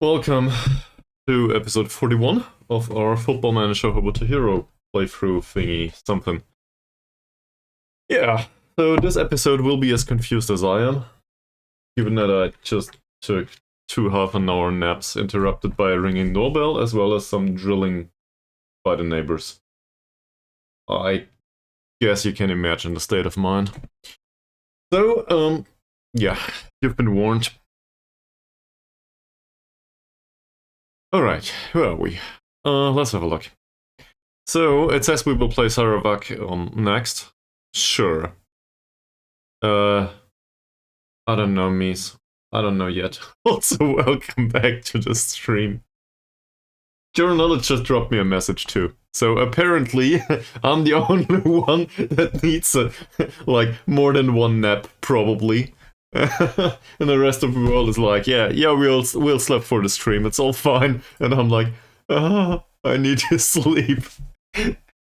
Welcome to episode 41 of our Football Manager Hobo to Hero playthrough thingy something. Yeah, so this episode will be as confused as I am, given that I just took 2 half-an-hour naps interrupted by a ringing doorbell as well as some drilling by the neighbors. I guess you can imagine the state of mind. So, yeah, you've been warned. Alright, where are we? Let's have a look. So, it says we will play Sarawak next. Sure. I don't know, Mies. I don't know yet. Also, welcome back to the stream. Journal just dropped me a message too. So apparently, I'm the only one that needs like more than one nap, probably. And the rest of the world is like, yeah, we'll sleep for the stream. It's all fine. And I'm like, I need to sleep.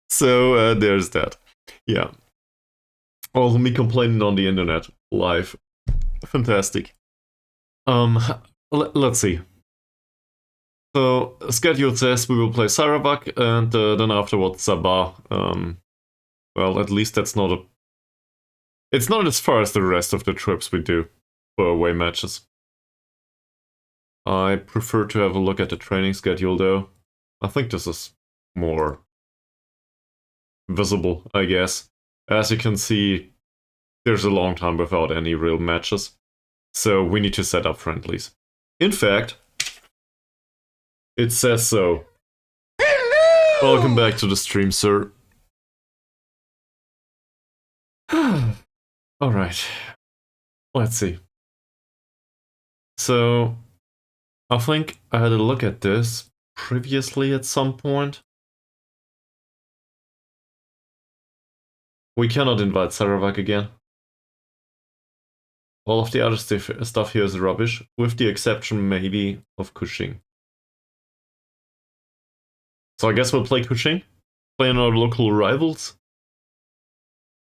So there's that. Yeah. Also, me complaining on the internet live. Fantastic. Let's see. So, schedule says we will play Sarawak and then afterwards Sabah. Well, at least that's not a... It's not as far as the rest of the trips we do for away matches. I prefer to have a look at the training schedule though. I think this is more visible, I guess. As you can see, there's a long time without any real matches. So we need to set up friendlies. In fact, it says so. Hello! Welcome back to the stream, sir. Alright. Let's see. So, I think I had a look at this previously at some point. We cannot invite Sarawak again. All of the other stuff here is rubbish, with the exception maybe of Kuching. So I guess we'll play Kuching, play on our local rivals.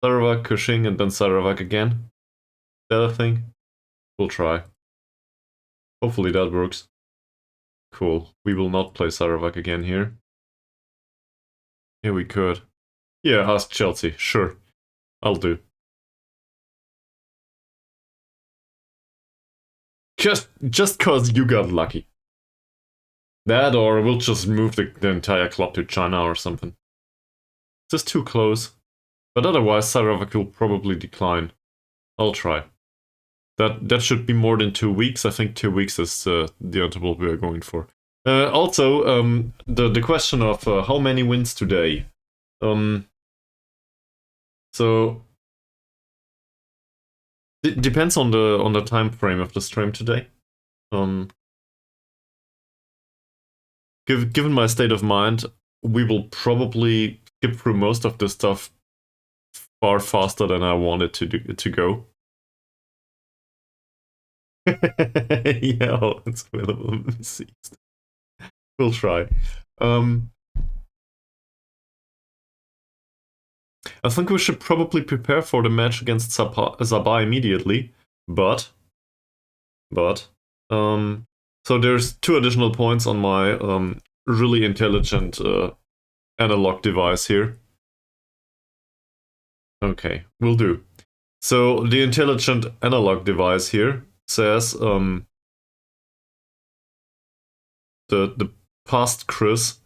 Sarawak, Kuching, and then Sarawak again. The other thing? We'll try. Hopefully that works. Cool. We will not play Sarawak again here. Yeah, we could. Yeah, ask Chelsea. Sure. I'll do. Just cause you got lucky. That, or we'll just move the entire club to China or something. Just too close. But otherwise, Sarawak will probably decline. I'll try. That should be more than 2 weeks. I think 2 weeks is the interval we are going for. Also, the question of how many wins today. So it depends on the time frame of the stream today. Given my state of mind, we will probably skip through most of this stuff far faster than I wanted to go. Yeah, it's available. We'll try. I think we should probably prepare for the match against Sabah immediately, but so there's 2 additional points on my really intelligent analog device here. Okay, will do. So the intelligent analog device here says the past Chris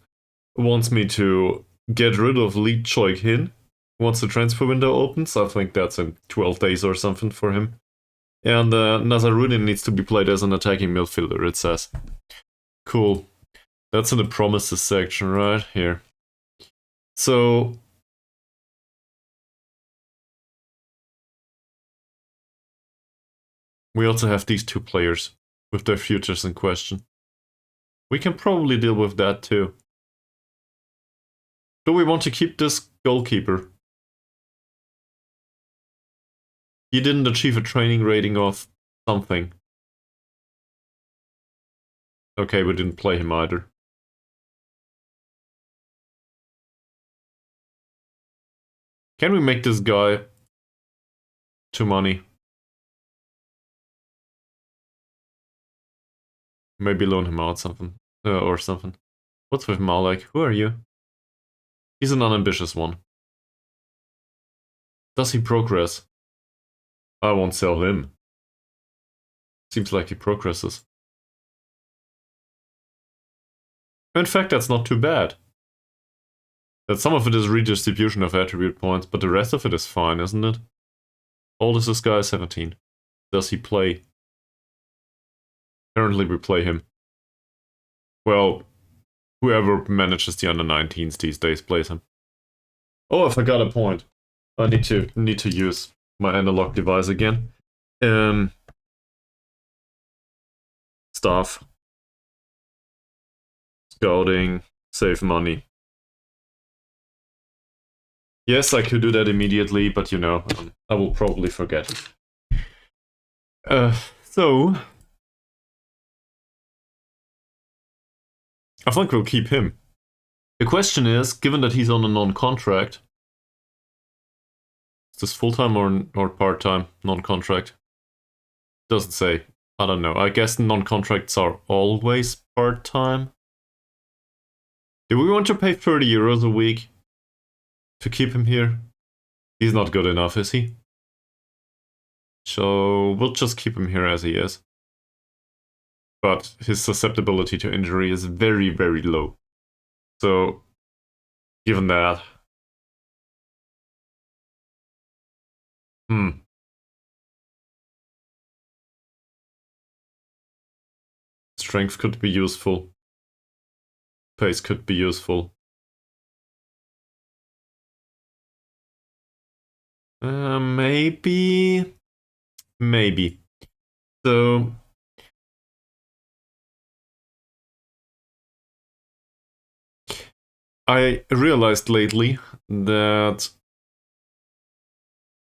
wants me to get rid of Lee Choi-Hin once the transfer window opens. I think that's in 12 days or something for him. And Nazarudin needs to be played as an attacking midfielder, it says. Cool. That's in the promises section right here. So we also have these 2 players with their futures in question. We can probably deal with that too. Do we want to keep this goalkeeper? He didn't achieve a training rating of something. Okay, we didn't play him either. Can we make this guy 2 money? Maybe loan him out something. Or something. What's with Malek? Who are you? He's an unambitious one. Does he progress? I won't sell him. Seems like he progresses. In fact, that's not too bad. That some of it is redistribution of attribute points, but the rest of it is fine, isn't it? Old is this guy? 17. Does he play? Apparently we play him. Well, whoever manages the under-19s these days plays him. Oh, I forgot a point. I need to use my analog device again. Staff. Scouting. Save money. Yes, I could do that immediately, but you know, I will probably forget. So I think we'll keep him. The question is, given that he's on a non-contract, is this full-time or part-time non-contract? Doesn't say. I don't know. I guess non-contracts are always part-time. Do we want to pay 30 euros a week to keep him here? He's not good enough, is he? So we'll just keep him here as he is. But his susceptibility to injury is very, very low. So, given that... Strength could be useful. Pace could be useful. Maybe. So I realized lately that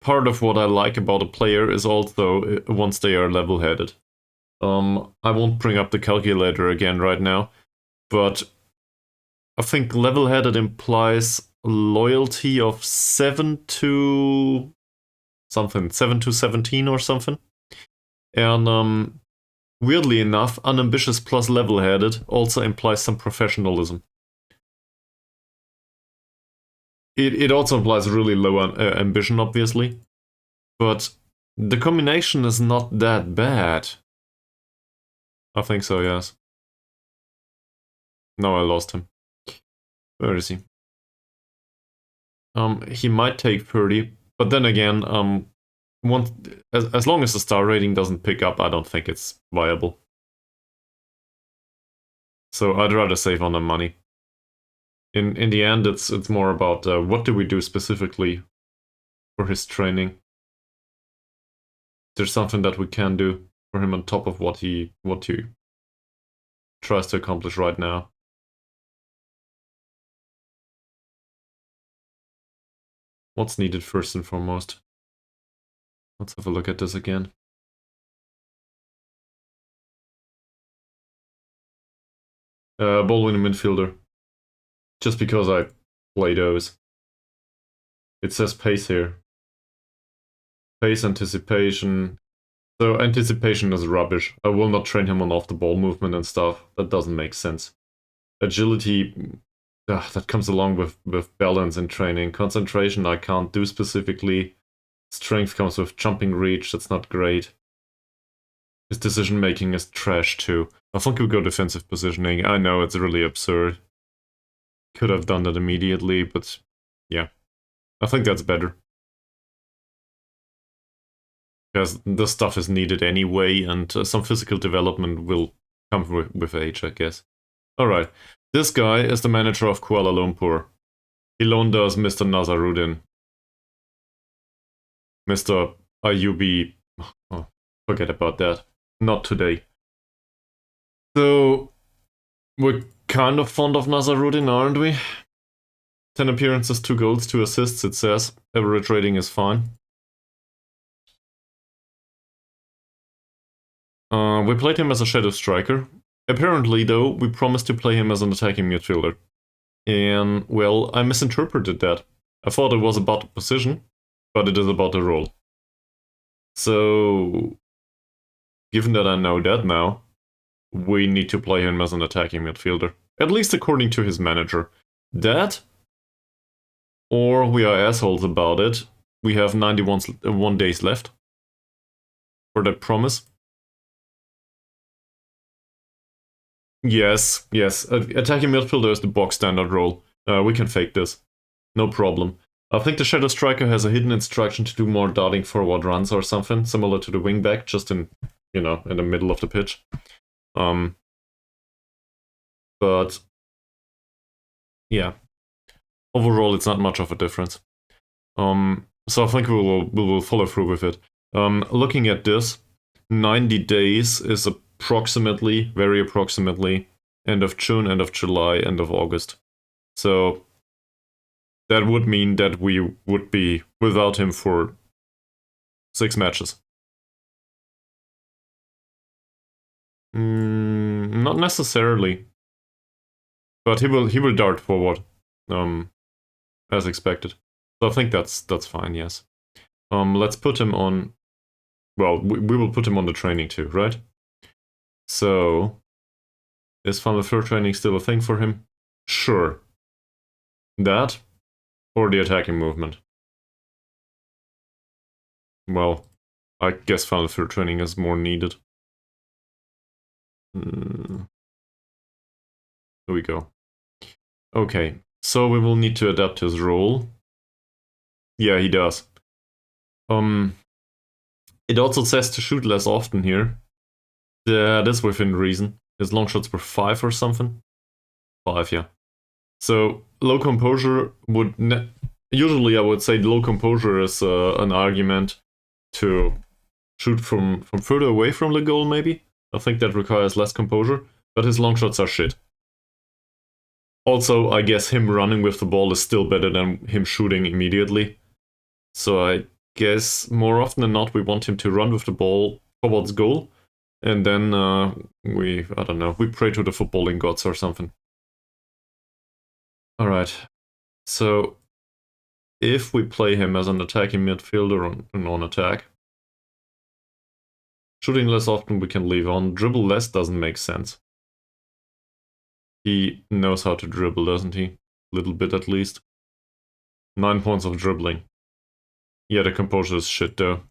part of what I like about a player is also once they are level-headed. I won't bring up the calculator again right now, but I think level-headed implies loyalty of 7 to something, 7 to 17 or something. And weirdly enough, unambitious plus level-headed also implies some professionalism. It also implies really low ambition, obviously, but the combination is not that bad. I think so, yes. No, I lost him. Where is he? He might take 30, but then again, as long as the star rating doesn't pick up, I don't think it's viable. So I'd rather save on the money. In the end, it's more about what do we do specifically for his training. There's something that we can do for him on top of what he tries to accomplish right now. What's needed first and foremost? Let's have a look at this again. Ball winning midfielder. Just because I play those. It says pace here. Pace, anticipation. So anticipation is rubbish. I will not train him on off the ball movement and stuff. That doesn't make sense. Agility, that comes along with balance in training. Concentration I can't do specifically. Strength comes with jumping reach, that's not great. His decision making is trash too. I think we'll go defensive positioning. I know it's really absurd. Could have done that immediately, but yeah. I think that's better. Because this stuff is needed anyway, and some physical development will come with age, I guess. Alright, this guy is the manager of Kuala Lumpur. He loaned us Mr. Nazaruddin. Mr. Ayubi... Oh, forget about that. Not today. So, we're kind of fond of Nazaruddin, aren't we? 10 appearances, 2 goals, 2 assists, it says. Average rating is fine. We played him as a shadow striker. Apparently, though, we promised to play him as an attacking midfielder. And, well, I misinterpreted that. I thought it was about the position, but it is about the role. So, given that I know that now, we need to play him as an attacking midfielder. At least according to his manager. That, or we are assholes about it. We have 91 days left for that promise. Yes. Attacking midfielder is the box standard role. We can fake this. No problem. I think the Shadow Striker has a hidden instruction to do more darting forward runs or something, similar to the wingback, just in, in the middle of the pitch. But yeah, overall it's not much of a difference. So I think we will follow through with it. Looking at this, 90 days is approximately, very approximately, end of June, end of July, end of August. So that would mean that we would be without him for 6 matches. Not necessarily, but he will dart forward, as expected. So I think that's fine. Yes. Let's put him on. Well, we will put him on the training too, right? So, is Van der Fleur training still a thing for him? Sure. That, or the attacking movement? Well, I guess Van der Fleur training is more needed. Here we go. Okay, so we will need to adapt his role. Yeah, he does. It also says to shoot less often here. That is within reason. His long shots were 5 or something. 5, yeah. So low composure would usually I would say low composure is an argument to shoot from further away from the goal. Maybe I think that requires less composure, but his long shots are shit. Also, I guess him running with the ball is still better than him shooting immediately. So I guess more often than not we want him to run with the ball towards goal, and then I don't know, we pray to the footballing gods or something. Alright, so if we play him as an attacking midfielder on attack, shooting less often we can leave on, dribble less doesn't make sense. He knows how to dribble, doesn't he? A little bit at least. 9 points of dribbling. Yeah, the composure is shit though.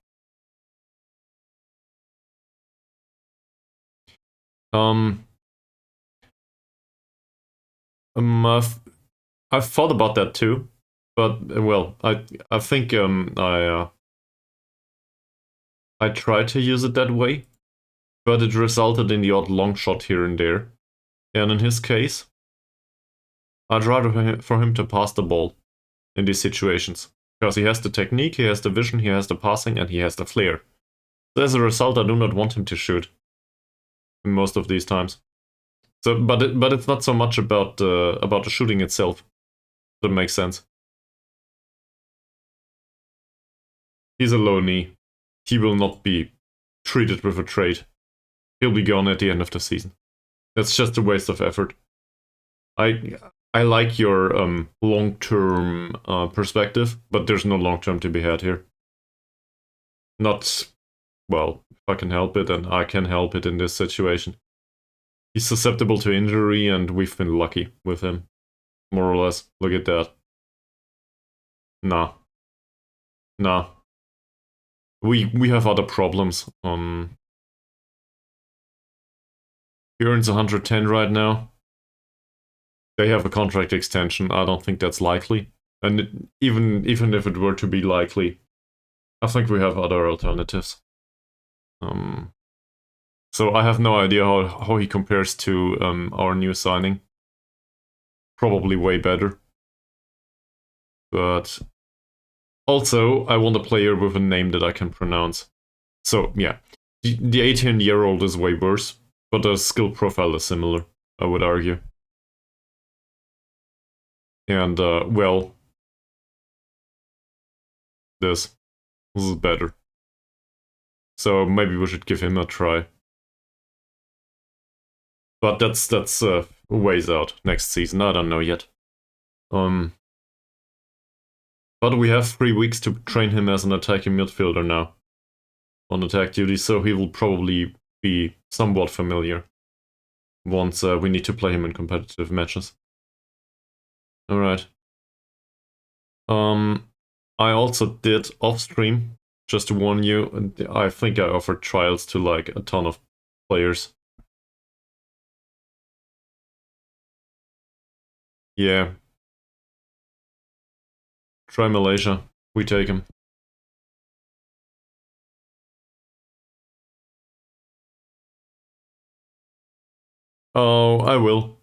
I've thought about that too, but well, I think I tried to use it that way, but it resulted in the odd long shot here and there. And in his case, I'd rather for him to pass the ball in these situations, because he has the technique, he has the vision, he has the passing, and he has the flair. So as a result, I do not want him to shoot most of these times. So, but it's not so much about the shooting itself. That makes sense. He's a low knee. He will not be treated with a trade. He'll be gone at the end of the season. That's just a waste of effort. I like your long-term perspective, but there's no long-term to be had here. Not, well, if I can help it, and I can help it in this situation. He's susceptible to injury, and we've been lucky with him. More or less. Look at that. Nah. We have other problems. He earns 110 right now. They have a contract extension. I don't think that's likely. And even if it were to be likely, I think we have other alternatives. So I have no idea how he compares to our new signing. Probably way better. But also, I want a player with a name that I can pronounce. So, yeah. The 18-year-old is way worse, but the skill profile is similar, I would argue. And, well, this is better. So maybe we should give him a try. But that's ways out next season. I don't know yet. But we have 3 weeks to train him as an attacking midfielder now on attack duty, so he will probably be somewhat familiar. once we need to play him in competitive matches. Alright. I also did off-stream, just to warn you, and I think I offered trials to like a ton of players. Yeah. Try Malaysia. We take him. Oh, I will.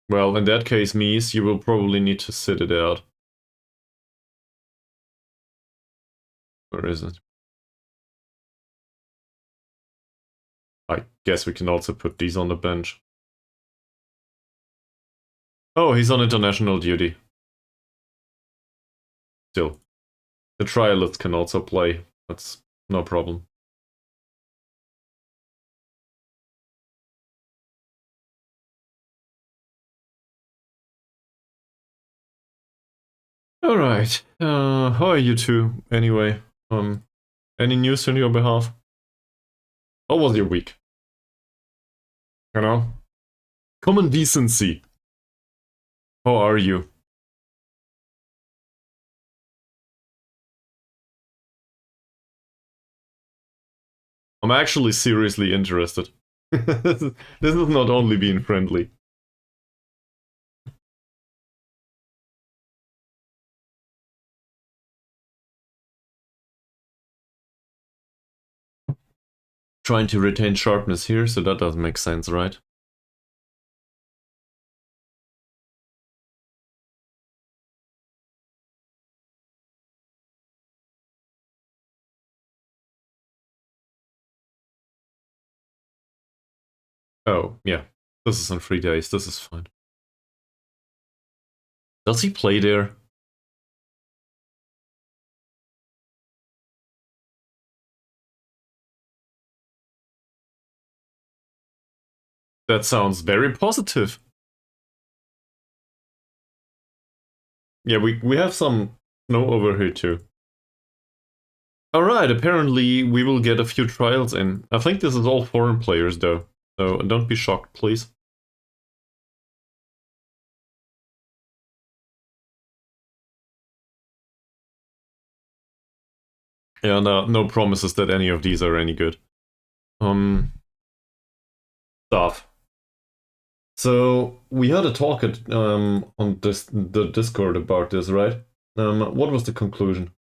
Well, in that case, Mies, you will probably need to sit it out. Where is it? I guess we can also put these on the bench. Oh, he's on international duty. Still. The trialists can also play. That's no problem. Alright. How are you two, anyway? Any news on your behalf? How was your week? You know? Common decency. How are you? I'm actually seriously interested. This is not only being friendly. Trying to retain sharpness here, so that doesn't make sense, right? Oh, yeah. This is on 3 days, this is fine. Does he play there? That sounds very positive. Yeah, we have some snow over here too. Alright, apparently we will get a few trials in. I think this is all foreign players though, so don't be shocked, please. Yeah, no promises that any of these are any good. Stuff. So we had a talk on the Discord about this, right? What was the conclusion?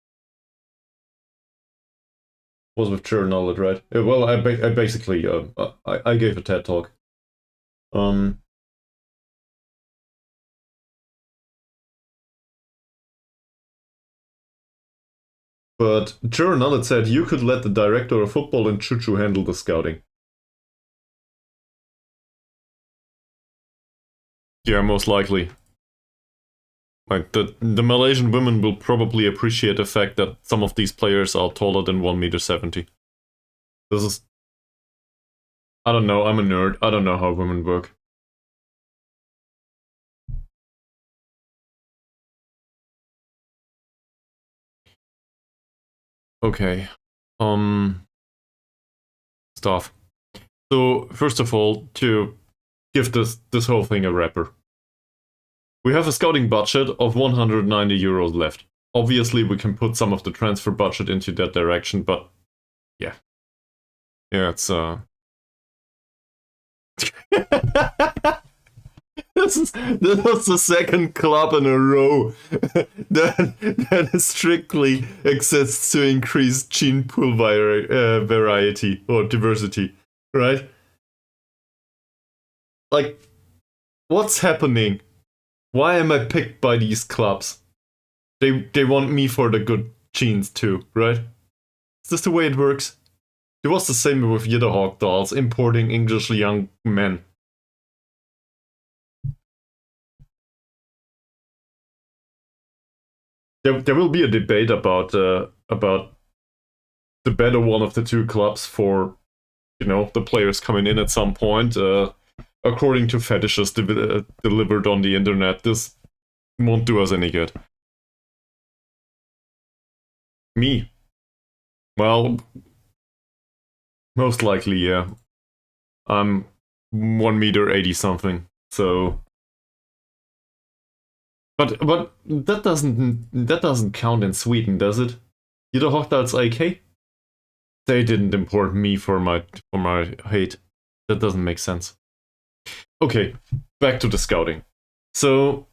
Was with Sure Knowledge, right? Well, I basically I gave a TED talk. Um, but Sure Knowledge said you could let the director of football in Chuchu handle the scouting. Yeah, most likely. Like the Malaysian women will probably appreciate the fact that some of these players are taller than 1 meter 70. This is, I don't know, I'm a nerd. I don't know how women work. Okay. Stuff. So first of all, to give this whole thing a wrapper, we have a scouting budget of 190 euros left. Obviously, we can put some of the transfer budget into that direction, but yeah, it's this was the second club in a row that strictly exists to increase gene pool variety or diversity, right? Like, what's happening? Why am I picked by these clubs? They want me for the good genes too, right? Is this the way it works? It was the same with Yidderhawk dolls, importing English young men. There will be a debate about the better one of the two clubs for, you know, the players coming in at some point. According to fetishes delivered on the internet, this won't do us any good. Me. Well, Most likely, yeah. I'm 1 meter 80 something, so. But that doesn't count in Sweden, does it? Jeder Hochta als AK? They didn't import me for my height. That doesn't make sense. Okay, back to the scouting. So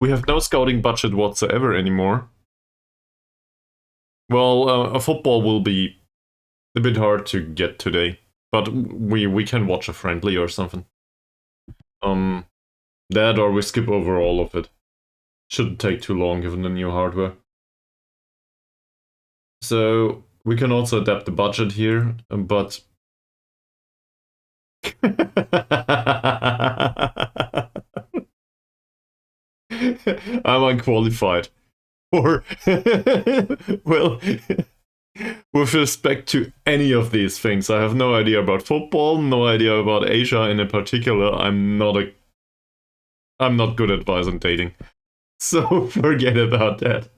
we have no scouting budget whatsoever anymore. Well, a football will be a bit hard to get today, but we can watch a friendly or something. That or we skip over all of it. Shouldn't take too long given the new hardware. So we can also adapt the budget here, but I'm unqualified. Or well, with respect to any of these things, I have no idea about football, no idea about Asia in particular. I'm not good at advising dating. So forget about that.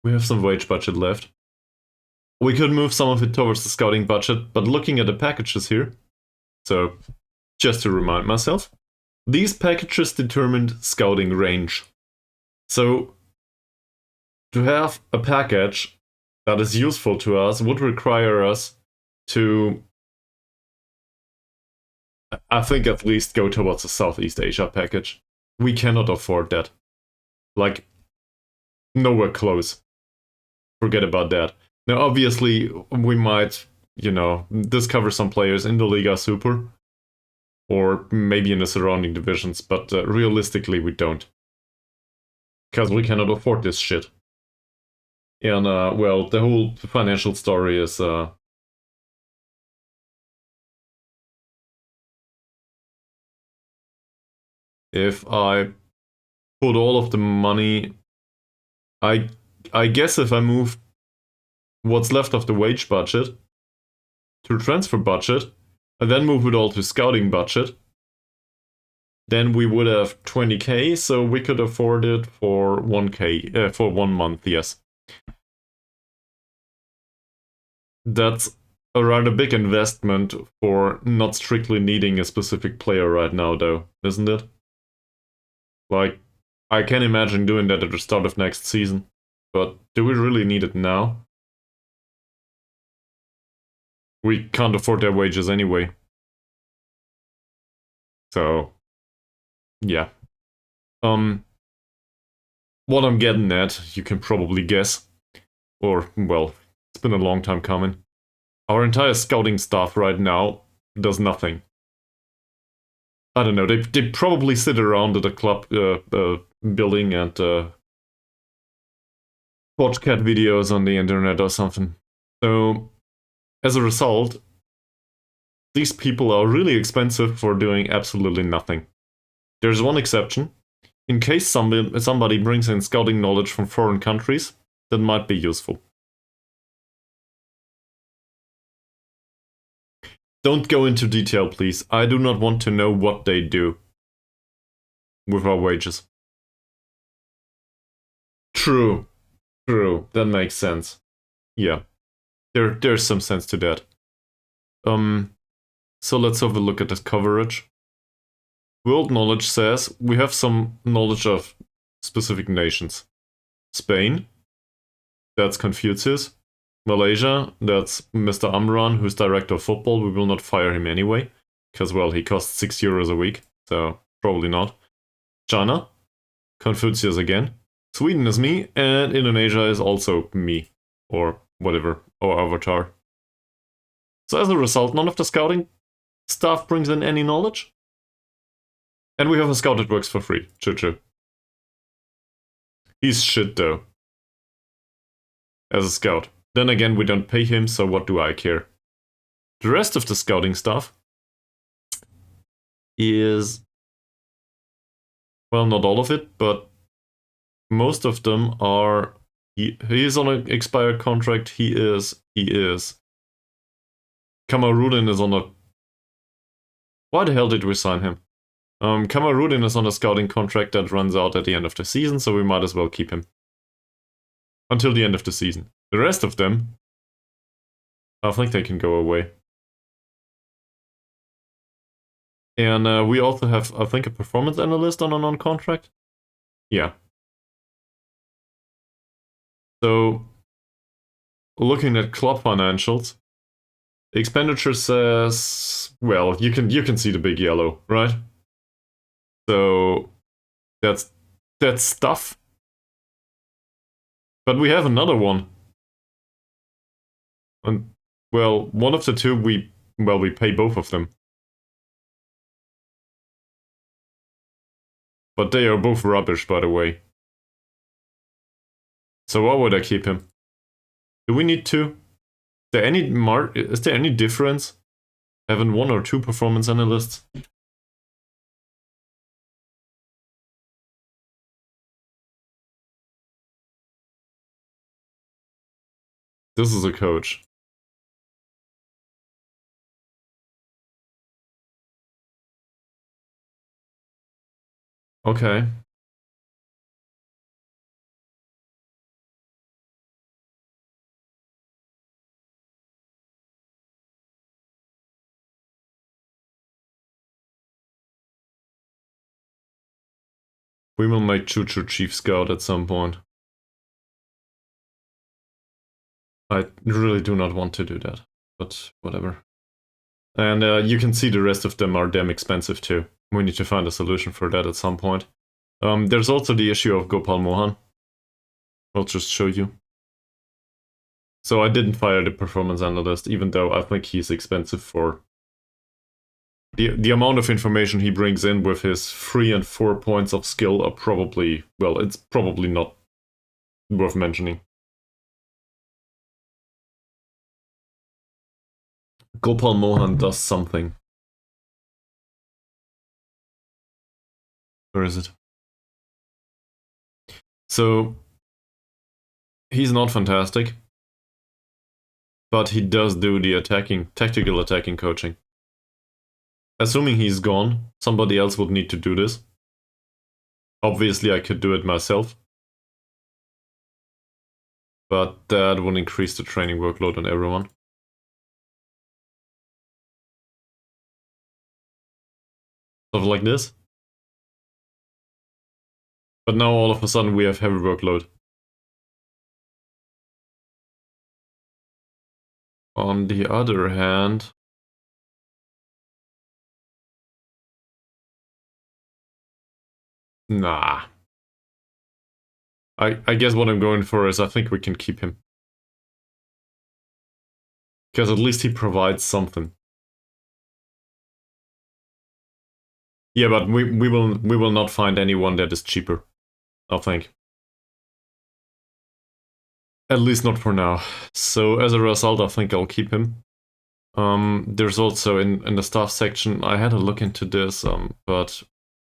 We have some wage budget left. We could move some of it towards the scouting budget, but looking at the packages here, so just to remind myself, these packages determined scouting range. So to have a package that is useful to us would require us to, I think, at least go towards the Southeast Asia package. We cannot afford that. Like, nowhere close. Forget about that. Now, obviously, we might, discover some players in the Liga Super, or maybe in the surrounding divisions, but realistically, we don't. Because we cannot afford this shit. And, well, the whole financial story is, if I put all of the money, I guess if I move what's left of the wage budget to transfer budget, and then move it all to scouting budget, then we would have 20k, so we could afford it for 1k, for 1 month, yes. That's a rather big investment for not strictly needing a specific player right now, though, isn't it? Like, I can imagine doing that at the start of next season, but do we really need it now? We can't afford their wages anyway. So, yeah. What I'm getting at, you can probably guess. Or, well, it's been a long time coming. Our entire scouting staff right now does nothing. I don't know, they probably sit around at a club building and watch cat videos on the internet or something. So, as a result, these people are really expensive for doing absolutely nothing. There's one exception. In case somebody brings in scouting knowledge from foreign countries, that might be useful. Don't go into detail, please. I do not want to know what they do with our wages. True. That makes sense. Yeah. There's some sense to that. So let's have a look at the coverage. World knowledge says we have some knowledge of specific nations. Spain, that's Confucius. Malaysia, that's Mr. Amran, who's director of football. We will not fire him anyway, because, well, he costs 6 euros a week, so probably not. China, Confucius again. Sweden is me, and Indonesia is also me, or whatever, or avatar. So as a result, none of the scouting staff brings in any knowledge. And we have a scout that works for free. Choo-choo. He's shit, though. As a scout. Then again, we don't pay him, so what do I care? The rest of the scouting staff is... well, not all of it, but most of them are... He is on an expired contract. He is. Kamarudin is on a... why the hell did we sign him? Kamarudin is on a scouting contract that runs out at the end of the season, so we might as well keep him. until the end of the season. The rest of them, I think they can go away. And we also have, I think, a performance analyst on a non-contract. Yeah. So, looking at club financials, the expenditure says, well, you can see the big yellow, right? So that's stuff. But we have another one. And well, one of the two we pay both of them. But they are both rubbish, by the way. So why would I keep him? Do we need to? Is there any difference having one or two performance analysts? This is a coach. Okay. We will make Choo Choo Chief Scout at some point. I really do not want to do that, but whatever. And you can see the rest of them are damn expensive too. We need to find a solution for that at some point. There's also the issue of Gopal Mohan. I'll just show you. So I didn't fire the performance analyst, even though I think he's expensive for the amount of information he brings in with his 3 and 4 points of skill are probably, well, it's probably not worth mentioning. Gopal Mohan does something. Where is it? So, he's not fantastic, but he does do the tactical attacking coaching. Assuming he's gone, somebody else would need to do this. Obviously, I could do it myself, but that would increase the training workload on everyone. Stuff like this. But now all of a sudden we have heavy workload. On the other hand, nah. I guess what I'm going for is I think we can keep him. Because at least he provides something. Yeah, but we will not find anyone that is cheaper, I think. At least not for now. So as a result, I think I'll keep him. There's also in the staff section, I had a look into this, but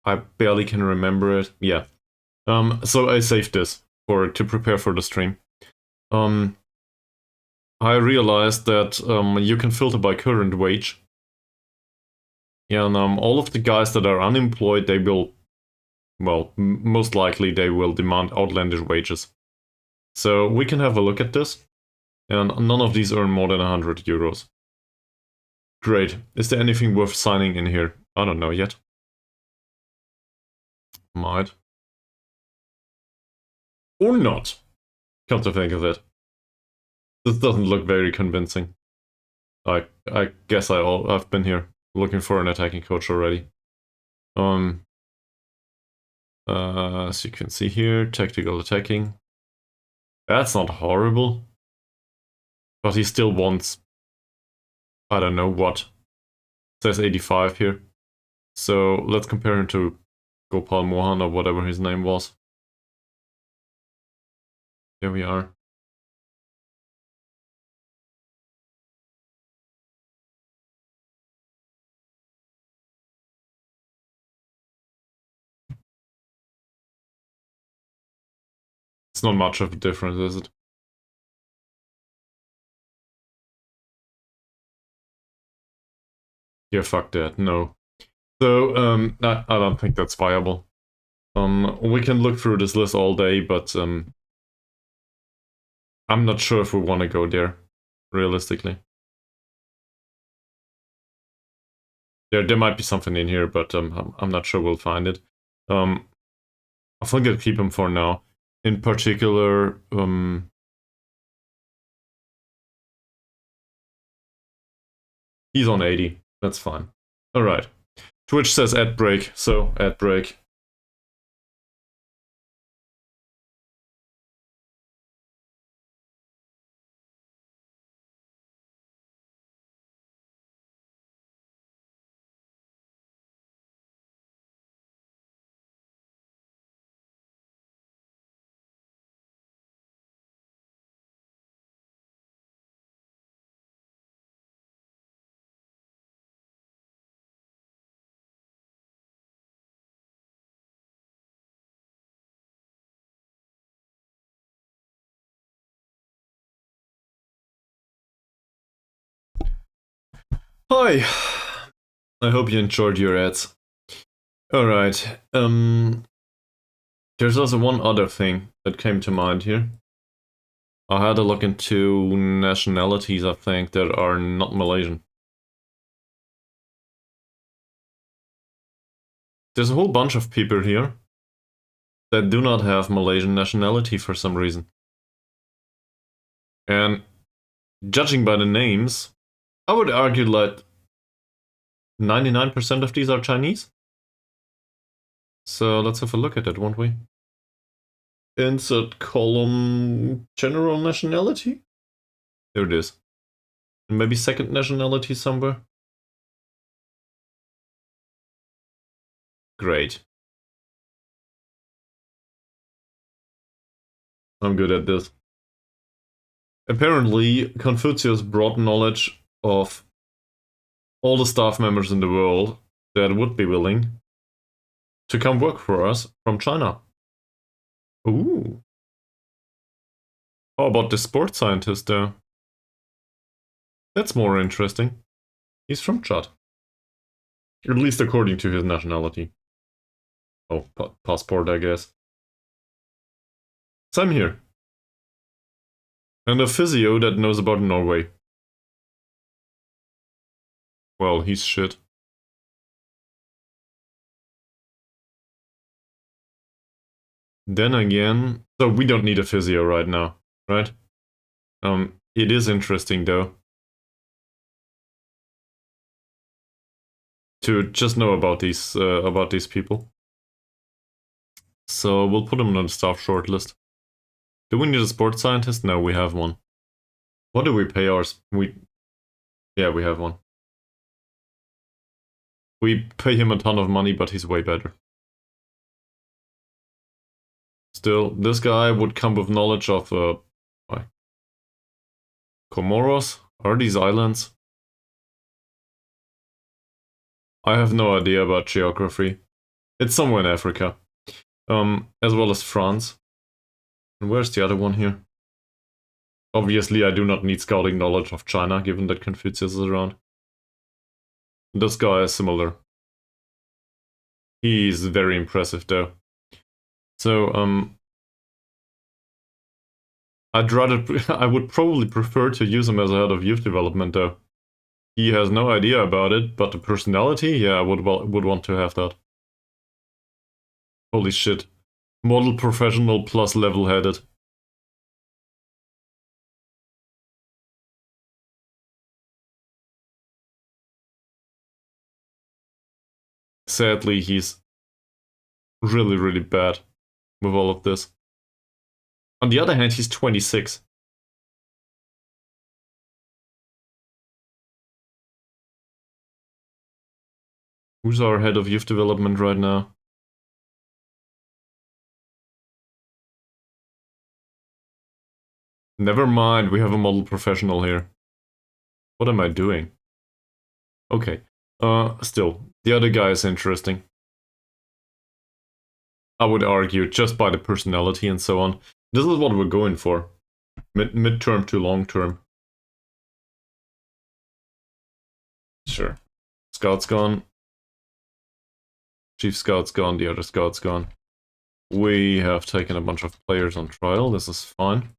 I barely can remember it. Yeah. So I saved this to prepare for the stream. I realized that you can filter by current wage. And all of the guys that are unemployed, they will, well, most likely they will demand outlandish wages. So we can have a look at this. And none of these earn more than 100 euros. Great. Is there anything worth signing in here? I don't know yet. Might. Or not. Come to think of it. This doesn't look very convincing. I guess I've been here looking for an attacking coach already. As you can see here, tactical attacking. That's not horrible. But he still wants, I don't know what. It says 85 here. So let's compare him to Gopal Mohan or whatever his name was. Here we are. It's not much of a difference, is it? Yeah, fuck that, no. So, I don't think that's viable. We can look through this list all day, but I'm not sure if we want to go there, realistically. There might be something in here, but I'm not sure we'll find it. I think I'll keep him for now. In particular, he's on 80. That's fine. All right. Twitch says ad break, so ad break. Hi. I hope you enjoyed your ads. Alright. There's also one other thing that came to mind here. I had a look into nationalities, I think, that are not Malaysian. There's a whole bunch of people here that do not have Malaysian nationality for some reason. And judging by the names, I would argue like 99% of these are Chinese. So let's have a look at it, won't we? Insert column general nationality. There it is. And maybe second nationality somewhere. Great. I'm good at this. Apparently, Confucius brought knowledge of all the staff members in the world that would be willing to come work for us from China. Ooh. How about the sports scientist though? That's more interesting. He's from Chad. At least according to his nationality. Oh, passport, I guess. Same here. And a physio that knows about Norway. Well, he's shit. Then again, so we don't need a physio right now, right? It is interesting though to just know about these people. So we'll put them on the staff shortlist. Do we need a sports scientist? No, we have one. What do we pay ours? Yeah, we have one. We pay him a ton of money, but he's way better. Still, this guy would come with knowledge of Comoros? Are these islands? I have no idea about geography. It's somewhere in Africa. As well as France. And where's the other one here? Obviously, I do not need scouting knowledge of China, given that Confucius is around. This guy is similar. He's very impressive, though. So, I would probably prefer to use him as a head of youth development, though. He has no idea about it, but the personality, yeah, I would want to have that. Holy shit. Model professional plus level-headed. Sadly, he's really, really bad with all of this. On the other hand, he's 26. Who's our head of youth development right now? Never mind, we have a model professional here. What am I doing? Okay. Still, the other guy is interesting. I would argue, just by the personality and so on. This is what we're going for. Mid-term to long-term. Sure. Scout's gone. Chief Scout's gone, the other Scout's gone. We have taken a bunch of players on trial, this is fine.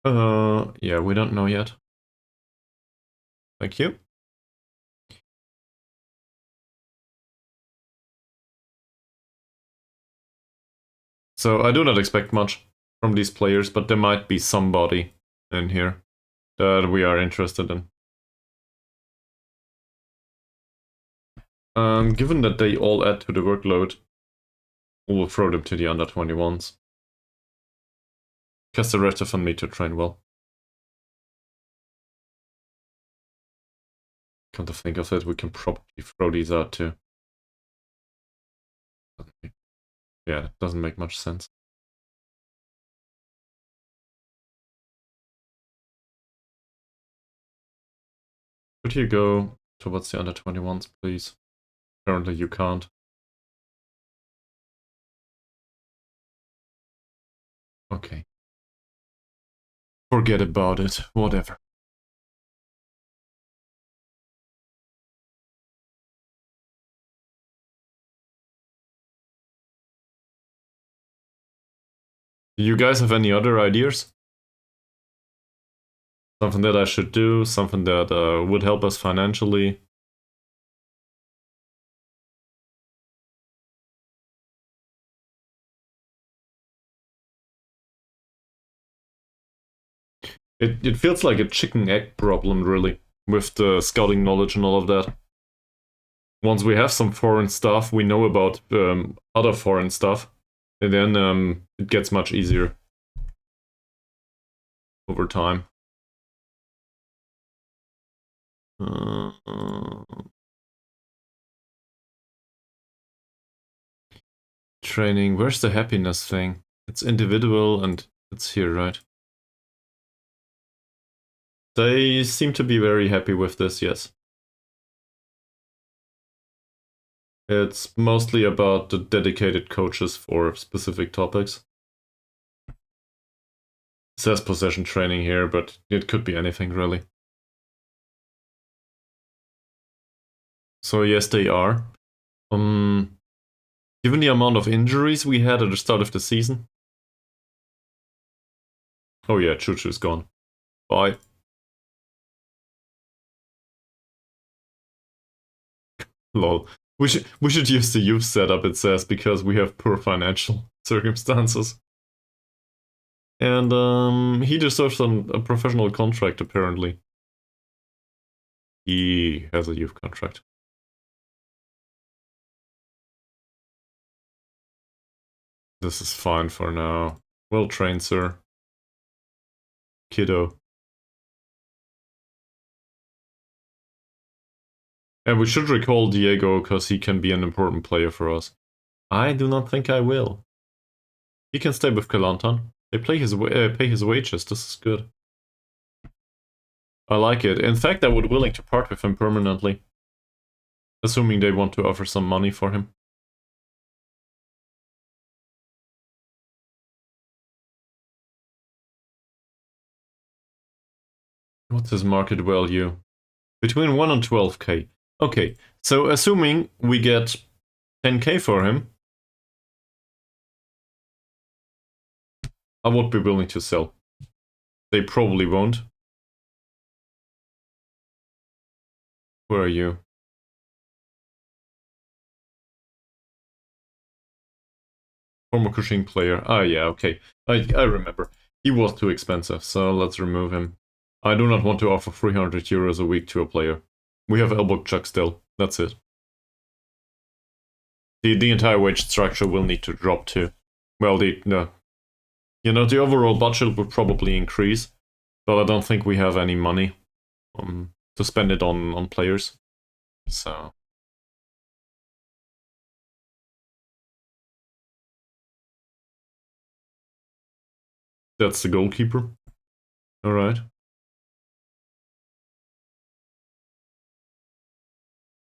Yeah, we don't know yet. Thank you. So I do not expect much from these players, but there might be somebody in here that we are interested in. Given that they all add to the workload, we'll throw them to the under 21s. Because the rest of them need to train well. Come to think of it, we can probably throw these out too. Yeah, it doesn't make much sense. Could you go towards the under 21s, please? Apparently you can't. Okay. Forget about it. Whatever. Do you guys have any other ideas? Something that I should do? Something that would help us financially? It feels like a chicken-egg problem, really, with the scouting knowledge and all of that. Once we have some foreign stuff, we know about other foreign stuff, and then it gets much easier over time. Training, where's the happiness thing? It's individual and it's here, right? They seem to be very happy with this, yes. It's mostly about the dedicated coaches for specific topics. It says possession training here, but it could be anything, really. So yes, they are. Given the amount of injuries we had at the start of the season. Oh yeah, Choo-Choo's gone. Bye. Lol. We should use the youth setup, it says, because we have poor financial circumstances. And he deserves a professional contract, apparently. He has a youth contract. This is fine for now. Well trained, sir. Kiddo. And we should recall Diego, because he can be an important player for us. I do not think I will. He can stay with Kelantan. They pay his wages. This is good. I like it. In fact, I would willing to part with him permanently. Assuming they want to offer some money for him. What's his market value? Between 1 and 12k. Okay, so assuming we get 10k for him, I would be willing to sell. They probably won't. Where are you? Former Cushing player. Ah, yeah, okay. I remember. He was too expensive, so let's remove him. I do not want to offer 300 euros a week to a player. We have elbow chuck still. That's it. The entire wage structure will need to drop too. Well, the overall budget would probably increase, but I don't think we have any money to spend it on players. So that's the goalkeeper. All right.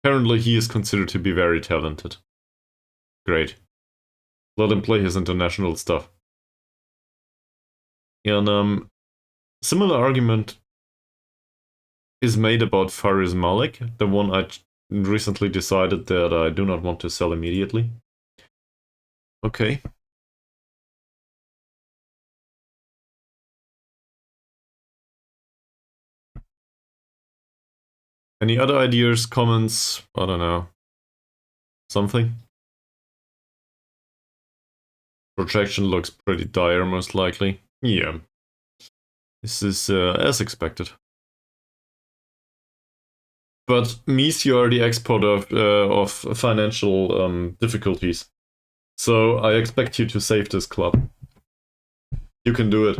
Apparently, he is considered to be very talented. Great. Let him play his international stuff. And similar argument is made about Faris Malik, the one I recently decided that I do not want to sell immediately. Okay. Any other ideas, comments? I don't know. Something? Projection looks pretty dire, most likely. Yeah. This is as expected. But Mies, you are the expert of financial difficulties. So I expect you to save this club. You can do it.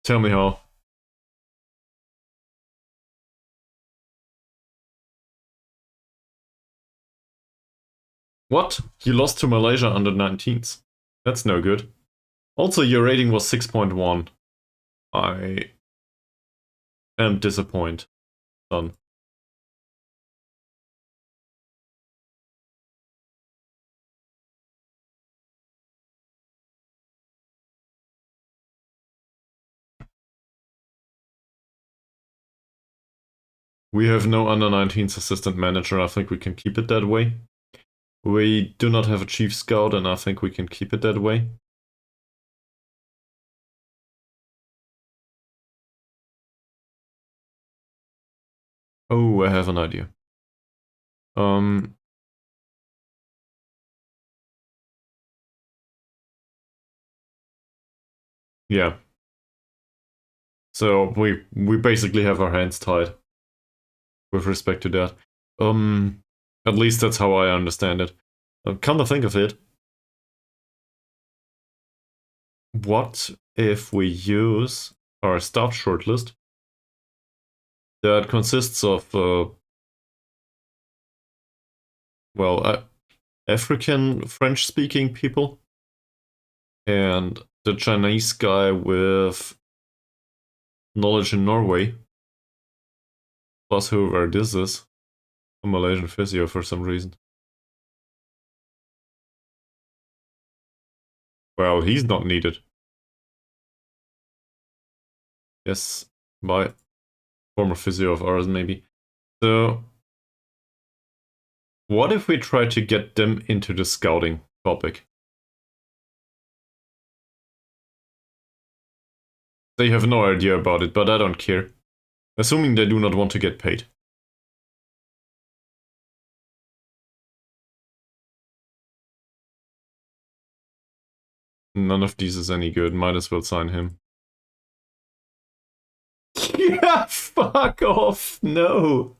Tell me how. What? You lost to Malaysia under 19s. That's no good. Also, your rating was 6.1. I am disappointed. Done. We have no under 19s assistant manager. I think we can keep it that way. We do not have a chief scout, and I think we can keep it that way. Oh, I have an idea. Um, yeah. So we basically have our hands tied with respect to that. At least that's how I understand it. Come to think of it, what if we use our staff shortlist that consists of, African French-speaking people and the Chinese guy with knowledge in Norway, plus whoever this is, a Malaysian physio for some reason. Well, he's not needed. Yes, by former physio of ours, maybe. So, what if we try to get them into the scouting topic? They have no idea about it, but I don't care. Assuming they do not want to get paid. None of these is any good. Might as well sign him. Yeah, fuck off. No.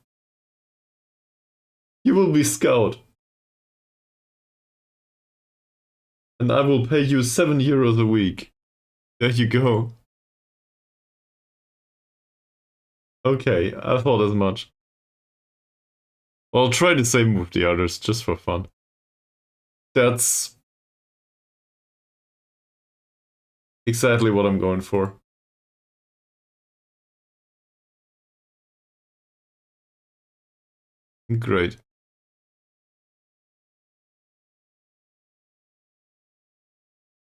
You will be scout. And I will pay you €7 a week. There you go. Okay, I thought as much. Well, I'll try the same with the others, just for fun. That's exactly what I'm going for. Great.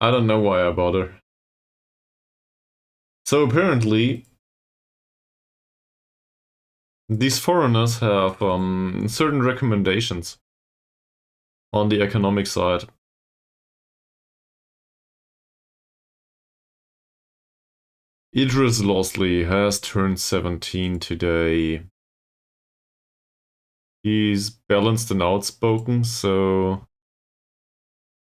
I don't know why I bother. So apparently, these foreigners have certain recommendations on the economic side. Idris Losley has turned 17 today. He's balanced and outspoken, so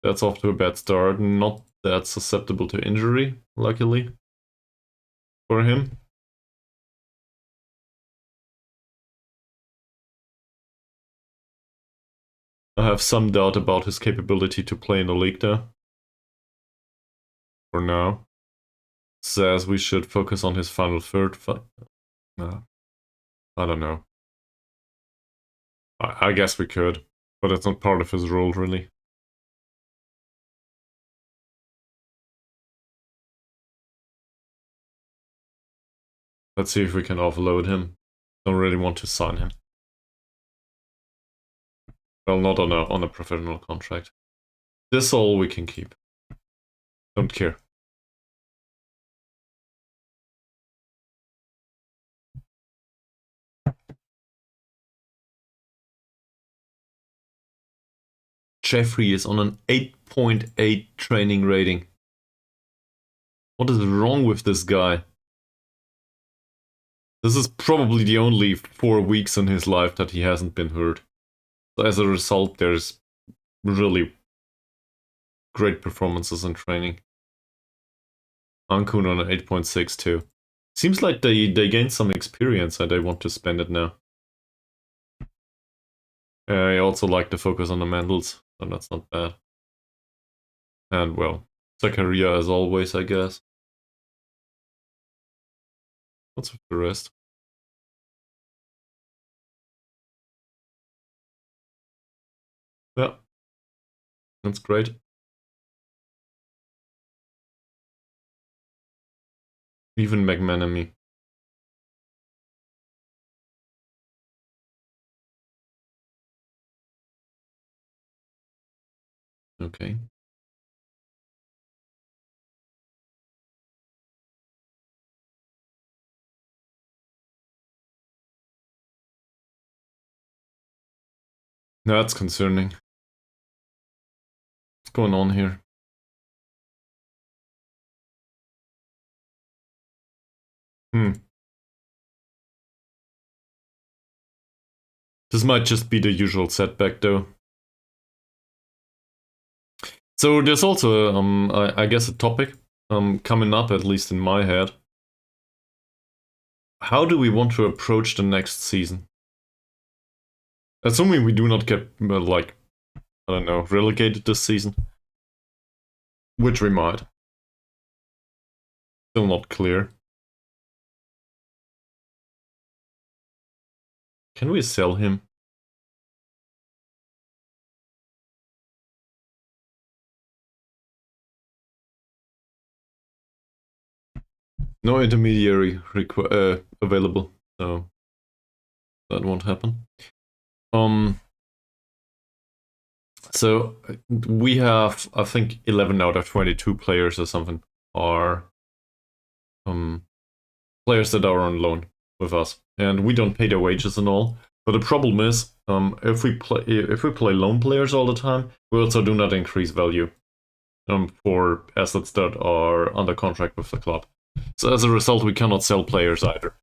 that's off to a bad start. Not that susceptible to injury, luckily, for him. I have some doubt about his capability to play in the league there. For now. Says we should focus on his final third. I don't know. I guess we could, but it's not part of his role, really. Let's see if we can offload him. Don't really want to sign him. Well, not on a professional contract. This all we can keep. Don't care. Jeffrey is on an 8.8 training rating. What is wrong with this guy? This is probably the only 4 weeks in his life that he hasn't been hurt. So as a result, there's really great performances in training. Ankun on an 8.6 too. Seems like they gained some experience and they want to spend it now. I also like the focus on the Mandals, so that's not bad. And well, Zakaria as always, I guess. What's with the rest? Yeah, that's great. Even McManamy. Okay. That's concerning. What's going on here? This might just be the usual setback though. So there's also, I guess, a topic coming up, at least in my head. How do we want to approach the next season? Assuming we do not get, like, I don't know, relegated this season. Which we might. Still not clear. Can we sell him? No intermediary available, so that won't happen. So we have, I think, 11 out of 22 players or something are players that are on loan with us, and we don't pay their wages and all. But the problem is, if we play loan players all the time, we also do not increase value for assets that are under contract with the club. So as a result, we cannot sell players either.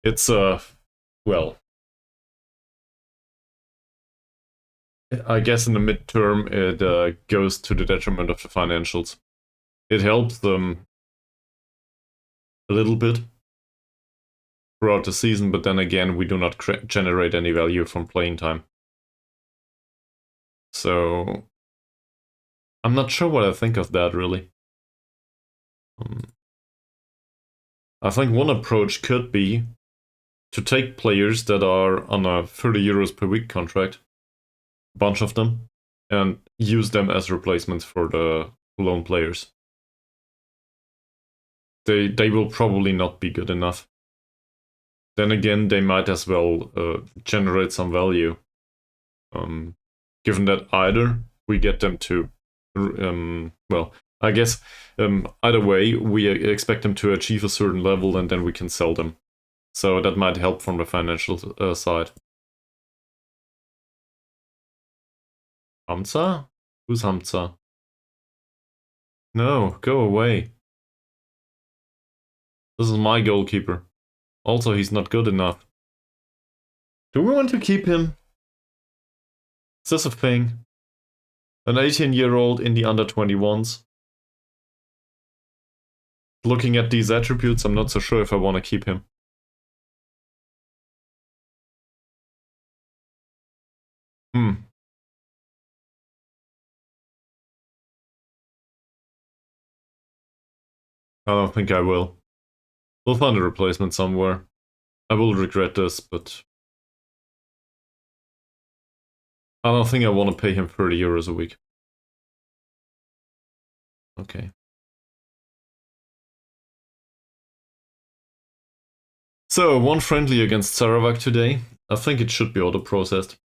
It's well, I guess in the midterm it goes to the detriment of the financials. It helps them a little bit throughout the season, but then again, we do not generate any value from playing time. So I'm not sure what I think of that, really. I think one approach could be to take players that are on a 30 euros per week contract, a bunch of them, and use them as replacements for the loan players. They will probably not be good enough. Then again, they might as well generate some value, given that either we get them to, well, I guess either way, we expect them to achieve a certain level and then we can sell them. So that might help from the financial side. Hamza? Who's Hamza? No, go away. This is my goalkeeper. Also, he's not good enough. Do we want to keep him? Is this a thing? An 18-year-old in the under 21s? Looking at these attributes, I'm not so sure if I want to keep him. I don't think I will. We'll find a replacement somewhere. I will regret this, but I don't think I want to pay him 30 euros a week. Okay. So, one friendly against Sarawak today. I think it should be auto-processed.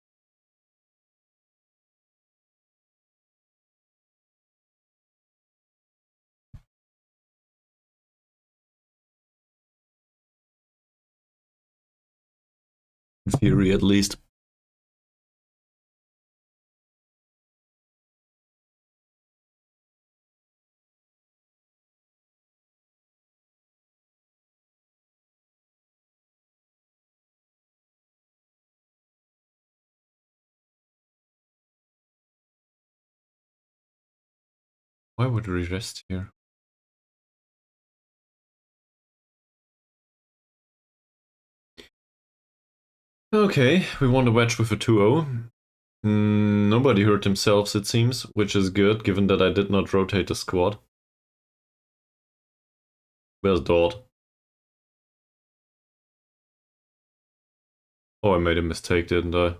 In theory, at least. Why would we rest here? Okay, we won the match with a 2-0. Nobody hurt themselves, it seems, which is good, given that I did not rotate the squad. Where's Dord? Oh, I made a mistake, didn't I?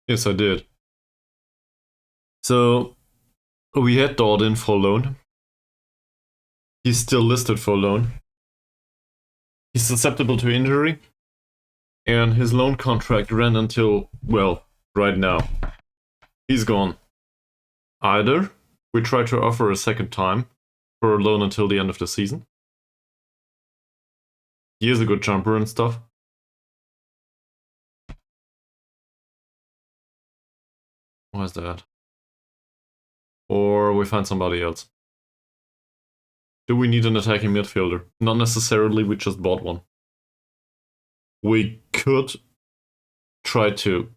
Yes, I did. So, we had Dord in for loan. He's still listed for loan. He's susceptible to injury. And his loan contract ran until, well, right now. He's gone. Either we try to offer a second time for a loan until the end of the season. He is a good jumper and stuff. Why's that? Or we find somebody else. Do we need an attacking midfielder? Not necessarily, we just bought one. We could try to...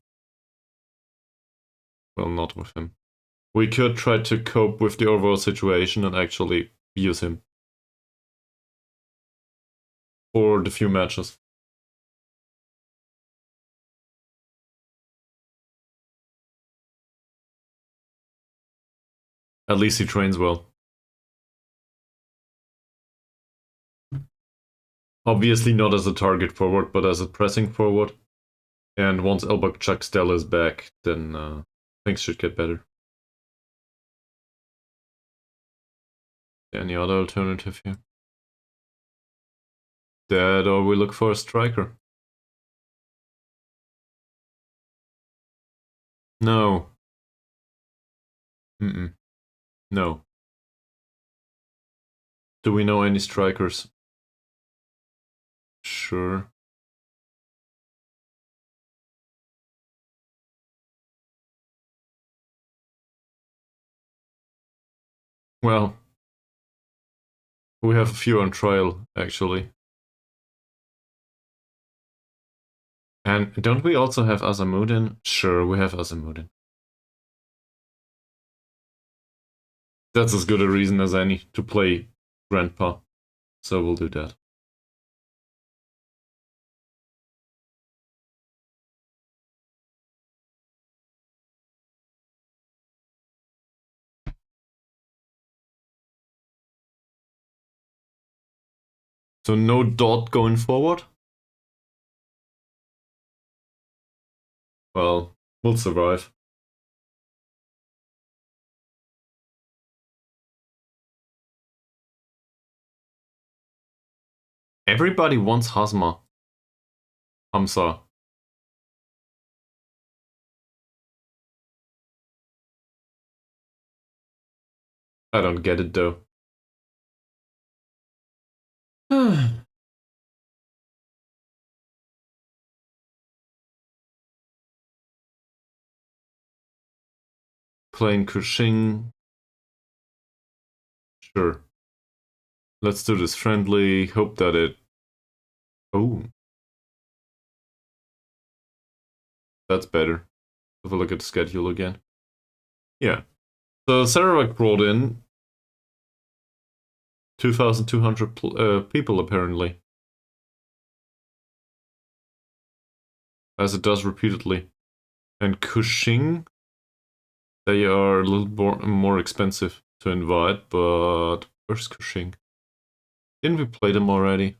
Well, not with him. We could try to cope with the overall situation and actually use him for the few matches. At least he trains well. Obviously not as a target forward, but as a pressing forward. And once Elbak is back, then things should get better. Any other alternative here? That or we look for a striker. No. No. Do we know any strikers? Sure. Well, we have a few on trial, actually. And don't we also have Azamuddin? Sure, we have Azamuddin. That's as good a reason as any to play Grandpa. So we'll do that. So no Dot going forward? Well, we'll survive. Everybody wants Hazma. Hamza. I don't get it though. Playing Kushing. Sure. Let's do this friendly. Hope that it... Oh. That's better. Have a look at the schedule again. Yeah. So Sarawak brought in 2,200 people apparently. As it does repeatedly. And Kushing, they are a little more expensive to invite, but where's Kushing? Didn't we play them already?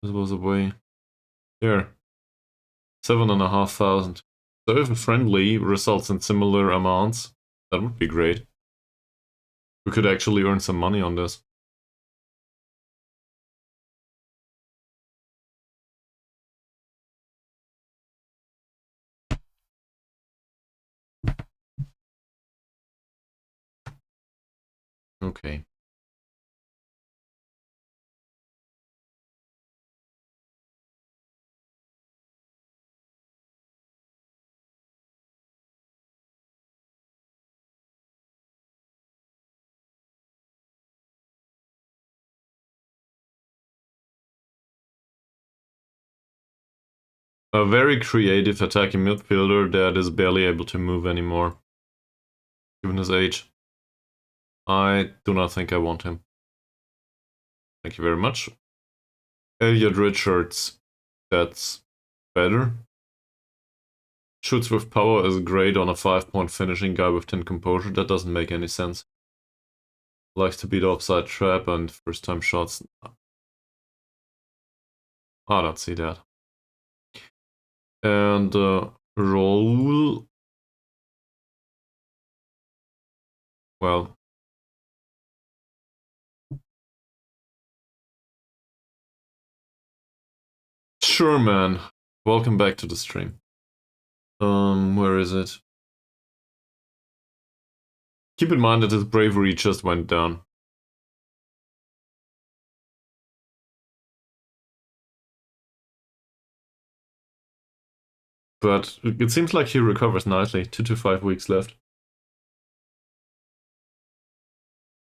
This was away. There. 7,500. So if a friendly results in similar amounts, that would be great. We could actually earn some money on this. Okay. A very creative attacking midfielder that is barely able to move anymore, given his age. I do not think I want him. Thank you very much. Elliot Richards, that's better. Shoots with power is great on a 5-point finishing guy with 10 composure. That doesn't make any sense. Likes to beat offside trap and first time shots. I don't see that. And roll. Well. Sure, man. Welcome back to the stream. Where is it? Keep in mind that his bravery just went down. But it seems like he recovers nicely. 2 to 5 weeks left.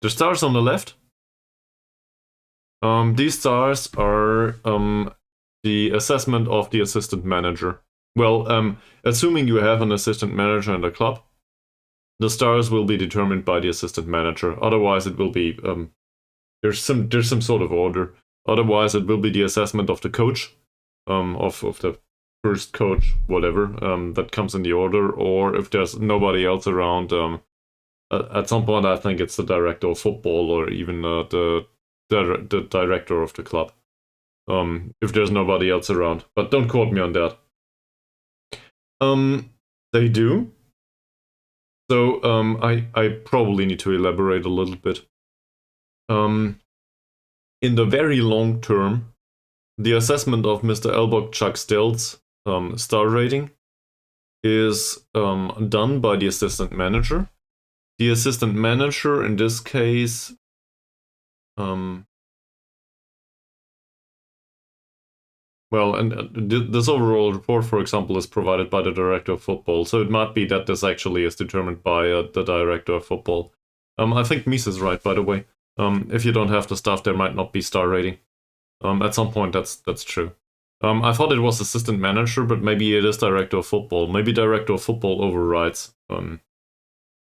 The stars on the left. These stars are the assessment of the assistant manager. Well, assuming you have an assistant manager in the club, the stars will be determined by the assistant manager. Otherwise, it will be there's some sort of order. Otherwise, it will be the assessment of the coach, of the first coach, whatever, that comes in the order. Or if there's nobody else around, at some point, I think it's the director of football or even the director of the club. If there's nobody else around, but don't quote me on that. They do. So I probably need to elaborate a little bit. In the very long term, the assessment of Mr. Elbok Chuck-Still's star rating is done by the assistant manager. The assistant manager in this case well, and this overall report, for example, is provided by the director of football, so it might be that this actually is determined by the director of football. I think Mies is right, by the way. If you don't have the staff, there might not be star rating. At some point, that's true. I thought it was assistant manager, but maybe it is director of football. Maybe director of football overrides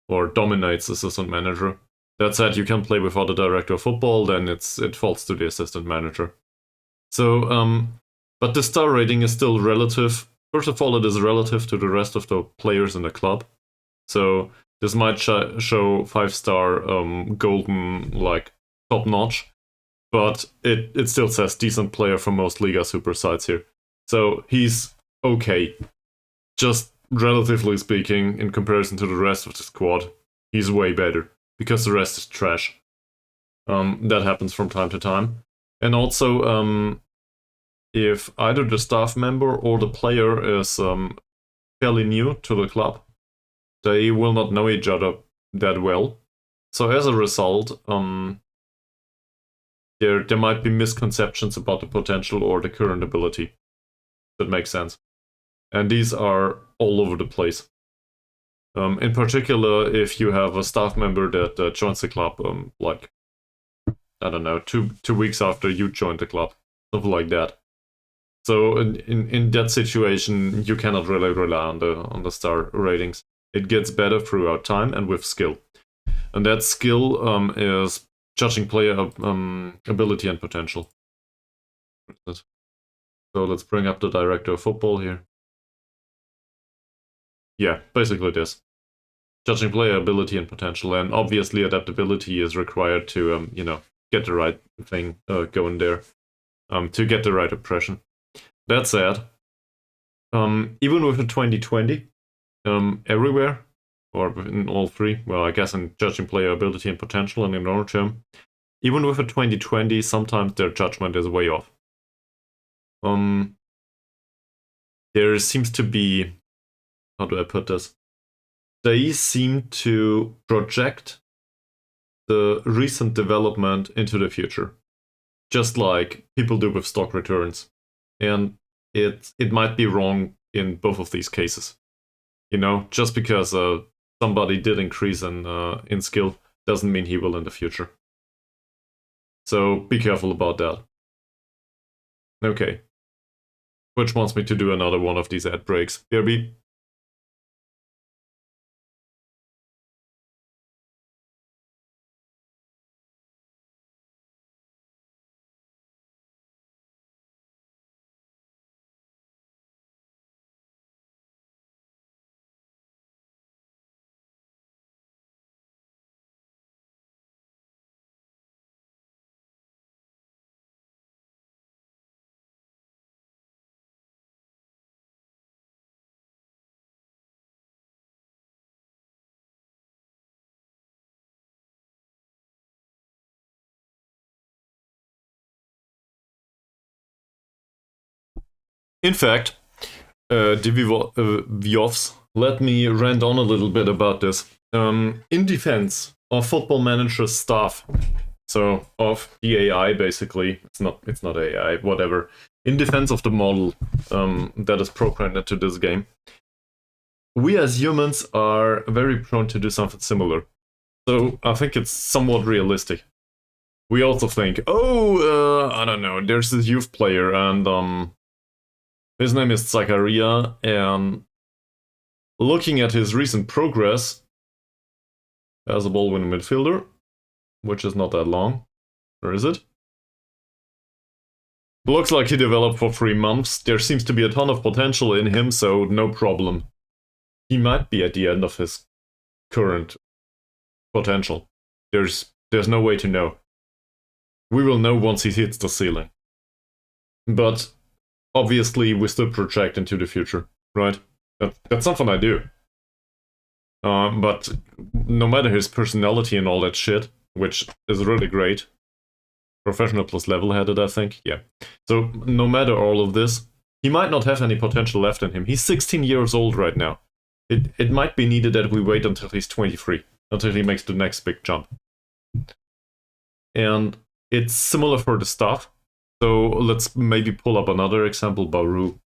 or dominates assistant manager. That said, you can play without a director of football, then it falls to the assistant manager. So, but the star rating is still relative. First of all, it is relative to the rest of the players in the club. So this might show 5-star golden, like, top notch, but it still says decent player for most Liga Super sides here. So he's okay. Just relatively speaking, in comparison to the rest of the squad, he's way better, because the rest is trash. That happens from time to time. And also, if either the staff member or the player is fairly new to the club, they will not know each other that well. So as a result, there might be misconceptions about the potential or the current ability. That makes sense. And these are all over the place. In particular, if you have a staff member that joins the club, like, I don't know, two weeks after you joined the club, something like that. So in that situation, you cannot really rely on the star ratings. It gets better throughout time and with skill. And that skill is judging player ability and potential. So let's bring up the director of football here. Yeah, basically this. Judging player ability and potential, and obviously adaptability is required to, get the right thing going there, to get the right impression. That said, even with the 2020, everywhere, or in all three, well, I guess in judging player ability and potential and in long term, even with a 2020, sometimes their judgment is way off. There seems to be, how do I put this? They seem to project the recent development into the future, just like people do with stock returns. And it might be wrong in both of these cases. Just because somebody did increase in skill doesn't mean he will in the future. So be careful about that. Okay. which wants me to do another one of these ad breaks. BRB. In fact, Viovs, let me rant on a little bit about this. In defense of Football Manager's staff, so of the AI basically, it's not AI, whatever. In defense of the model that is programmed into this game, we as humans are very prone to do something similar. So I think it's somewhat realistic. We also think, I don't know, there's this youth player and his name is Zakaria, and looking at his recent progress as a ball-winning midfielder, which is not that long, or is it? Looks like he developed for 3 months. There seems to be a ton of potential in him, so no problem. He might be at the end of his current potential. There's no way to know. We will know once he hits the ceiling. But obviously, we still project into the future, right? That's something I do. But no matter his personality and all that shit, which is really great, professional plus level-headed, I think, yeah. So no matter all of this, he might not have any potential left in him. He's 16 years old right now. It might be needed that we wait until he's 23, until he makes the next big jump. And it's similar for the staff. So let's maybe pull up another example, Baru.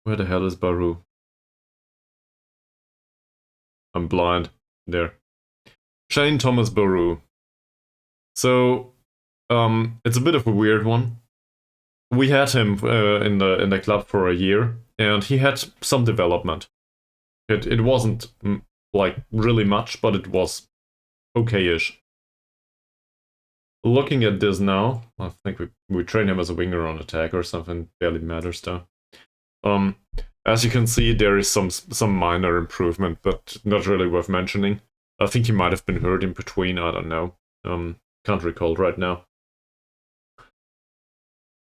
Where the hell is Baru? I'm blind. There. Shane Thomas Baru. So, it's a bit of a weird one. We had him in the club for a year, and he had some development. It wasn't like really much, but it was okay-ish. Looking at this now, I think we train him as a winger on attack or something. Barely matters though. As you can see, there is some minor improvement, but not really worth mentioning. I think he might have been hurt in between. I don't know. Can't recall right now.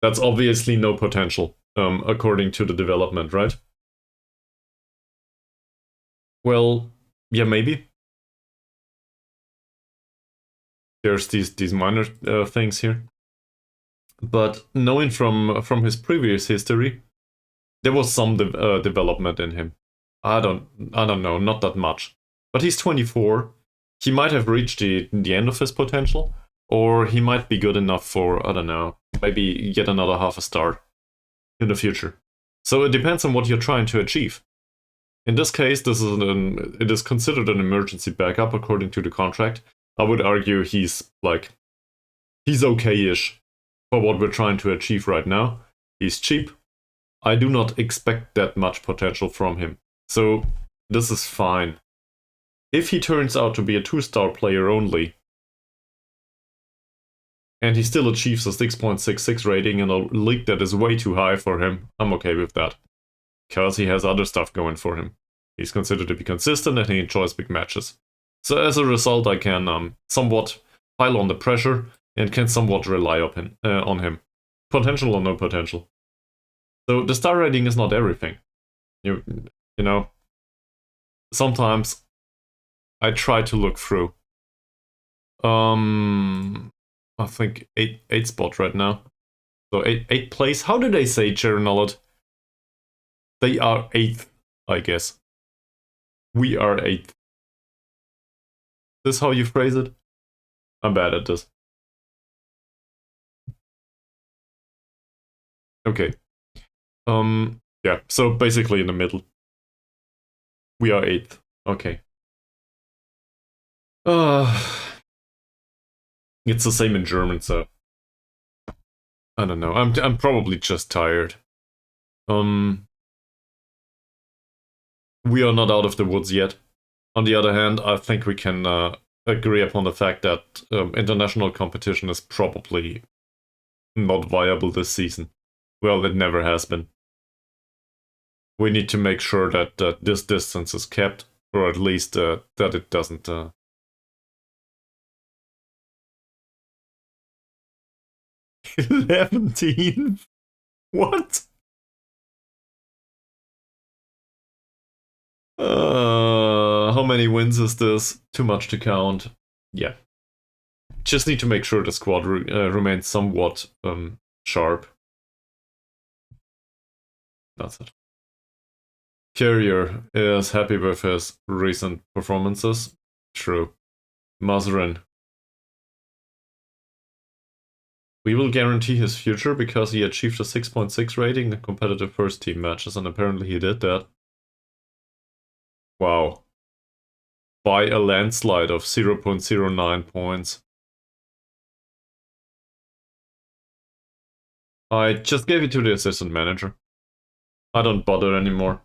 That's obviously no potential, according to the development, right? Well, yeah, maybe. There's these minor things here. But knowing from his previous history, there was some development in him. I don't know, not that much. But he's 24. He might have reached the end of his potential, or he might be good enough for, I don't know, maybe get another half a star in the future. So it depends on what you're trying to achieve. In this case, it is considered an emergency backup according to the contract. I would argue he's okay-ish for what we're trying to achieve right now. He's cheap. I do not expect that much potential from him. So this is fine. If he turns out to be a 2-star player only, and he still achieves a 6.66 rating in a league that is way too high for him, I'm okay with that. Because he has other stuff going for him. He's considered to be consistent and he enjoys big matches. So as a result, I can somewhat pile on the pressure and can somewhat rely on him. Potential or no potential. So the star rating is not everything. You know, sometimes I try to look through. I think 8 spot right now. So 8 place. How do they say, Chernollet? They are 8th, I guess. We are 8th. This how you phrase it? I'm bad at this. Okay. Yeah, so basically in the middle. We are 8th. Okay. It's the same in German, so I don't know. I'm probably just tired. We are not out of the woods yet. On the other hand, I think we can agree upon the fact that international competition is probably not viable this season. Well, it never has been. We need to make sure that this distance is kept, or at least that it doesn't. 11? What? How many wins is this? Too much to count. Yeah. Just need to make sure the squad remains somewhat sharp. That's it. Carrier is happy with his recent performances. True. Mazrin. We will guarantee his future because he achieved a 6.6 rating in competitive first team matches, and apparently he did that. Wow. By a landslide of 0.09 points. I just gave it to the assistant manager. I don't bother anymore.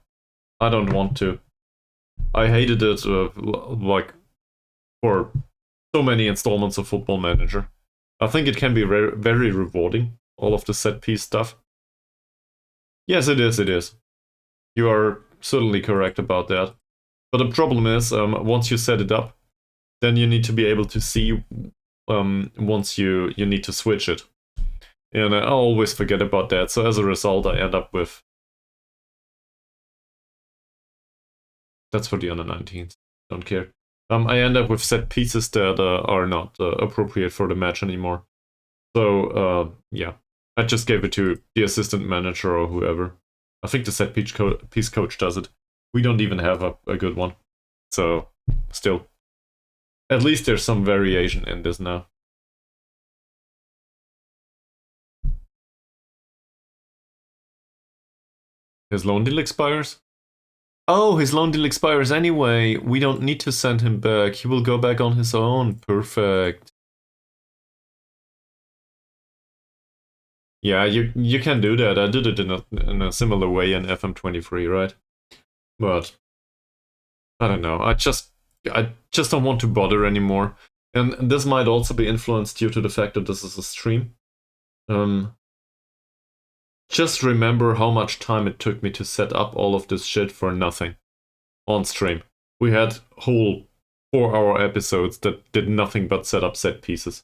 I don't want to. I hated it like for so many installments of Football Manager. I think it can be very rewarding, all of the set piece stuff. Yes, it is, it is. You are certainly correct about that. But the problem is, once you set it up, then you need to be able to see once you need to switch it. And I always forget about that, so as a result I end up with... That's for the under 19s, don't care. I end up with set pieces that are not appropriate for the match anymore. So, yeah. I just gave it to the assistant manager or whoever. I think the set piece coach does it. We don't even have a good one. So, still. At least there's some variation in this now. His loan deal expires? Oh, his loan deal expires anyway. We don't need to send him back. He will go back on his own. Perfect. Yeah, you can do that. I did it in a similar way in FM23, right? But I don't know. I just don't want to bother anymore. And this might also be influenced due to the fact that this is a stream. Just remember how much time it took me to set up all of this shit for nothing on stream. We had whole 4-hour episodes that did nothing but set up set pieces.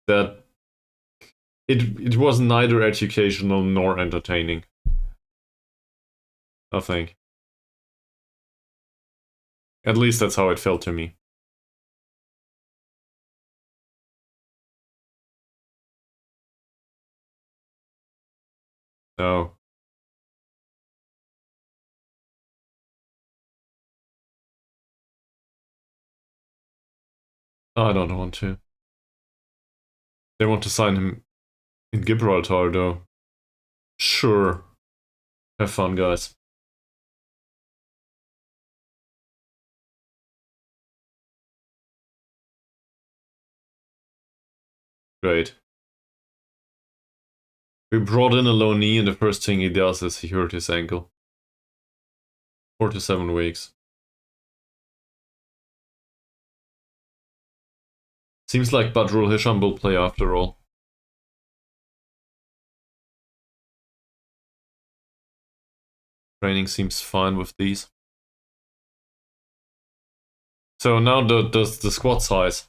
That it was neither educational nor entertaining, I think. At least that's how it felt to me. No. I don't want to. They want to sign him in Gibraltar, though. Sure. Have fun, guys. Great. We brought in a loanee, and the first thing he does is he hurt his ankle. 4 to 7 weeks. Seems like Badrul Hisham will play after all. Training seems fine with these. So now the squad size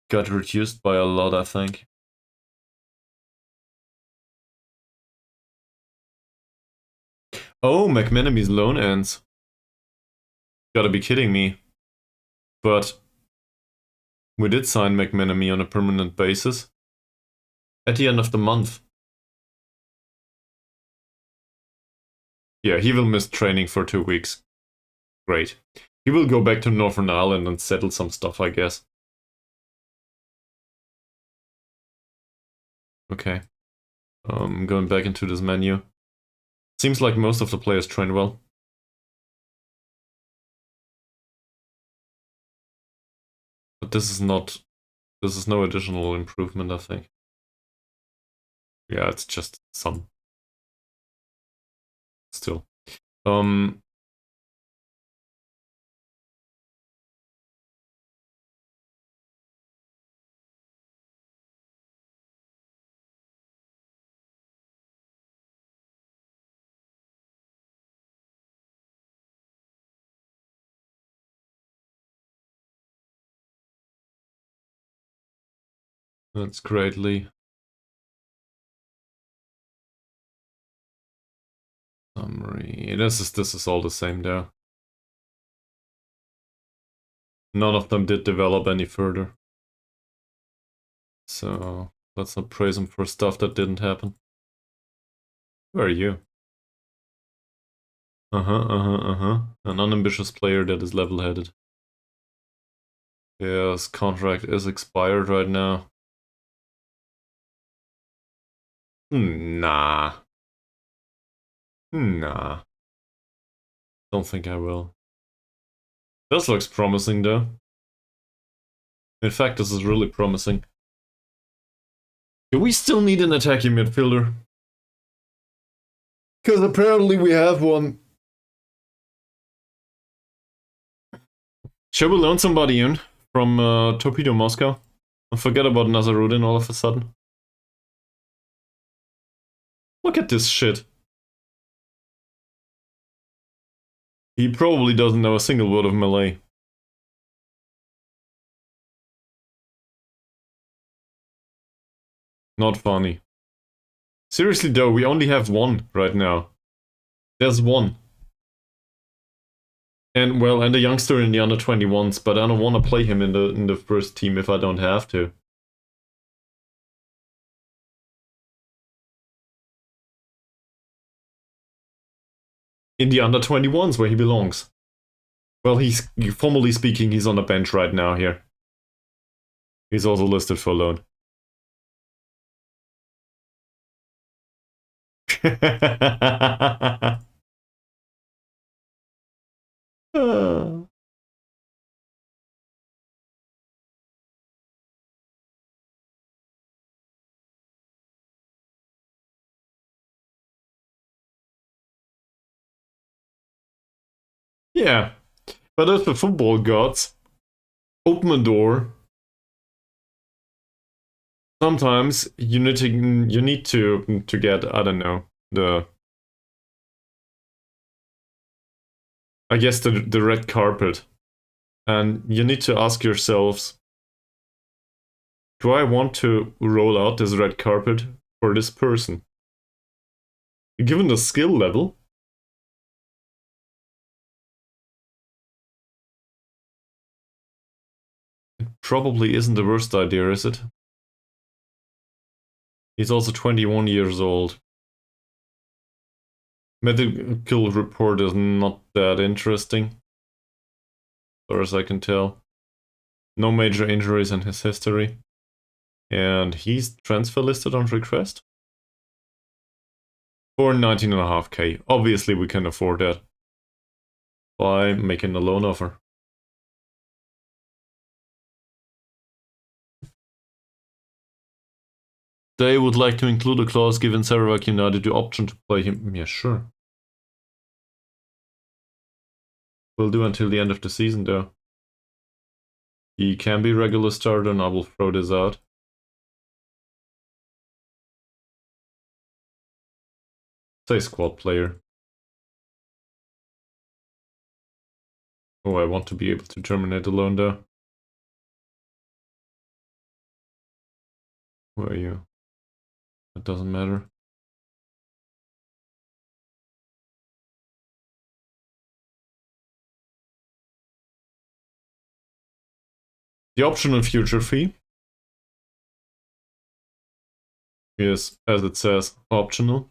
got reduced by a lot, I think. Oh, McMenamin's loan ends. Gotta be kidding me. But we did sign McMenamy on a permanent basis at the end of the month. Yeah, he will miss training for 2 weeks. Great. He will go back to Northern Ireland and settle some stuff, I guess. Okay. Going back into this menu. Seems like most of the players train well. But this is no additional improvement, I think. Yeah, it's just some. Still. That's greatly. Summary. This is all the same there. None of them did develop any further. So let's not praise them for stuff that didn't happen. Who are you? An unambitious player that is level-headed. Yes, contract is expired right now. Nah. Nah. Don't think I will. This looks promising though. In fact, this is really promising. Do we still need an attacking midfielder? Because apparently we have one. Shall we loan somebody in from Torpedo Moscow? And forget about Nazarudin all of a sudden? Look at this shit. He probably doesn't know a single word of Malay. Not funny. Seriously though, we only have one right now. There's one. And well, and a youngster in the under 21s, but I don't want to play him in the first team if I don't have to. In the under 21s where he belongs. Well, he's formally speaking, he's on the bench right now here. He's also listed for loan. Yeah, but as the football gods, open a door. Sometimes you need to get, I don't know, I guess the red carpet. And you need to ask yourselves, do I want to roll out this red carpet for this person? Given the skill level, it probably isn't the worst idea, is it? He's also 21 years old. Medical report is not that interesting, as far as I can tell. No major injuries in his history. And he's transfer listed on request? For 19.5k. Obviously we can afford that by making a loan offer. They would like to include a clause giving Sarawak United the option to play him. Yeah, sure. We'll do until the end of the season though. He can be regular starter and I will throw this out. Say squad player. Oh, I want to be able to terminate the loan though. Where are you? That doesn't matter. The optional future fee is, as it says, optional.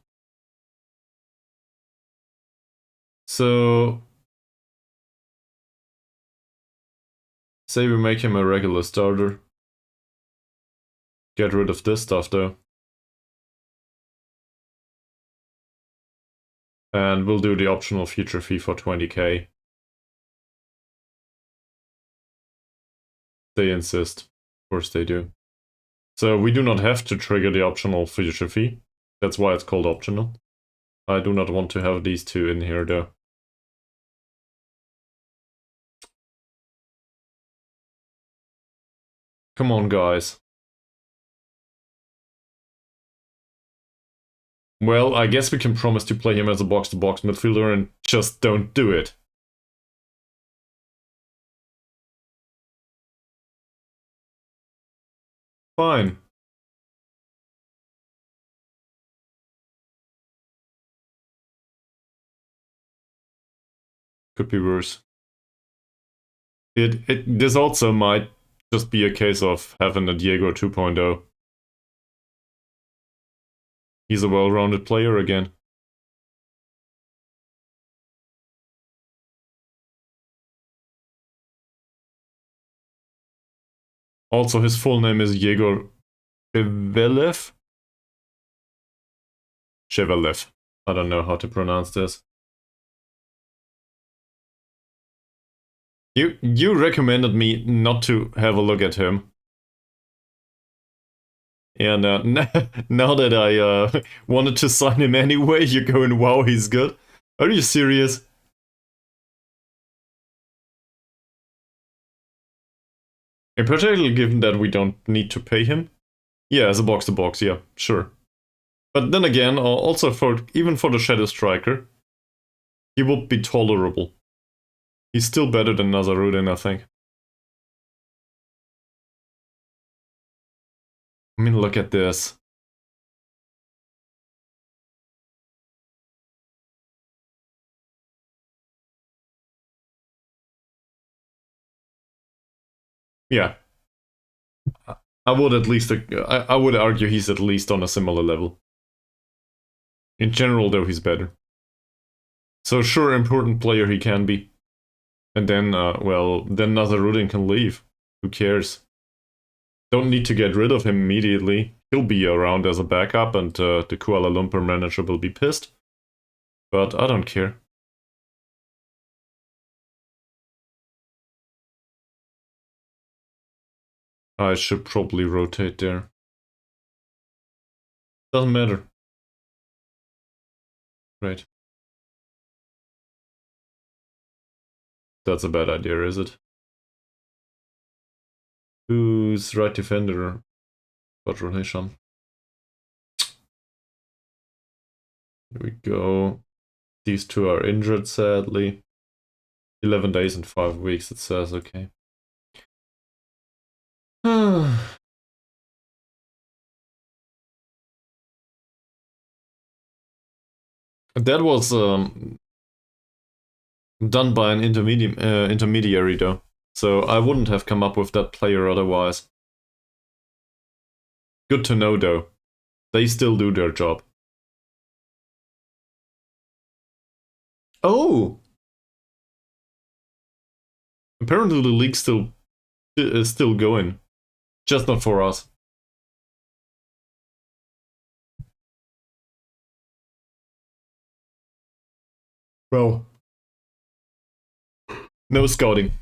So, say we make him a regular starter. Get rid of this stuff though. And we'll do the optional future fee for 20k. They insist. Of course they do. So we do not have to trigger the optional future fee. That's why it's called optional. I do not want to have these two in here though. Come on, guys. Well, I guess we can promise to play him as a box-to-box midfielder and just don't do it. Fine. Could be worse. This also might just be a case of having a Diego 2.0. He's a well-rounded player again. Also, his full name is Yegor Shevelev. Shevelev. I don't know how to pronounce this. You recommended me not to have a look at him. And now that I wanted to sign him anyway, you're going, wow, he's good? Are you serious? And particularly given that we don't need to pay him? Yeah, as a box-to-box, yeah, sure. But then again, also even for the Shadow Striker, he would be tolerable. He's still better than Nazarudin, I think. I mean, look at this. Yeah. I would at least, I would argue he's at least on a similar level. In general, though, he's better. So sure, important player he can be. And then, well, then Nazarudin can leave. Who cares? Don't need to get rid of him immediately. He'll be around as a backup and the Kuala Lumpur manager will be pissed. But I don't care. I should probably rotate there. Doesn't matter. Right. That's a bad idea, is it? Who's right defender? Badrul Hisham. Here we go. These two are injured, sadly. 11 days and 5 weeks, it says, okay. That was done by an intermediary, though. So I wouldn't have come up with that player otherwise. Good to know, though. They still do their job. Oh! Apparently the league is still going. Just not for us. Bro. No scouting.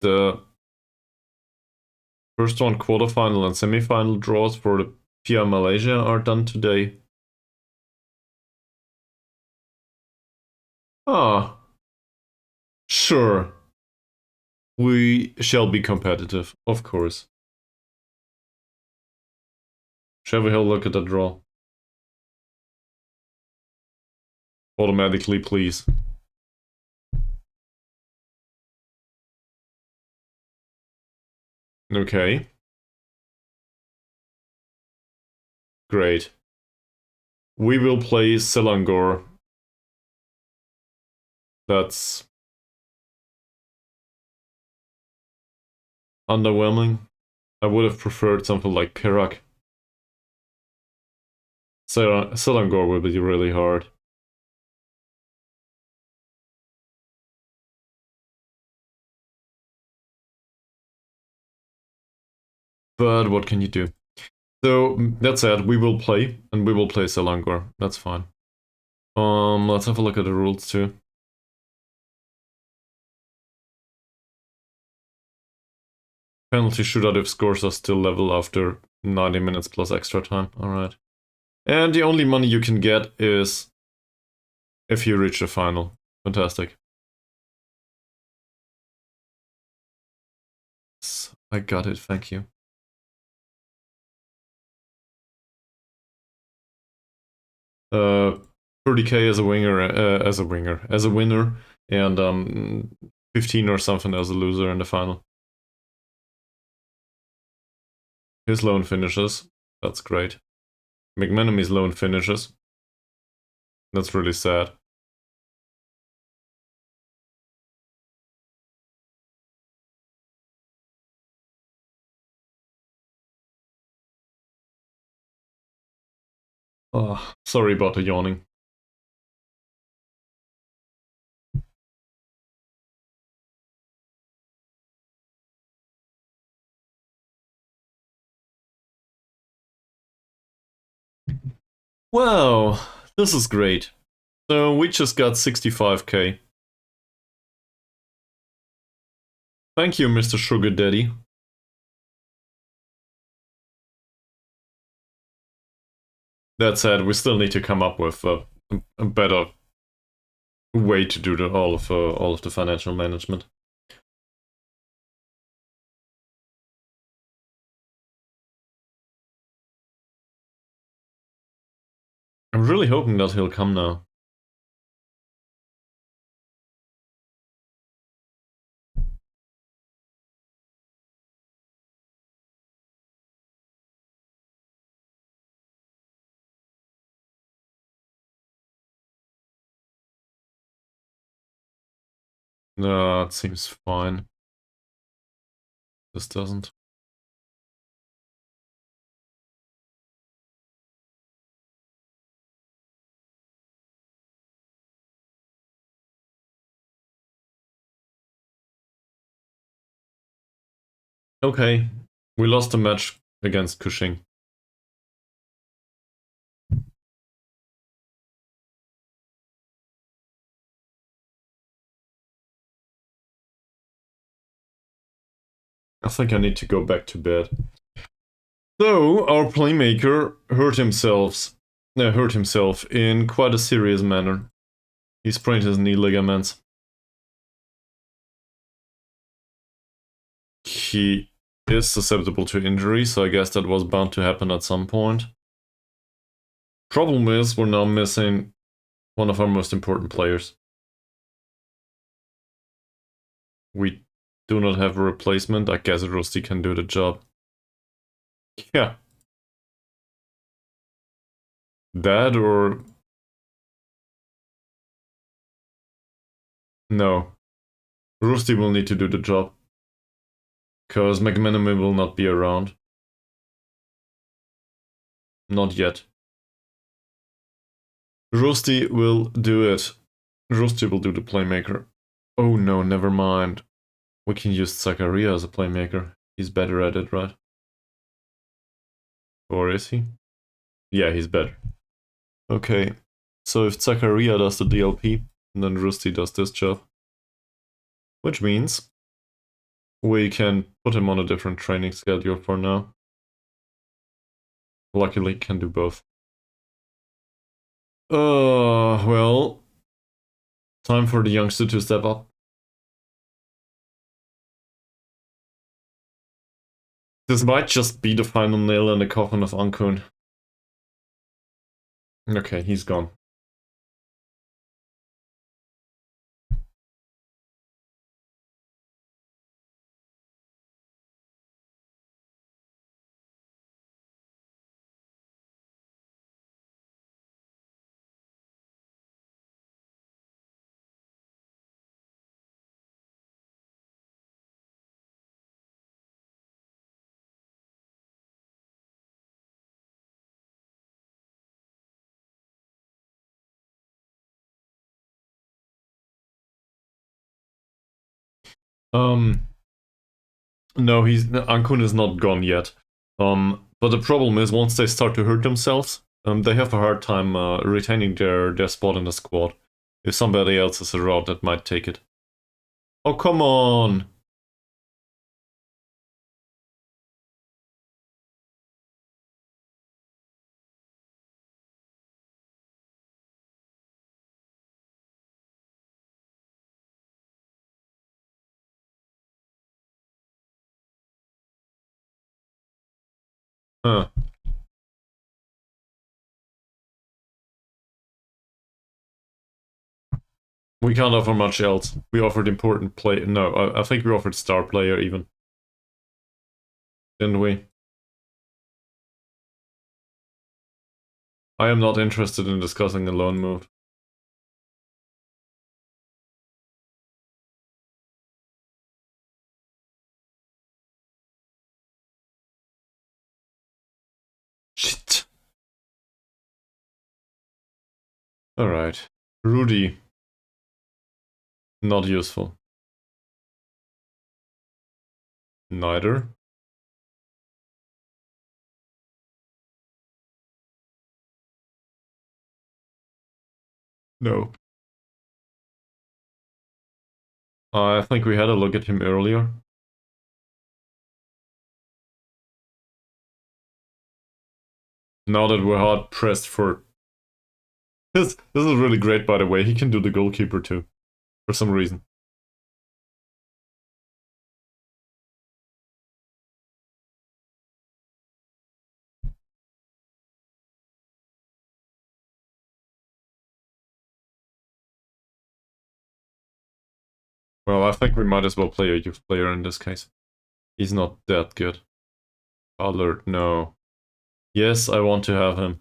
The first one, quarterfinal and semifinal draws for the PR Malaysia are done today. Ah. Sure. We shall be competitive, of course. Shall we have a look at the draw? Automatically, please. Okay. Great. We will play Selangor. That's underwhelming. I would have preferred something like Perak. Selangor will be really hard. But what can you do? So, that said, we will play, and we will play Selangor. That's fine. Let's have a look at the rules too. Penalty shootout if scores are still level after 90 minutes plus extra time. Alright. And the only money you can get is if you reach the final. Fantastic. I got it, thank you. Uh, 30k as a winger, as a winner, and 15 or something as a loser in the final. His loan finishes. That's great. McManaman's loan finishes. That's really sad. Oh, sorry about the yawning. Wow, this is great. So we just got 65k. Thank you, Mr. Sugar Daddy. That said, we still need to come up with a better way to do all of the financial management. I'm really hoping that he'll come now. No, it seems fine. This doesn't. Okay, we lost a match against Cushing. I think I need to go back to bed. So, our playmaker hurt himself in quite a serious manner. He sprained his knee ligaments. He is susceptible to injury, so I guess that was bound to happen at some point. Problem is, we're now missing one of our most important players. We do not have a replacement. I guess Rusty can do the job. Yeah. That or... No. Rusty will need to do the job. Because McManaman will not be around. Not yet. Rusty will do it. Rusty will do the playmaker. Oh no, never mind. We can use Zakaria as a playmaker. He's better at it, right? Or is he? Yeah, he's better. Okay, so if Zakaria does the DLP, then Rusty does this job. Which means we can put him on a different training schedule for now. Luckily, can do both. Well, time for the youngster to step up. This might just be the final nail in the coffin of Ankun. Okay, he's gone. No, Ankun is not gone yet. But the problem is once they start to hurt themselves, they have a hard time retaining their spot in the squad. If somebody else is around, that might take it. Oh, come on! Huh. We can't offer much else. We offered important play. No, I think we offered star player even. Didn't we? I am not interested in discussing a loan move. Shit. Alright. Rudy. Not useful. Neither. No. I think we had a look at him earlier. Now that we're hard pressed for... This is really great, by the way. He can do the goalkeeper too. For some reason. Well, I think we might as well play a youth player in this case. He's not that good. Alert, no. Yes, I want to have him.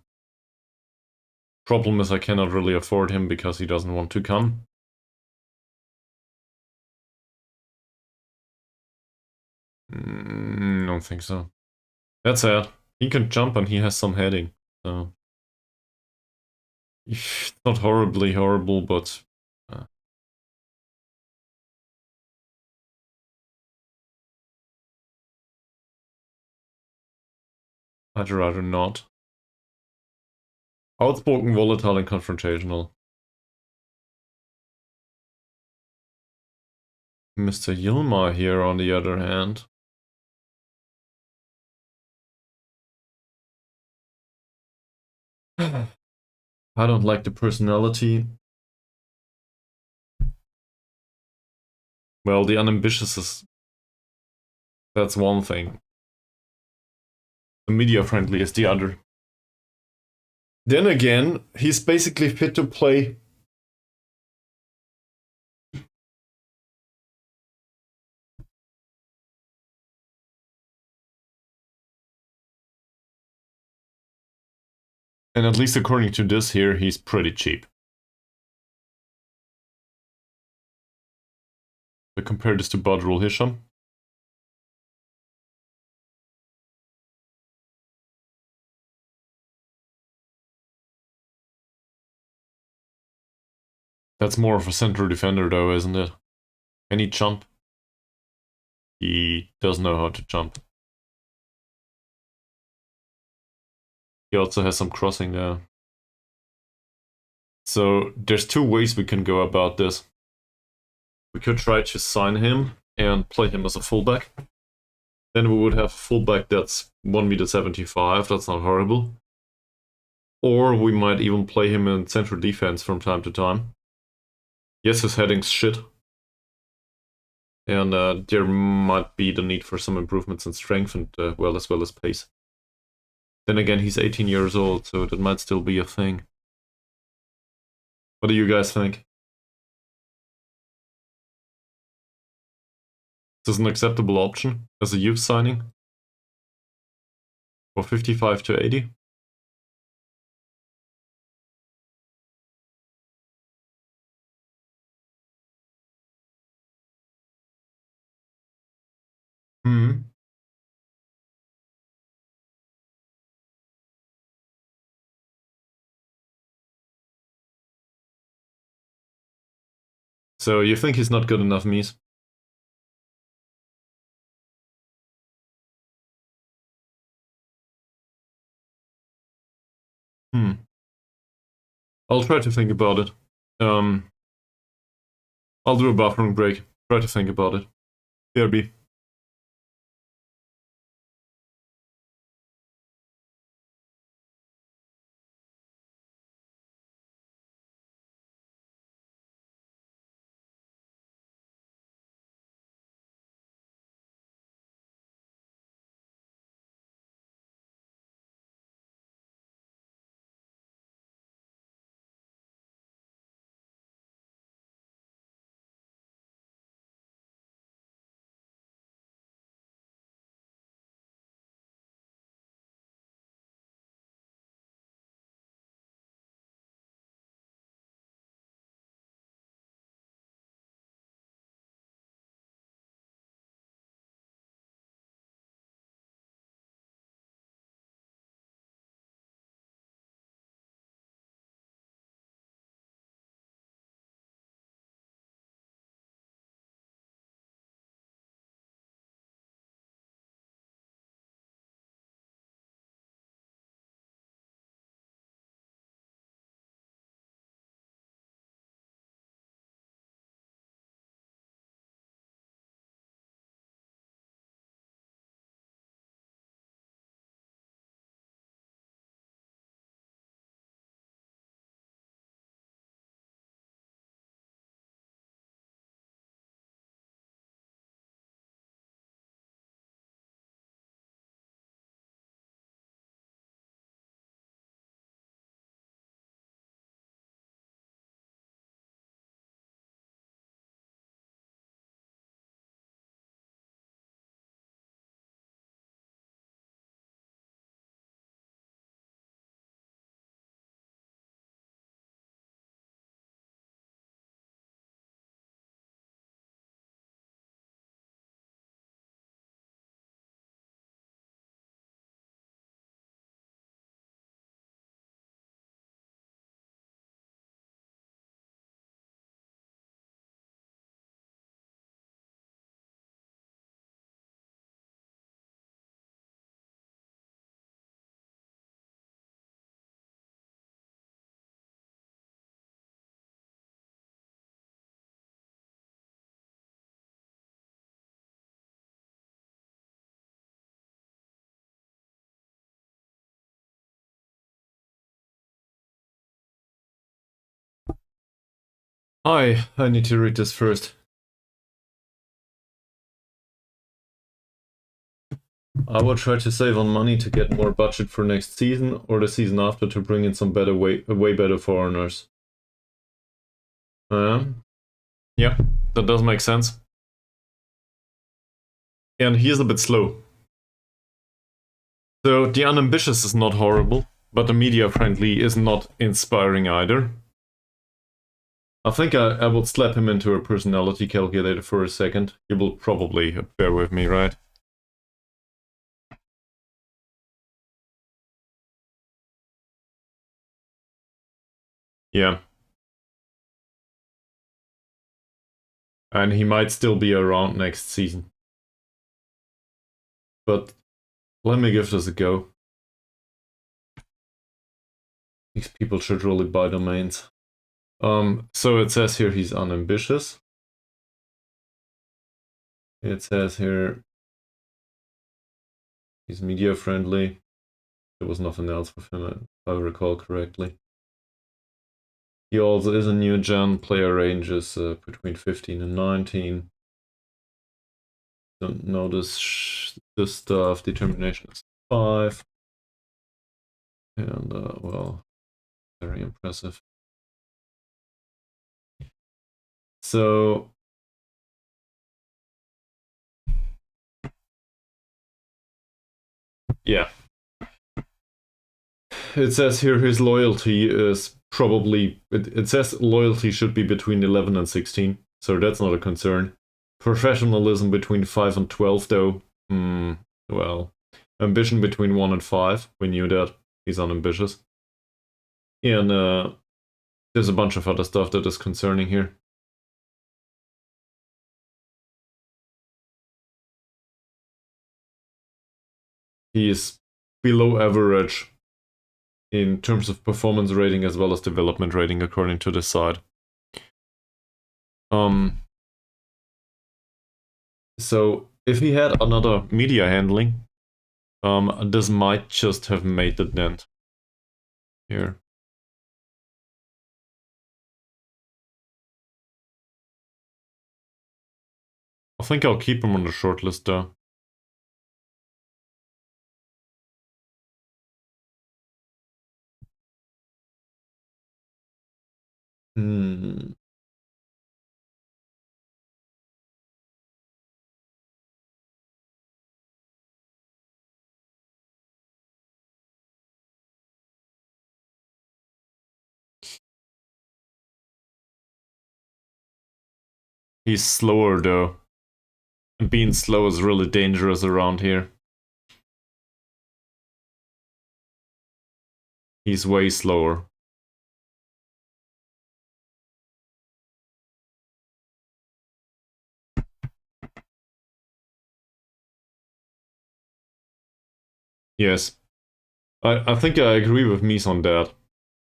Problem is I cannot really afford him because he doesn't want to come. Don't think so. That's sad. He can jump and he has some heading. So it's not horribly horrible, but I'd rather not. Outspoken, volatile, and confrontational. Mr. Yilmar here, on the other hand. I don't like the personality. Well, the unambitious is... That's one thing. The media friendly is the other. Then again, he's basically fit to play. And at least according to this here, he's pretty cheap. So compare this to Badrul Hisham. That's more of a central defender though, isn't it? Can he jump? He does know how to jump. He also has some crossing there. So there's two ways we can go about this. We could try to sign him and play him as a fullback. Then we would have a fullback that's 1m75, that's not horrible. Or we might even play him in central defense from time to time. Yes, his heading's shit. And there might be the need for some improvements in strength and well as pace. Then again, he's 18 years old, so that might still be a thing. What do you guys think? Is this an acceptable option as a youth signing? For 55 to 80? Hmm. So you think he's not good enough, Mies? Hmm. I'll try to think about it. I'll do a bathroom break. Try to think about it. BRB. I need to read this first. I will try to save on money to get more budget for next season or the season after to bring in some better way better foreigners. Yeah, that does make sense. And he is a bit slow. So the unambitious is not horrible, but the media friendly is not inspiring either. I think I will slap him into a personality calculator for a second. You will probably bear with me, right? Yeah. And he might still be around next season. But let me give this a go. These people should really buy domains. So it says here he's unambitious. It says here he's media friendly. There was nothing else with him, if I recall correctly. He also is a new gen. Player range is between 15 and 19. Don't know this stuff. Determination is 5. And, well, very impressive. So, yeah. It says here his loyalty is probably, it says loyalty should be between 11 and 16, so that's not a concern. Professionalism between 5 and 12, though. Well, ambition between 1 and 5. We knew that. He's unambitious. And there's a bunch of other stuff that is concerning here. He is below average in terms of performance rating as well as development rating, according to this side. So if he had another media handling, this might just have made the dent here. I think I'll keep him on the shortlist though. He's slower though. And being slow is really dangerous around here. He's way slower. Yes. I think I agree with Mies on that.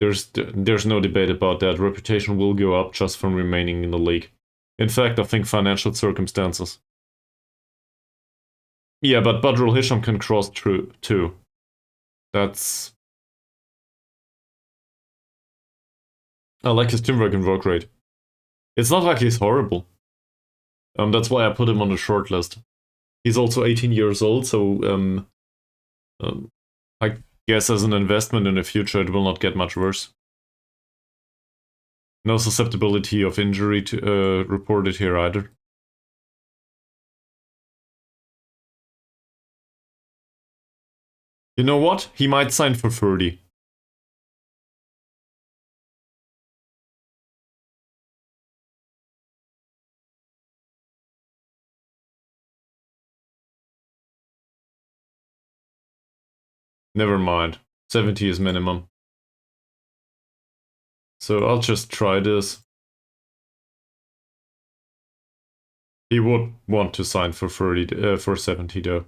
There's no debate about that. Reputation will go up just from remaining in the league. In fact, I think financial circumstances. Yeah, but Badrul Hisham can cross through too. That's... I like his teamwork and work rate. It's not like he's horrible. That's why I put him on the short list. He's also 18 years old, so I guess as an investment in the future, it will not get much worse. No susceptibility of injury reported here either. You know what? He might sign for 30. Never mind. 70 is minimum. So I'll just try this. He would want to sign for 30, for 70 though.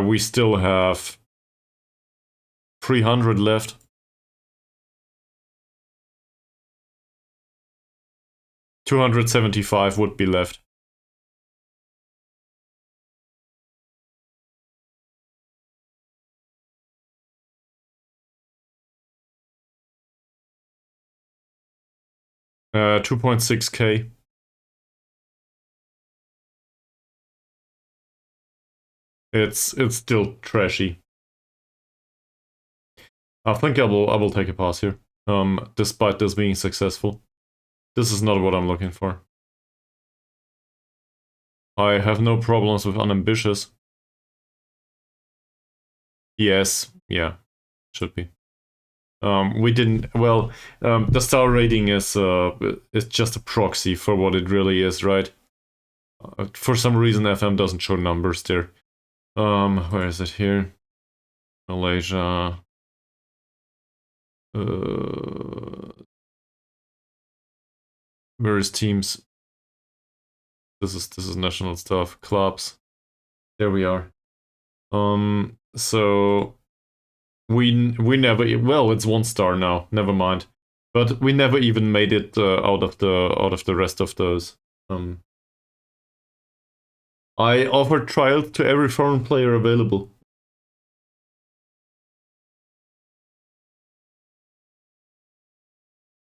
We still have 300 left. 275 would be left. 2.6k. It's still trashy. I think I will take a pass here. Despite this being successful. This is not what I'm looking for. I have no problems with unambitious. Yes, yeah, should be. We didn't. Well, the star rating is just a proxy for what it really is, right? For some reason, FM doesn't show numbers there. Where is it here? Malaysia. Where is teams? This is national stuff. Clubs. There we are. So we never. Well, it's 1 star now. Never mind. But we never even made it out of the rest of those. I offered trials to every foreign player available.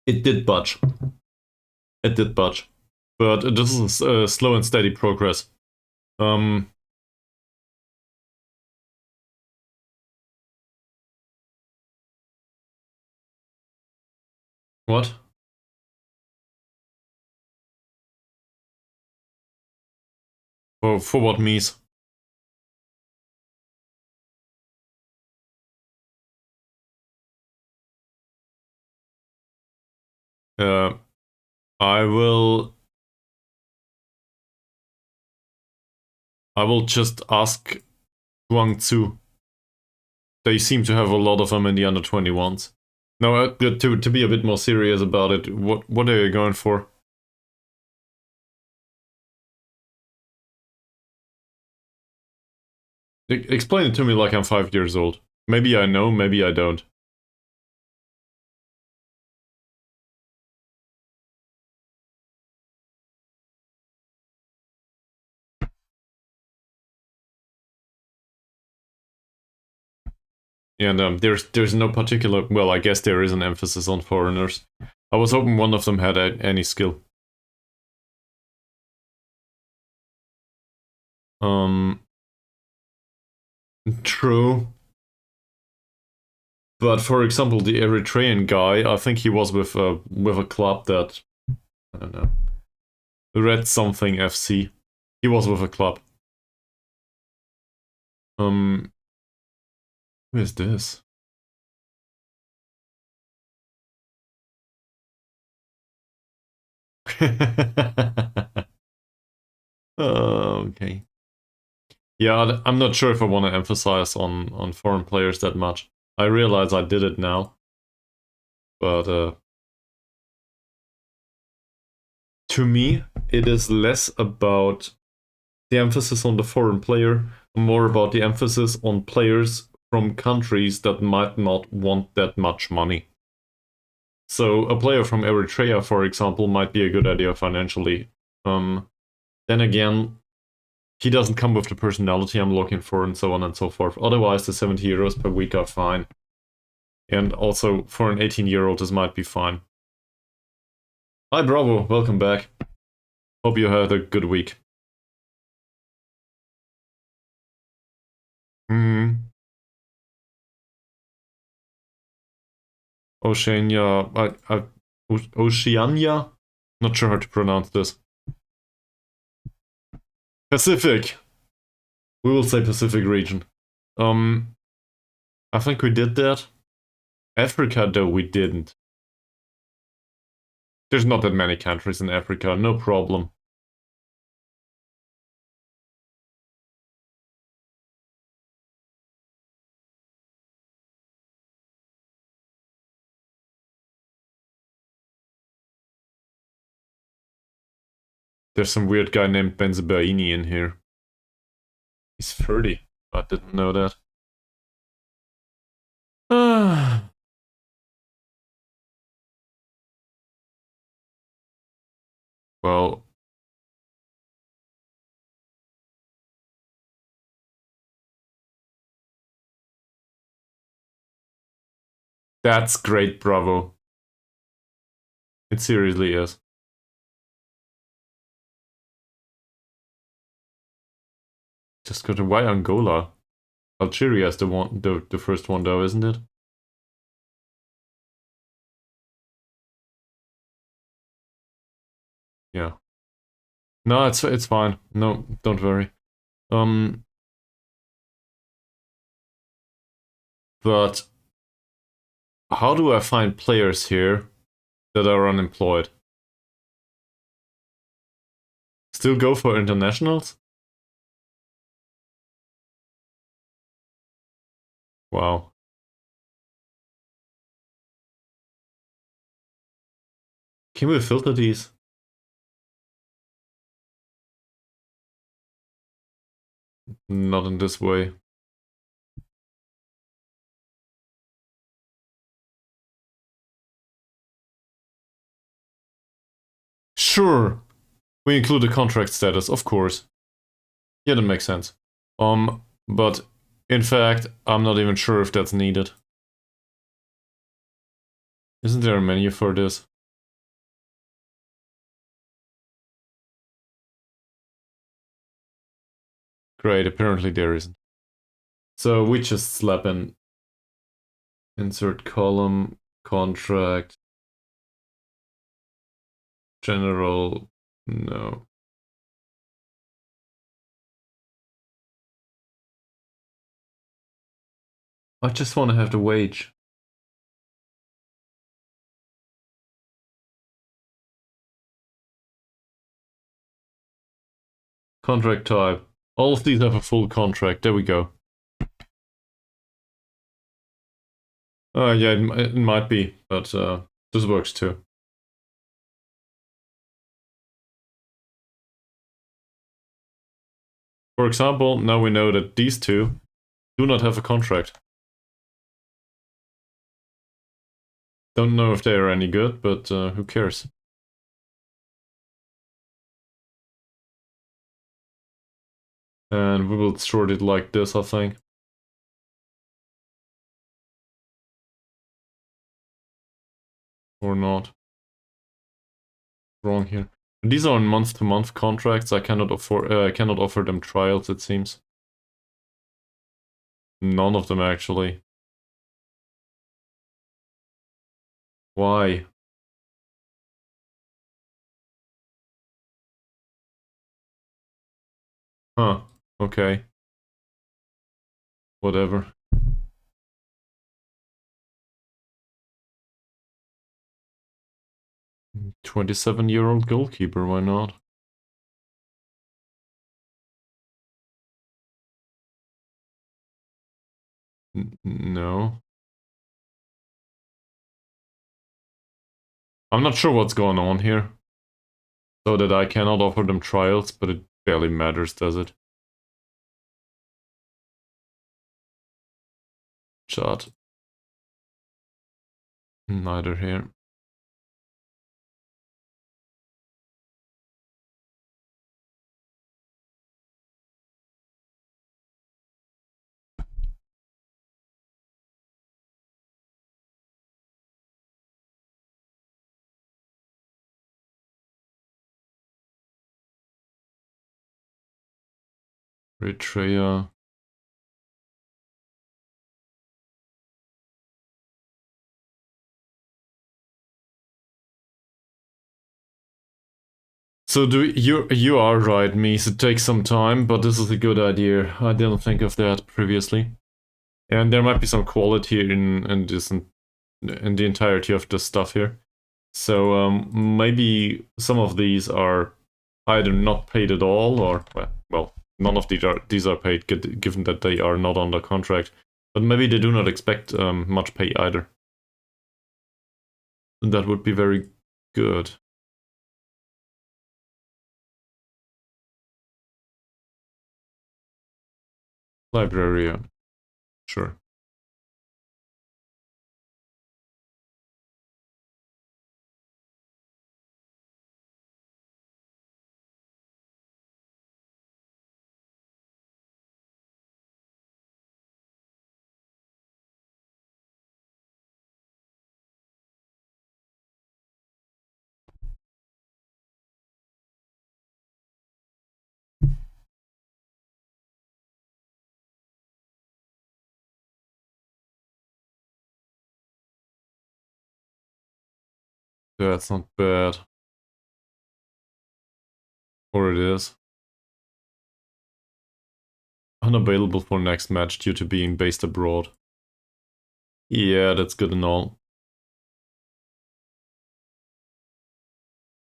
It did budge. It did budge. But this is slow and steady progress. What? For what means? Uh, I will. I will just ask Guangzhou. They seem to have a lot of them in the under 21s. No, to be a bit more serious about it, what are you going for? Explain it to me like I'm 5 years old. Maybe I know, maybe I don't. And there's no particular. Well, I guess there is an emphasis on foreigners. I was hoping one of them had any skill. True. But for example, the Eritrean guy, I think he was with a club that I don't know, Red something FC. He was with a club. Who is this? Okay. Yeah, I'm not sure if I want to emphasize on foreign players that much. I realize I did it now, but to me, it is less about the emphasis on the foreign player, more about the emphasis on players from countries that might not want that much money. So a player from Eritrea, for example, might be a good idea financially. Then again, he doesn't come with the personality I'm looking for, and so on and so forth. Otherwise, the 70 euros per week are fine. And also, for an 18-year-old, this might be fine. Hi, Bravo. Welcome back. Hope you had a good week. Oceania. Oceania? Not sure how to pronounce this. Pacific. We will say Pacific region. I think we did that. Africa, though, we didn't. There's not that many countries in Africa, no problem. There's some weird guy named Benzibaini in here. He's 30. I didn't know that. Well, that's great, Bravo. It seriously is. Just got to why Angola? Algeria is the first one though, isn't it? Yeah. No, it's fine. No, don't worry. Um, but how do I find players here that are unemployed? Still go for internationals? Wow. Can we filter these? Not in this way. Sure. We include the contract status, of course. Yeah, that makes sense. But in fact, I'm not even sure if that's needed. Isn't there a menu for this? Great, apparently there isn't. So we just slap in insert column, contract, general, no. I just want to have the wage. Contract type. All of these have a full contract. There we go. Yeah, it might be, but this works too. For example, now we know that these two do not have a contract. Don't know if they are any good, but who cares? And we will sort it like this, I think. Or not. Wrong here. These are month-to-month contracts. I cannot offer them trials, it seems. None of them actually. Why? Huh. Okay. Whatever. 27-year-old goalkeeper, why not? No. I'm not sure what's going on here. So that I cannot offer them trials, but it barely matters, does it? Chat. Neither here. Eritrea. So you are right, Mies. It takes some time, but this is a good idea. I didn't think of that previously. And there might be some quality in this in the entirety of the stuff here. So maybe some of these are either not paid at all, or well, none of these are paid, given that they are not under contract. But maybe they do not expect much pay either. That would be very good. Librarian, sure. That's not bad. Or it is. Unavailable for next match due to being based abroad. Yeah, that's good and all.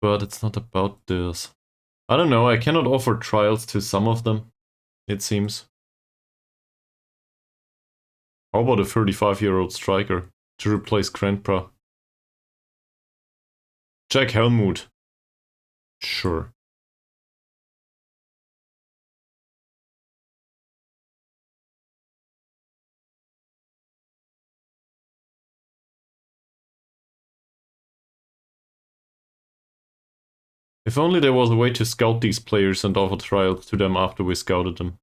But it's not about this. I don't know, I cannot offer trials to some of them, it seems. How about a 35-year-old striker to replace Grandpa? Jack Helmut. Sure. If only there was a way to scout these players and offer trials to them after we scouted them.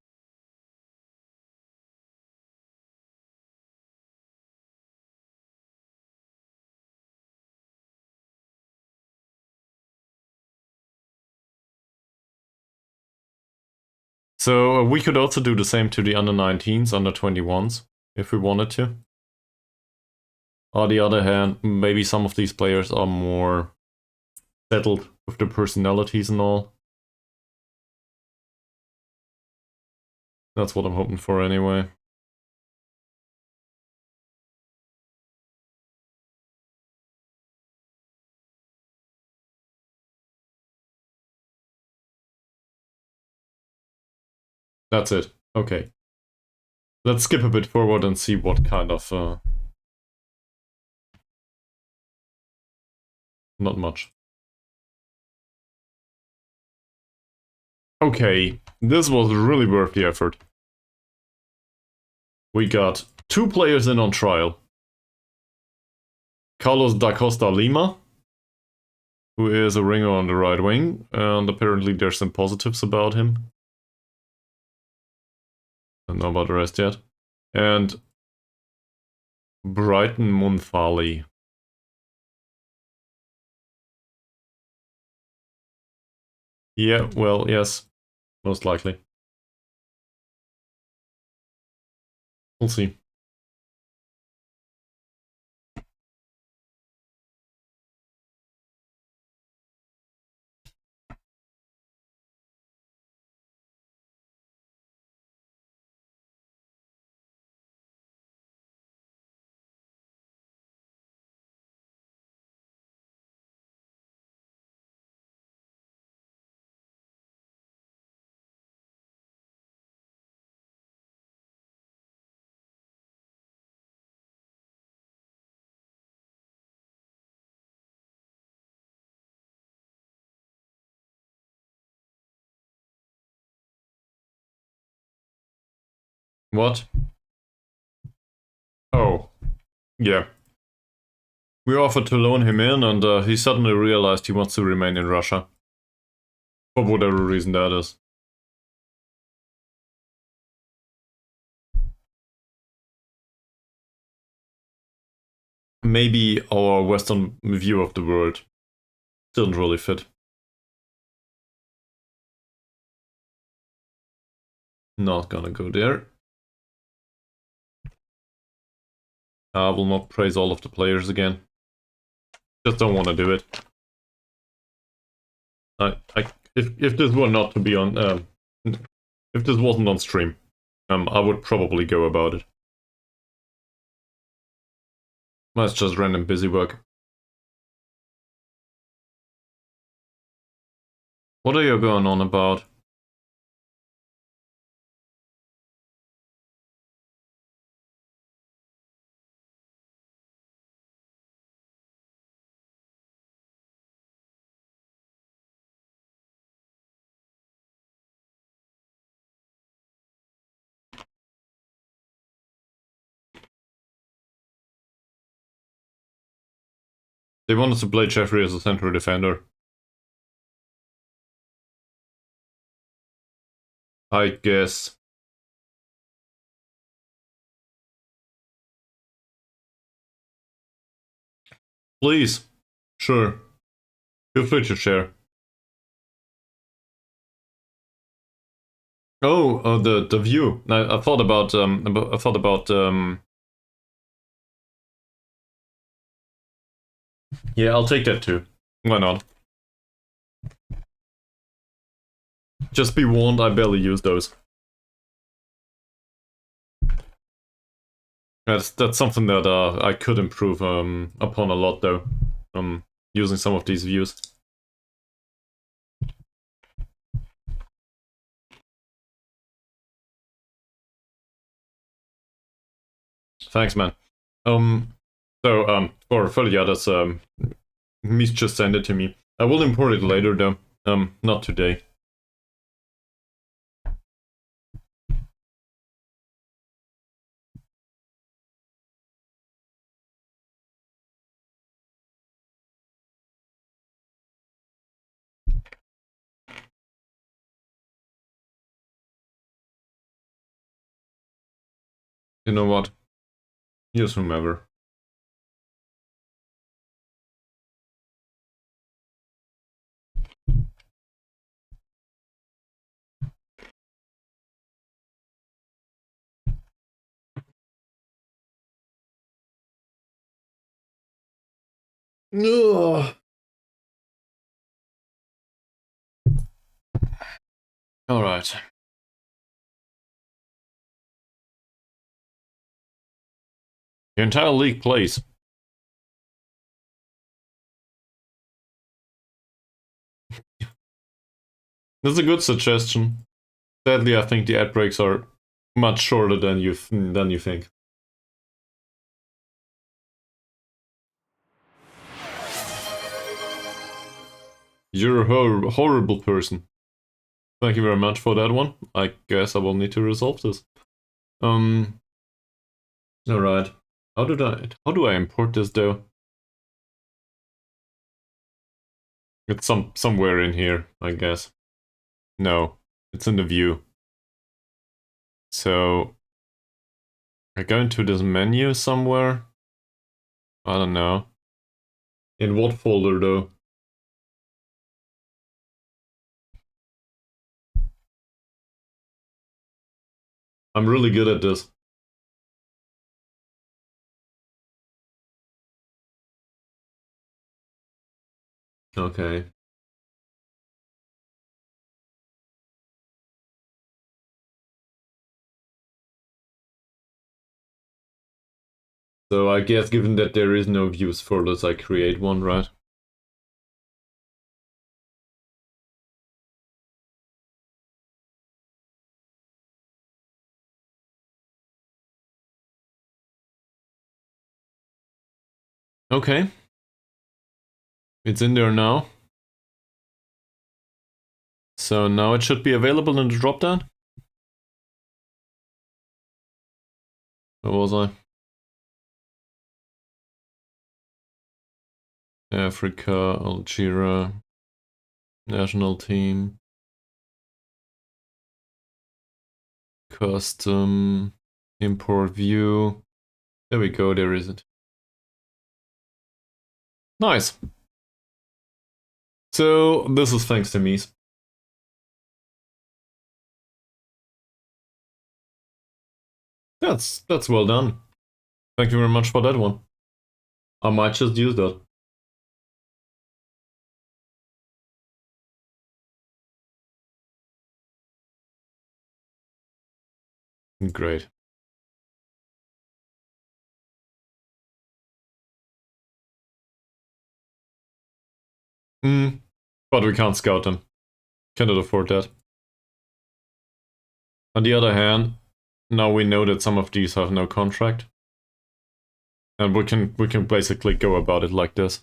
So we could also do the same to the under-19s, under-21s, if we wanted to. On the other hand, maybe some of these players are more settled with their personalities and all. That's what I'm hoping for anyway. That's it. Okay. Let's skip a bit forward and see what kind of... not much. Okay, this was really worth the effort. We got 2 players in on trial. Carlos da Costa Lima, who is a ringer on the right wing, and apparently there's some positives about him. Don't know about the rest yet. And Brighton Munfali. Yeah, well, yes, most likely. We'll see. What? Oh, yeah. We offered to loan him in, and he suddenly realized he wants to remain in Russia. For whatever reason that is. Maybe our Western view of the world didn't really fit. Not gonna go there. I will not praise all of the players again. Just don't want to do it. If this were not to be on, if this wasn't on stream, I would probably go about it. That's just random busy work. What are you going on about? They wanted to play Jeffrey as a central defender. I guess. Please. Sure. Feel free to share. Oh, the view. I thought about Yeah, I'll take that too. Why not? Just be warned, I barely use those. That's something that I could improve upon a lot though. Using some of these views. Thanks, man. For the others, Mies just send it to me. I will import it later though. Not today. You know what? Use whomever. Ugh. Alright. The entire league plays. That's a good suggestion. Sadly, I think the ad breaks are much shorter than you think. You're a horrible person. Thank you very much for that one. I guess I will need to resolve this. Um. All right. How do I import this though? It's somewhere in here, I guess. No, it's in the view. So I go into this menu somewhere. I don't know. In what folder though? I'm really good at this. Okay. So I guess given that there is no views folders, I create one, right? Okay. It's in there now. So now it should be available in the dropdown. Where was I? Africa, Algeria, national team, custom, import view. There we go, there is it. Nice. So this is thanks to me. That's well done. Thank you very much for that one. I might just use that. Great. But we can't scout them. Cannot afford that. On the other hand, now we know that some of these have no contract. And we can basically go about it like this.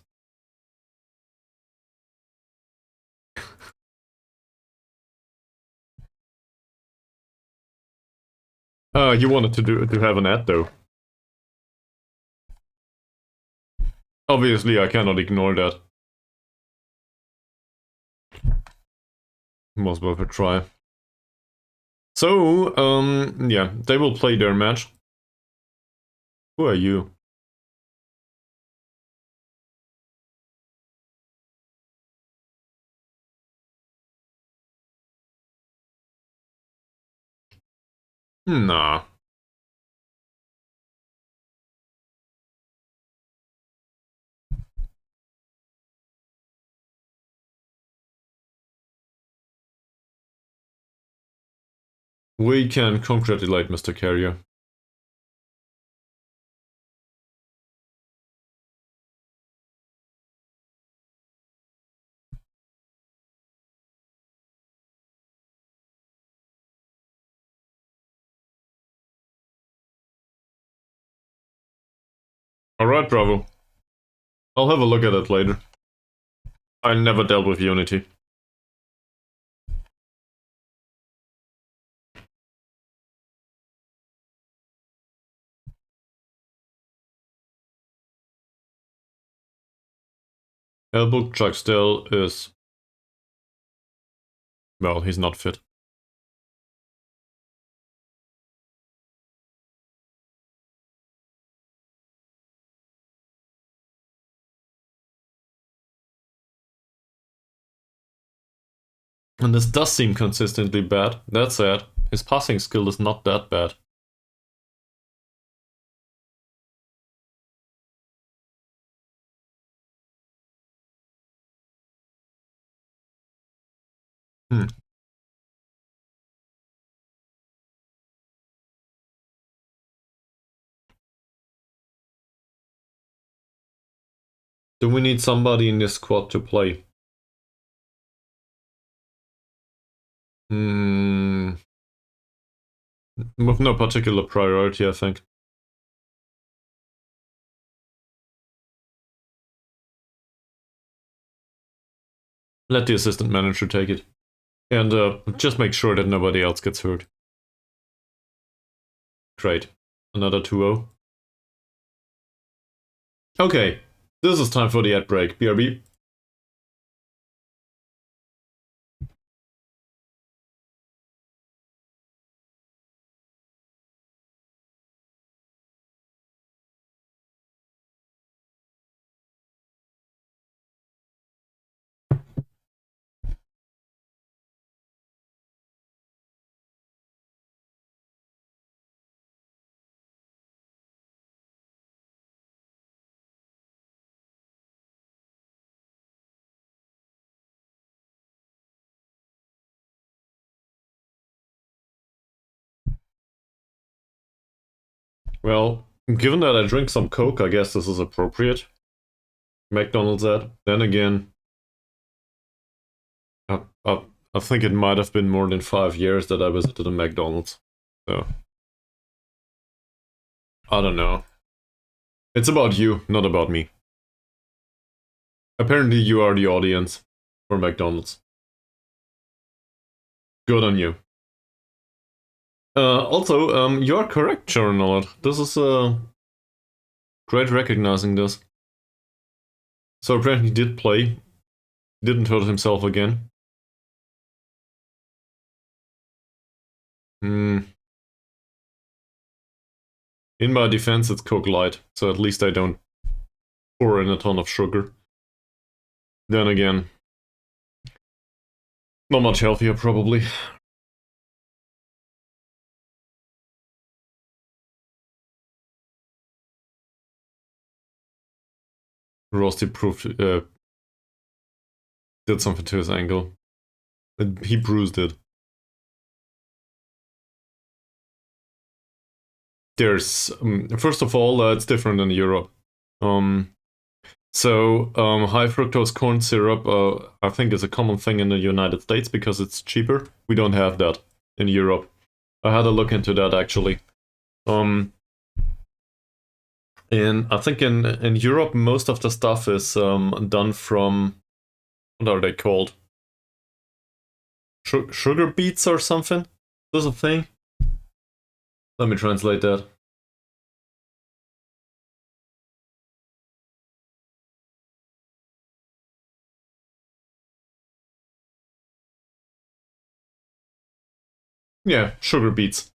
You wanted to have an ad though. Obviously I cannot ignore that. Was worth a try. So, yeah, they will play their match. Who are you? Nah. We can congratulate Mr. Carrier. Alright, Bravo. I'll have a look at it later. I never dealt with Unity. Elbow Chuck still is... well, he's not fit. And this does seem consistently bad. That said, his passing skill is not that bad. Do we need somebody in this squad to play? With no particular priority, I think. Let the assistant manager take it. And just make sure that nobody else gets hurt. Great. Another 2-0. Okay. This is time for the ad break. BRB. Well, given that I drink some Coke, I guess this is appropriate. McDonald's ad. Then again, I think it might have been more than 5 years that I visited a McDonald's. So, I don't know. It's about you, not about me. Apparently you are the audience for McDonald's. Good on you. Also, you are correct, Sharon Allard. This is great recognizing this. So apparently he did play. Didn't hurt himself again. In my defense, it's Coke Light, so at least I don't pour in a ton of sugar. Then again, not much healthier, probably. Rusty proved did something to his ankle. He bruised it. There's first of all, it's different in Europe. So high fructose corn syrup, I think, is a common thing in the United States because it's cheaper. We don't have that in Europe. I had a look into that actually. And I think in Europe, most of the stuff is done from, what are they called? Sugar beets or something? Is this a thing? Let me translate that. Yeah, sugar beets.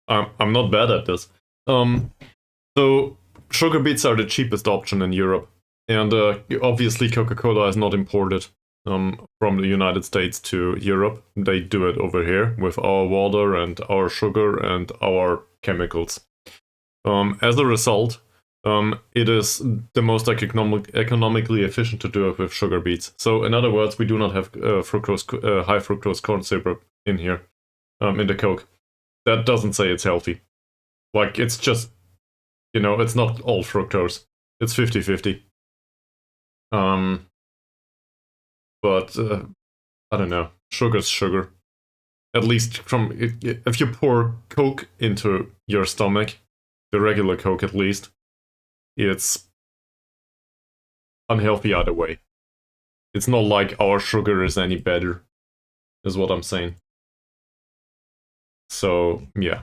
I'm not bad at this. So sugar beets are the cheapest option in Europe, and obviously Coca-Cola is not imported from the United States to Europe. They do it over here with our water and our sugar and our chemicals. As a result, it is the most economically efficient to do it with sugar beets. So in other words, we do not have high fructose corn syrup in here, in the Coke. that doesn't say it's healthy. Like, it's just, you know, it's not all fructose. It's 50-50. But I don't know. Sugar's sugar. At least from if you pour Coke into your stomach, the regular Coke at least, it's unhealthy either way. It's not like our sugar is any better, is what I'm saying. So, yeah.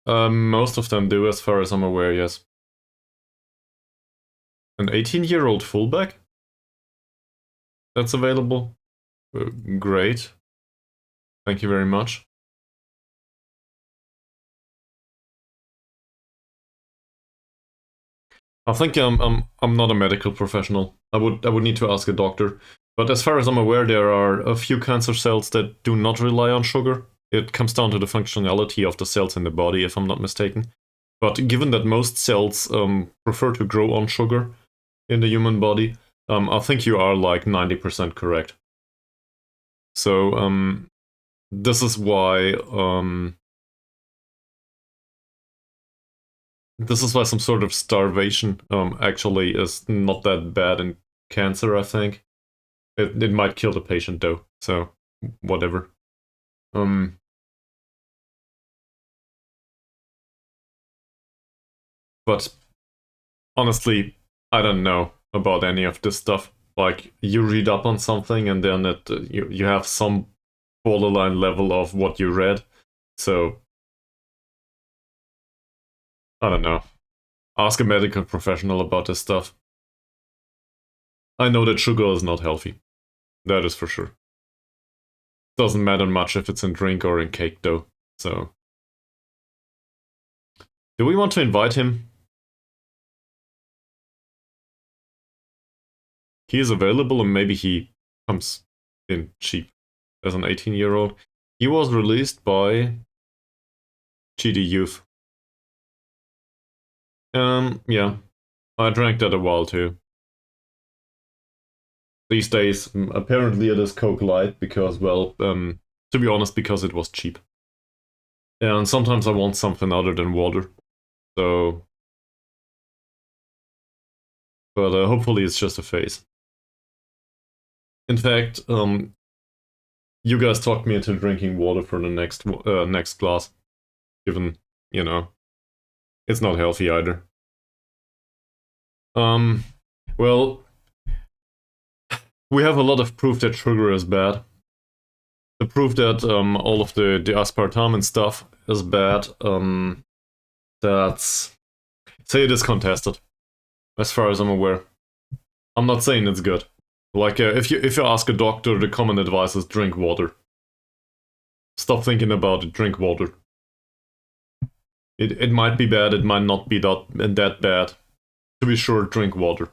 Most of them do, as far as I'm aware, yes. An 18-year-old fullback? That's available? Great. Thank you very much. I think I'm not a medical professional. I would need to ask a doctor. But as far as I'm aware, there are a few cancer cells that do not rely on sugar. It comes down to the functionality of the cells in the body, if I'm not mistaken. But given that most cells prefer to grow on sugar in the human body, I think you are like 90% correct. So this is why some sort of starvation actually is not that bad in cancer, I think. It might kill the patient though, so whatever. But honestly, I don't know about any of this stuff. Like, you read up on something and then you have some borderline level of what you read. So, I don't know. Ask a medical professional about this stuff. I know that sugar is not healthy. That is for sure. Doesn't matter much if it's in drink or in cake though. So, do we want to invite him? He is available and maybe he comes in cheap as an 18-year-old. He was released by GD Youth. Yeah. I drank that a while too. These days, apparently it is Coke Light because, well, to be honest, because it was cheap. And sometimes I want something other than water. So... But hopefully it's just a phase. In fact, you guys talked me into drinking water for the next glass. Given, you know, it's not healthy either. Well, we have a lot of proof that sugar is bad. The proof that all of the aspartame and stuff is bad, that's... Say it is contested, as far as I'm aware. I'm not saying it's good. Like, if you ask a doctor, the common advice is drink water. Stop thinking about it, drink water. It might be bad, it might not be that bad. To be sure, drink water.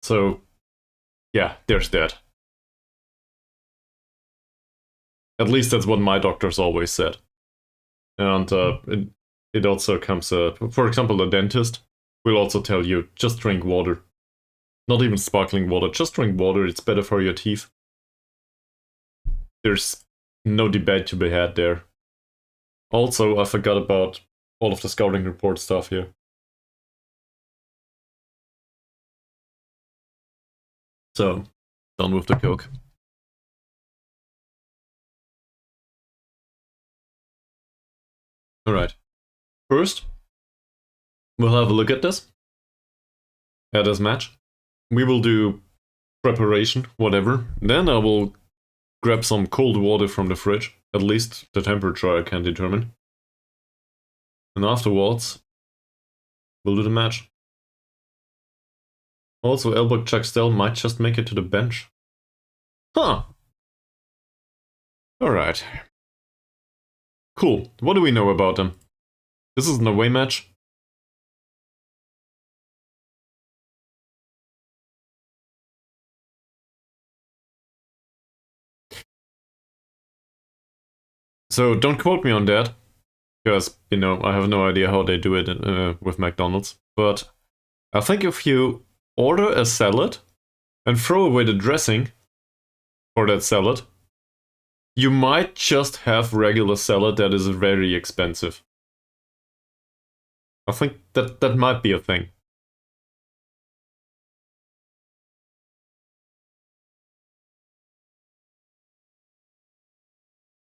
So, yeah, there's that. At least that's what my doctors always said. And it also comes, for example, a dentist will also tell you, just drink water. Not even sparkling water, just drink water, it's better for your teeth. There's no debate to be had there. Also, I forgot about all of the scouting report stuff here. So, done with the Coke. Alright. First, we'll have a look at this. At this match. We will do preparation, whatever. Then I will grab some cold water from the fridge. At least the temperature I can determine. And afterwards, we'll do the match. Also, Elbog Chuckstel might just make it to the bench. Huh. Alright. Cool. What do we know about them? This is an away match. So don't quote me on that. Because, you know, I have no idea how they do it with McDonald's. But I think if you order a salad and throw away the dressing for that salad, you might just have regular salad that is very expensive. I think that might be a thing.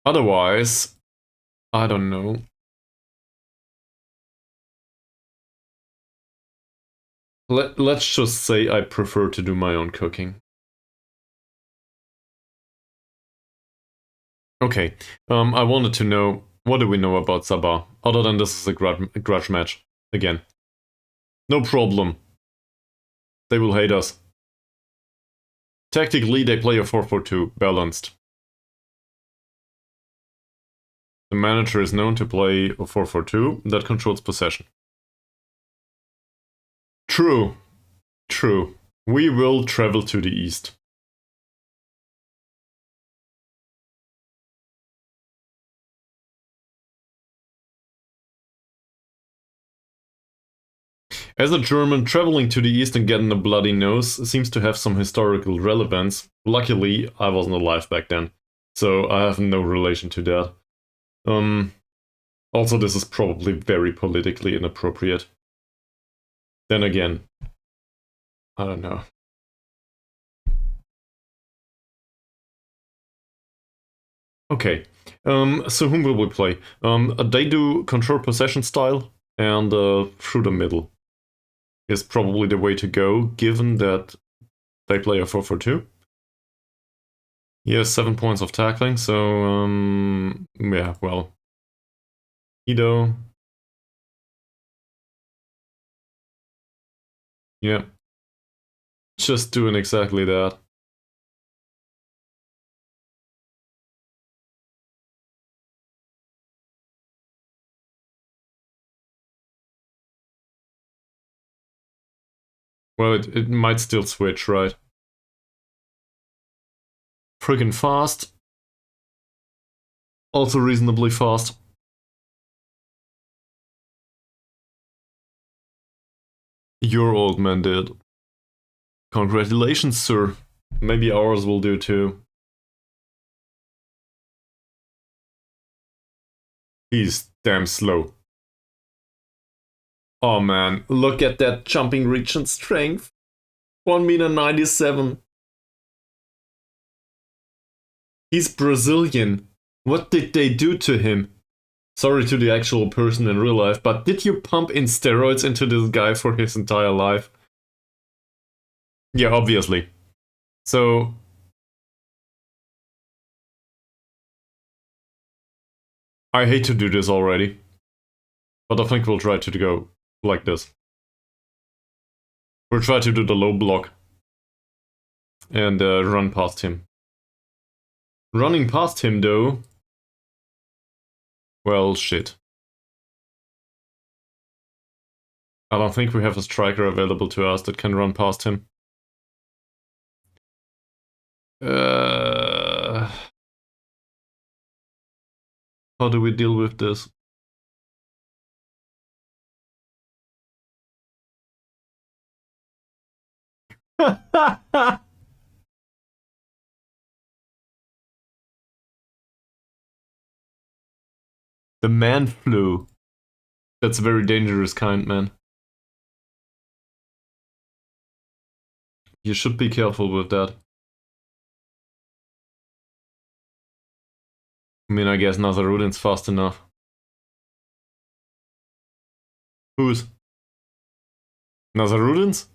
Otherwise, I don't know. Let's just say I prefer to do my own cooking. Okay, I wanted to know, what do we know about Sabah, other than this is a grudge match, again. No problem. They will hate us. Tactically, they play a 4-4-2, balanced. The manager is known to play a 4-4-2 that controls possession. True. True. We will travel to the east. As a German, traveling to the east and getting a bloody nose seems to have some historical relevance. Luckily, I wasn't alive back then, so I have no relation to that. Also, this is probably very politically inappropriate. Then again, I don't know. Okay, so whom will we play? They do control possession style, and through the middle is probably the way to go, given that they play a 4-4-2. He has 7 points of tackling, so yeah, well, Ido. Yeah, just doing exactly that. Well, it might still switch, right? Friggin' fast. Also reasonably fast. Your old man did. Congratulations, sir. Maybe ours will do too. He's damn slow. Oh man, look at that jumping reach and strength. 1 meter 97. He's Brazilian. What did they do to him? Sorry to the actual person in real life, but did you pump in steroids into this guy for his entire life? Yeah, obviously. So, I hate to do this already, but I think we'll try to go like this. We'll try to do the low block and run past him. Running past him, though, well, shit. I don't think we have a striker available to us that can run past him. How do we deal with this? The man flu. That's a very dangerous kind, man. You should be careful with that. I mean, I guess Nazarudin's fast enough. Who's? Nazarudin's?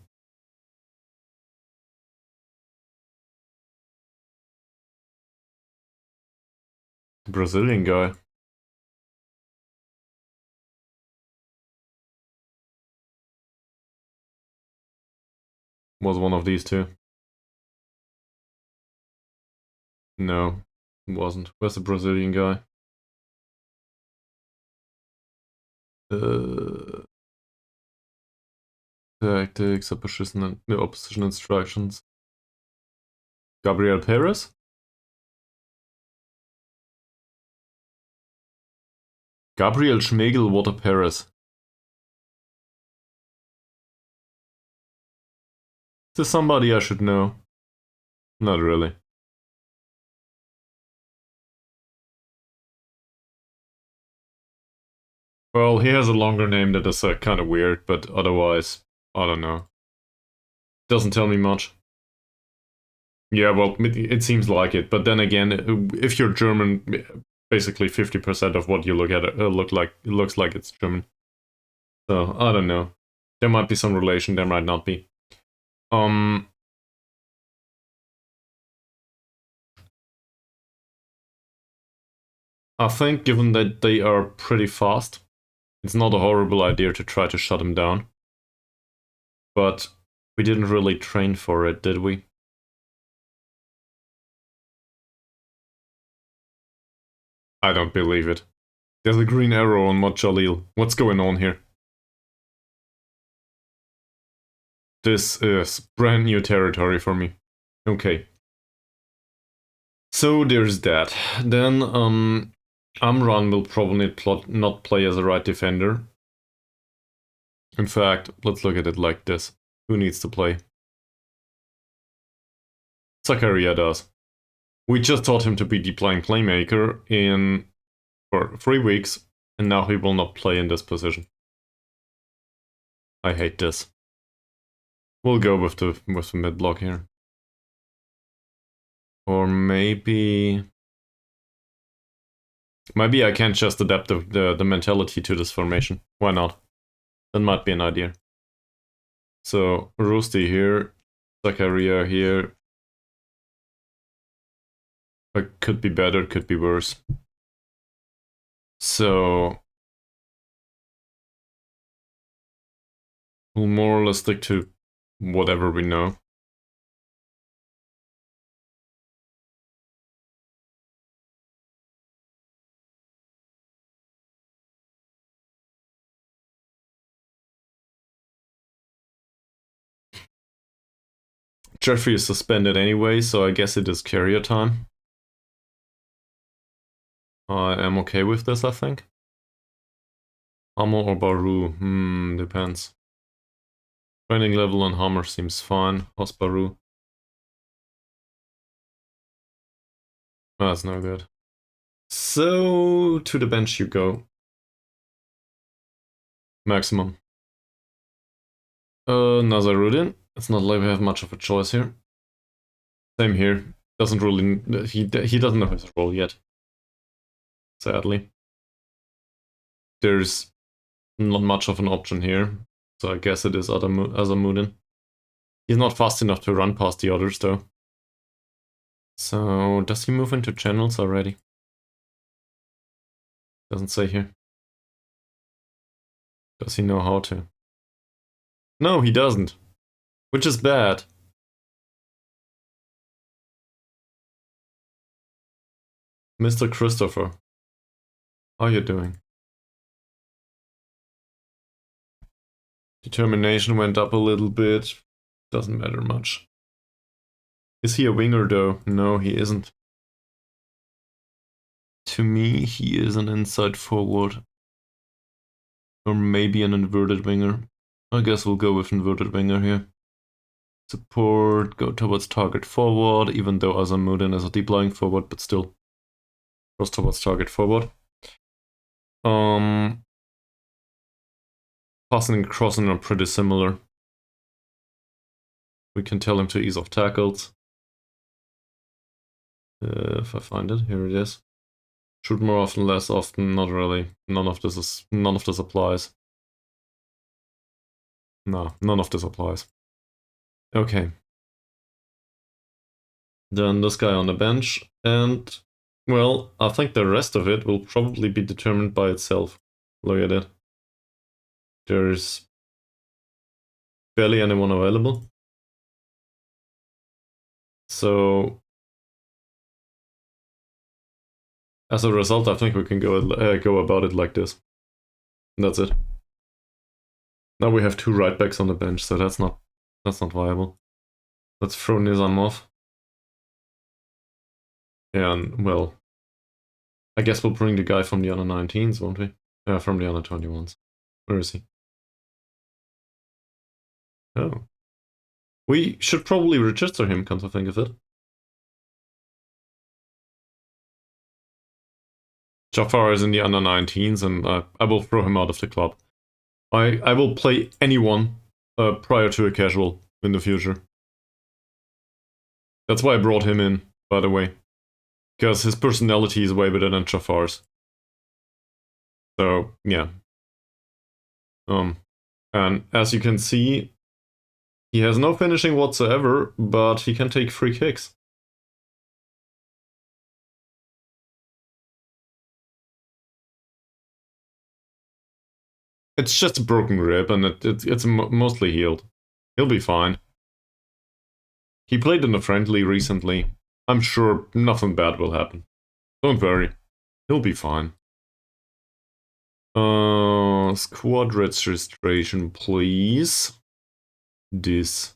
Brazilian guy. Was one of these two. No, it wasn't. Where's the Brazilian guy? Uh, tactics, opposition instructions. Gabriel Perez? Gabriel Schmegel, Water Perez. this somebody I should know? Not really. Well, he has a longer name that is kind of weird, but otherwise, I don't know. Doesn't tell me much. Yeah, well, it seems like it, but then again, if you're German, basically 50% of what you look at looks like it's German. So I don't know. There might be some relation, there might not be. I think given that they are pretty fast, it's not a horrible idea to try to shut them down. But we didn't really train for it, did we? I don't believe it. There's a green arrow on Mod Jalil. What's going on here? This is brand new territory for me. Okay. So there's that. Then, Amran will probably not play as a right defender. In fact, let's look at it like this. Who needs to play? Zakaria does. We just taught him to be the playing playmaker for 3 weeks, and now he will not play in this position. I hate this. We'll go with the mid block here. Or maybe I can't just adapt the mentality to this formation. Why not? That might be an idea. So Rusty here, Zakaria here. It could be better, could be worse. So we'll more or less stick to whatever we know. Jeffrey is suspended anyway, so I guess it is carrier time. I am okay with this, I think. Hammer or Baru? Depends. Training level on Hammer seems fine. How's Baru? That's no good. So, to the bench you go. Maximum. Nazarudin. It's not like we have much of a choice here. Same here. Doesn't really... He doesn't know his role yet. Sadly. There's not much of an option here. So I guess it is Azamudin. He's not fast enough to run past the others though. So does he move into channels already? Doesn't say here. Does he know how to? No, he doesn't. Which is bad. Mr. Christopher. How are you doing? Determination went up a little bit. Doesn't matter much. Is he a winger though? No, he isn't. To me, he is an inside forward. Or maybe an inverted winger. I guess we'll go with inverted winger here. Support, go towards target forward, even though Azamudin is a deep lying forward, but still goes towards target forward. Passing and crossing are pretty similar. We can tell him to ease off tackles. If I find it, here it is. Shoot more often, less often, not really. None of this applies. No, none of this applies. Okay. Then this guy on the bench, and well, I think the rest of it will probably be determined by itself. Look at it. There's barely anyone available. So as a result, I think we can go about it like this. And that's it. Now we have 2 right backs on the bench, so that's not viable. Let's throw Nizam off. And well, I guess we'll bring the guy from the under 19s, won't we? Yeah, from the under 21s. Where is he? Oh. We should probably register him, come to think of it. Jafar is in the under 19s, and I will throw him out of the club. I will play anyone prior to a casual in the future. That's why I brought him in, by the way. Because his personality is way better than Jafar's. So, yeah. And as you can see, he has no finishing whatsoever, but he can take free kicks. It's just a broken rib, and it's mostly healed. He'll be fine. He played in a friendly recently. I'm sure nothing bad will happen. Don't worry. He'll be fine. Squad registration, please. This.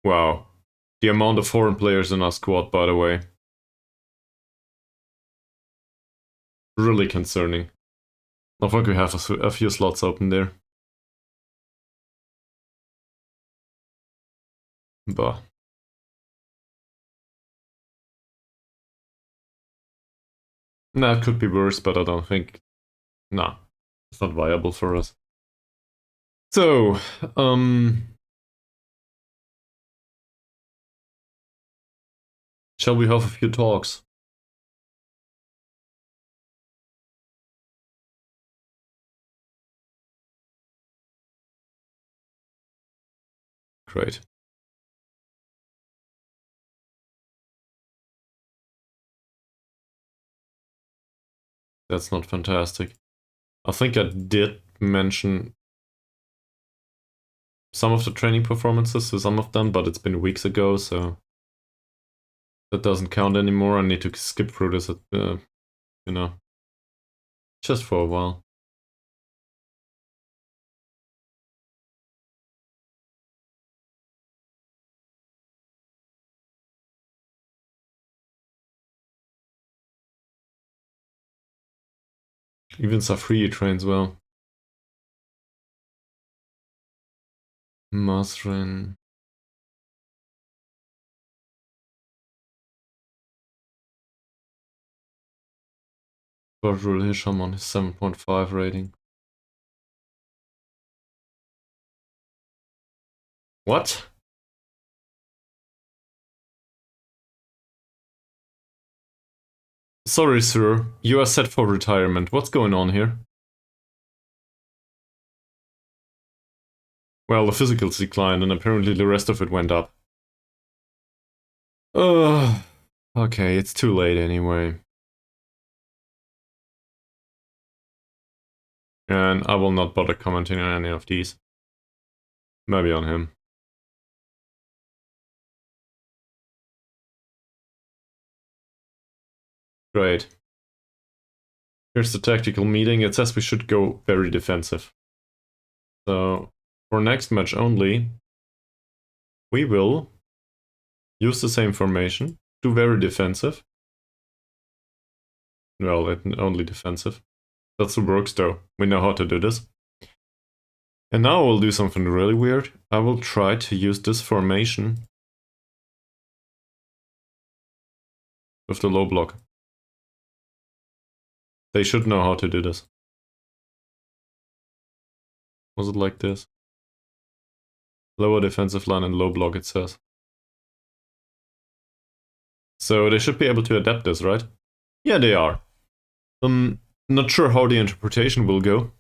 Wow. The amount of foreign players in our squad, by the way. Really concerning. I think we have a few slots open there. Bah. Nah, it could be worse, but I don't think... Nah, it's not viable for us. So, shall we have a few talks? Great. That's not fantastic. I think I did mention some of the training performances to some of them, but it's been weeks ago, so that doesn't count anymore. I need to skip through this, you know, just for a while. Even Safri trains well. Masrin. Virtual Hisham on his 7.5 rating. What? Sorry, sir. You are set for retirement. What's going on here? Well, the physicals declined, and apparently the rest of it went up. Ugh. Okay, it's too late anyway. And I will not bother commenting on any of these. Maybe on him. Great. Here's the tactical meeting. It says we should go very defensive. So, for next match only, we will use the same formation, do very defensive. Well, only defensive. That's the works though. We know how to do this. And now I will do something really weird. I will try to use this formation with the low block. They should know how to do this. Was it like this? Lower defensive line and low block, it says. So they should be able to adapt this, right? Yeah, they are. Not sure how the interpretation will go.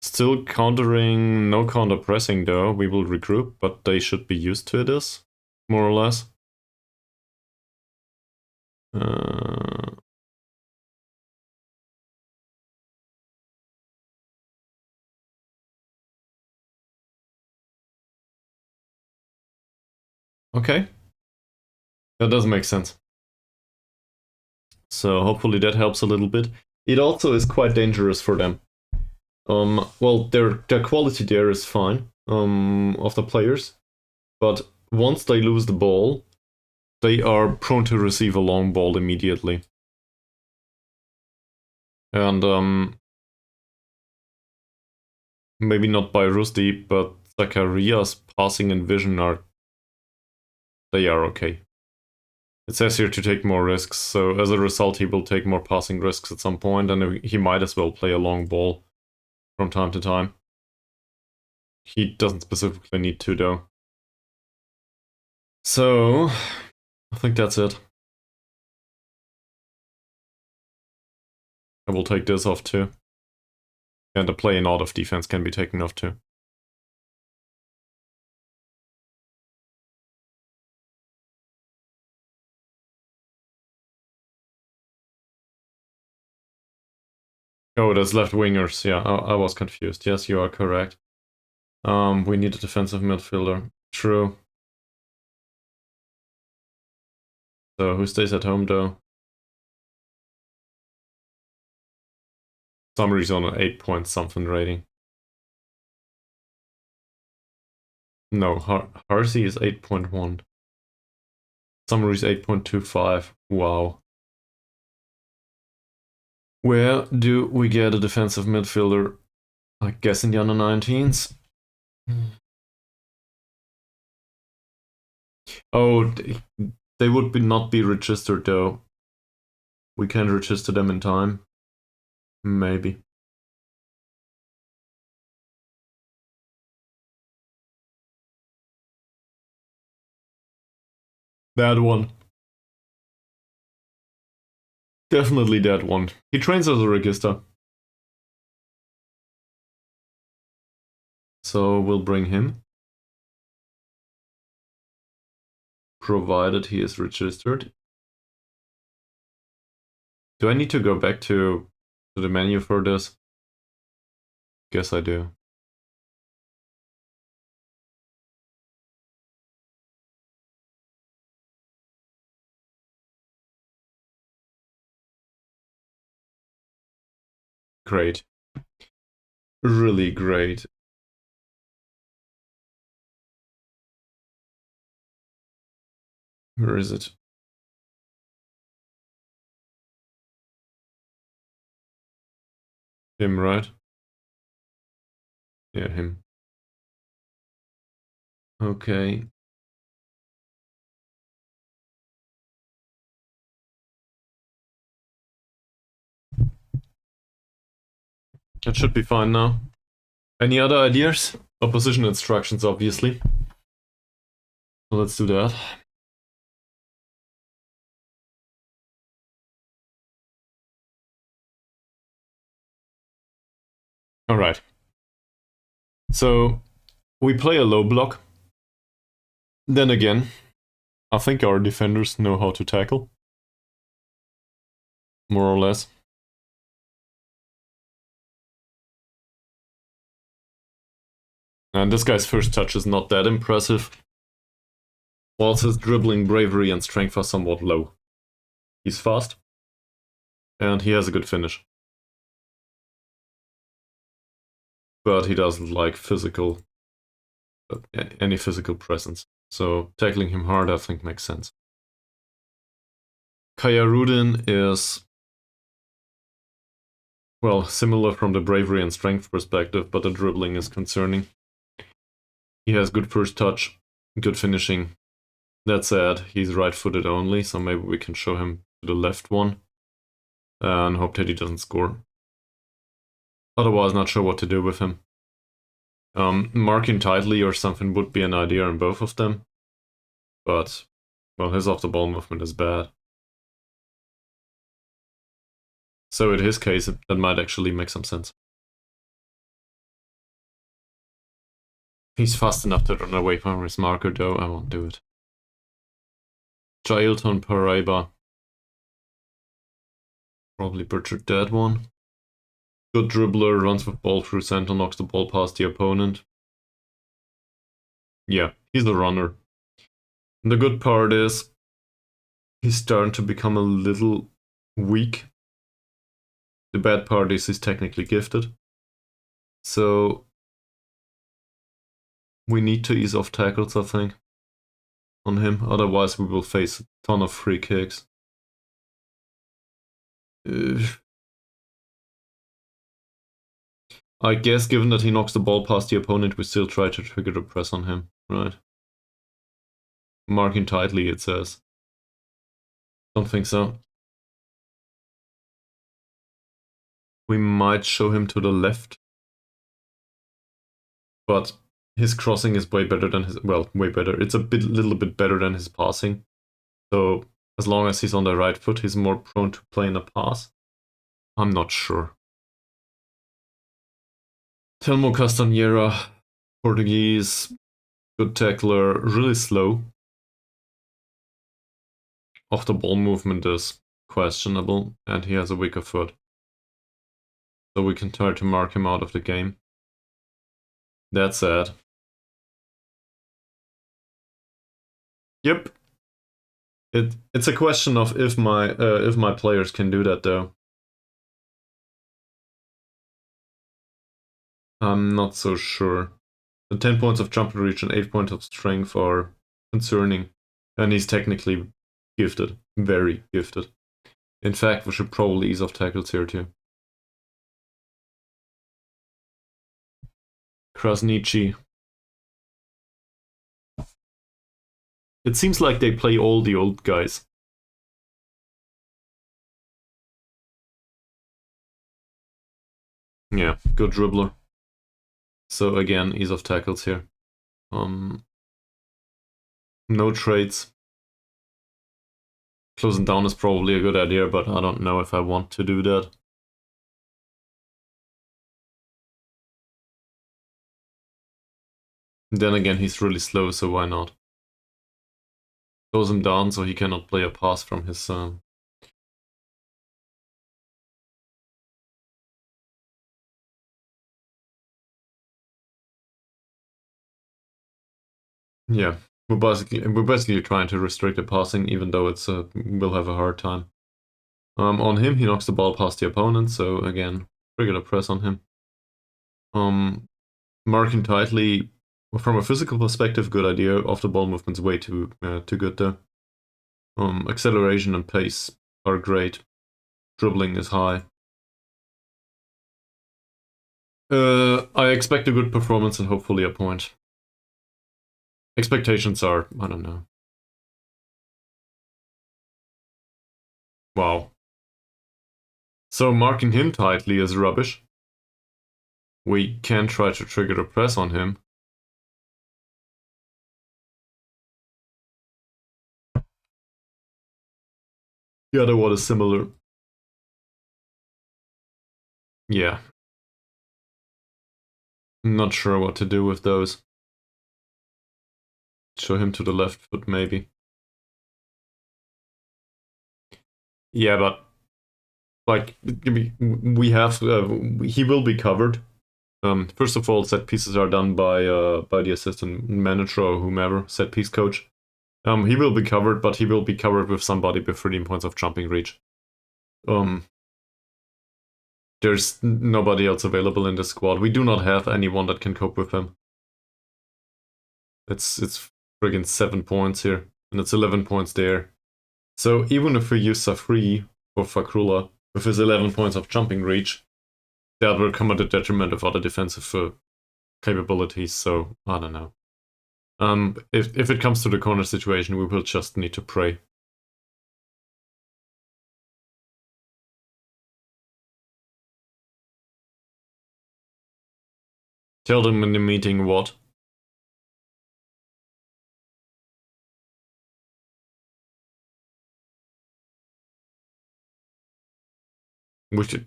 Still countering, no counter pressing though. We will regroup, but they should be used to this, more or less. Okay. That does make sense. So hopefully that helps a little bit. It also is quite dangerous for them. Well, their quality there is fine, of the players, but once they lose the ball, they are prone to receive a long ball immediately. And Maybe not by Rusty, but Zacharias passing and vision they are okay. It says here to take more risks, so as a result he will take more passing risks at some point, and he might as well play a long ball from time to time. He doesn't specifically need to though. So, I think that's it. I will take this off too. And the play and out of defense can be taken off too. Oh, that's left wingers. Yeah, I was confused. Yes, you are correct. We need a defensive midfielder. True. So who stays at home though? Summary's on an 8 point something rating. No, Harsey is 8.1. Summary's 8.25. Wow. Where do we get a defensive midfielder? I guess in the under 19s. Oh, they would not be registered though. We can't register them in time. Maybe. That one. Definitely that one. He trains as a register. So we'll bring him. Provided he is registered. Do I need to go back to the menu for this? Guess I do. Great. Really great. Where is it? Him, right? Yeah, him. Okay. That should be fine now. Any other ideas? Opposition instructions, obviously. So let's do that. Alright. So, we play a low block. Then again, I think our defenders know how to tackle. More or less. And this guy's first touch is not that impressive. Whilst his dribbling, bravery, and strength are somewhat low. He's fast. And he has a good finish. But he doesn't like any physical presence. So tackling him hard, I think, makes sense. Kayarudin is, well, similar from the bravery and strength perspective, but the dribbling is concerning. He has good first touch, good finishing. That said, he's right-footed only, so maybe we can show him to the left one and hope that he doesn't score. Otherwise, not sure what to do with him. Marking tightly or something would be an idea in both of them, but, well, his off-the-ball movement is bad. So in his case, that might actually make some sense. He's fast enough to run away from his marker, though. I won't do it. Jailton Paraiba. Probably butchered that one. Good dribbler, runs with ball through center, knocks the ball past the opponent. Yeah, he's a runner. And the good part is, he's starting to become a little weak. The bad part is he's technically gifted. So, we need to ease off tackles, I think, on him. Otherwise, we will face a ton of free kicks. I guess given that he knocks the ball past the opponent, we still try to trigger the press on him, right? Marking tightly, it says. Don't think so. We might show him to the left. But his crossing is way better than his, well, way better. It's a little bit better than his passing. So as long as he's on the right foot, he's more prone to playing a pass. I'm not sure. Telmo Castanheira, Portuguese, good tackler, really slow. Off the ball movement is questionable, and he has a weaker foot. So we can try to mark him out of the game. That's sad. Yep. It's a question of if my players can do that though. I'm not so sure. The 10 points of jumping reach and 8 points of strength are concerning. And he's technically gifted. Very gifted. In fact, we should probably ease off tackles here too. Krasniqi. It seems like they play all the old guys. Yeah, good dribbler. So again, ease of tackles here. No trades. Closing down is probably a good idea, but I don't know if I want to do that. Then again, he's really slow, so why not? Close him down so he cannot play a pass from his... Yeah, we're basically trying to restrict the passing, even though it's we'll have a hard time. On him, he knocks the ball past the opponent, so again, regular press on him. Marking tightly, from a physical perspective, good idea. Off the ball movement's way too good though. Acceleration and pace are great. Dribbling is high. I expect a good performance and hopefully a point. Expectations are, I don't know. Wow. So marking him tightly is rubbish. We can try to trigger the press on him. The other one is similar. Yeah. Not sure what to do with those. Show him to the left foot, maybe. Yeah, but like we have, he will be covered. First of all, set pieces are done by the assistant manager or whomever, set piece coach. He will be covered, but he will be covered with somebody with 13 points of jumping reach. There's nobody else available in the squad. We do not have anyone that can cope with him. It's friggin' 7 points here, and it's 11 points there. So even if we use Safri for Fakrula with his 11 points of jumping reach, that will come at the detriment of other defensive capabilities, so I don't know. If it comes to the corner situation, we will just need to pray. Tell them in the meeting what?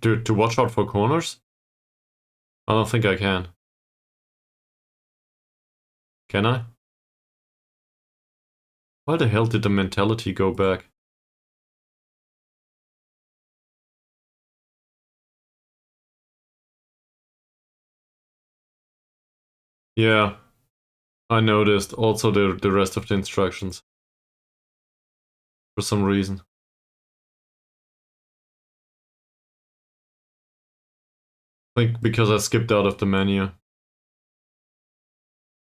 To watch out for corners? I don't think I can. Can I? Why the hell did the mentality go back? Yeah, I noticed also the rest of the instructions. For some reason. I think because I skipped out of the menu.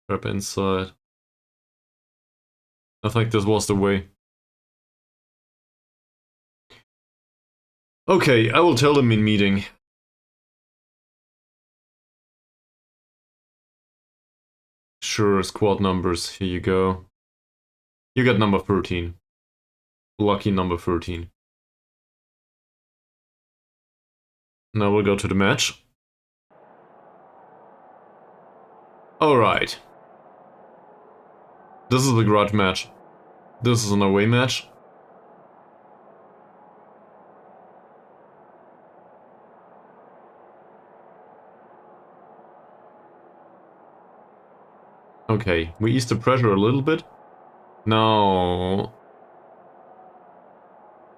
Grab inside. I think this was the way. Okay, I will tell them in meeting. Sure, squad numbers, here you go. You got number 13. Lucky number 13. Now we'll go to the match. Alright. This is the garage match. This is an away match. Okay, we ease the pressure a little bit. Now...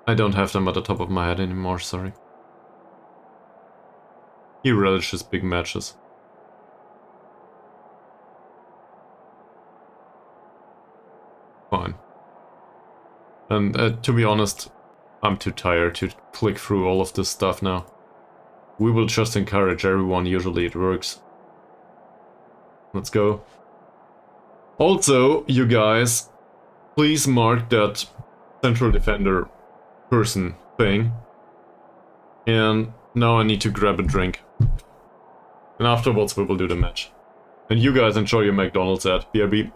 I don't have them at the top of my head anymore, sorry. He relishes big matches. Fine. And to be honest, I'm too tired to click through all of this stuff now. We will just encourage everyone, usually it works. Let's go. Also, you guys, please mark that central defender person thing. And now I need to grab a drink. And afterwards we will do the match. And you guys enjoy your McDonald's ad. BRB.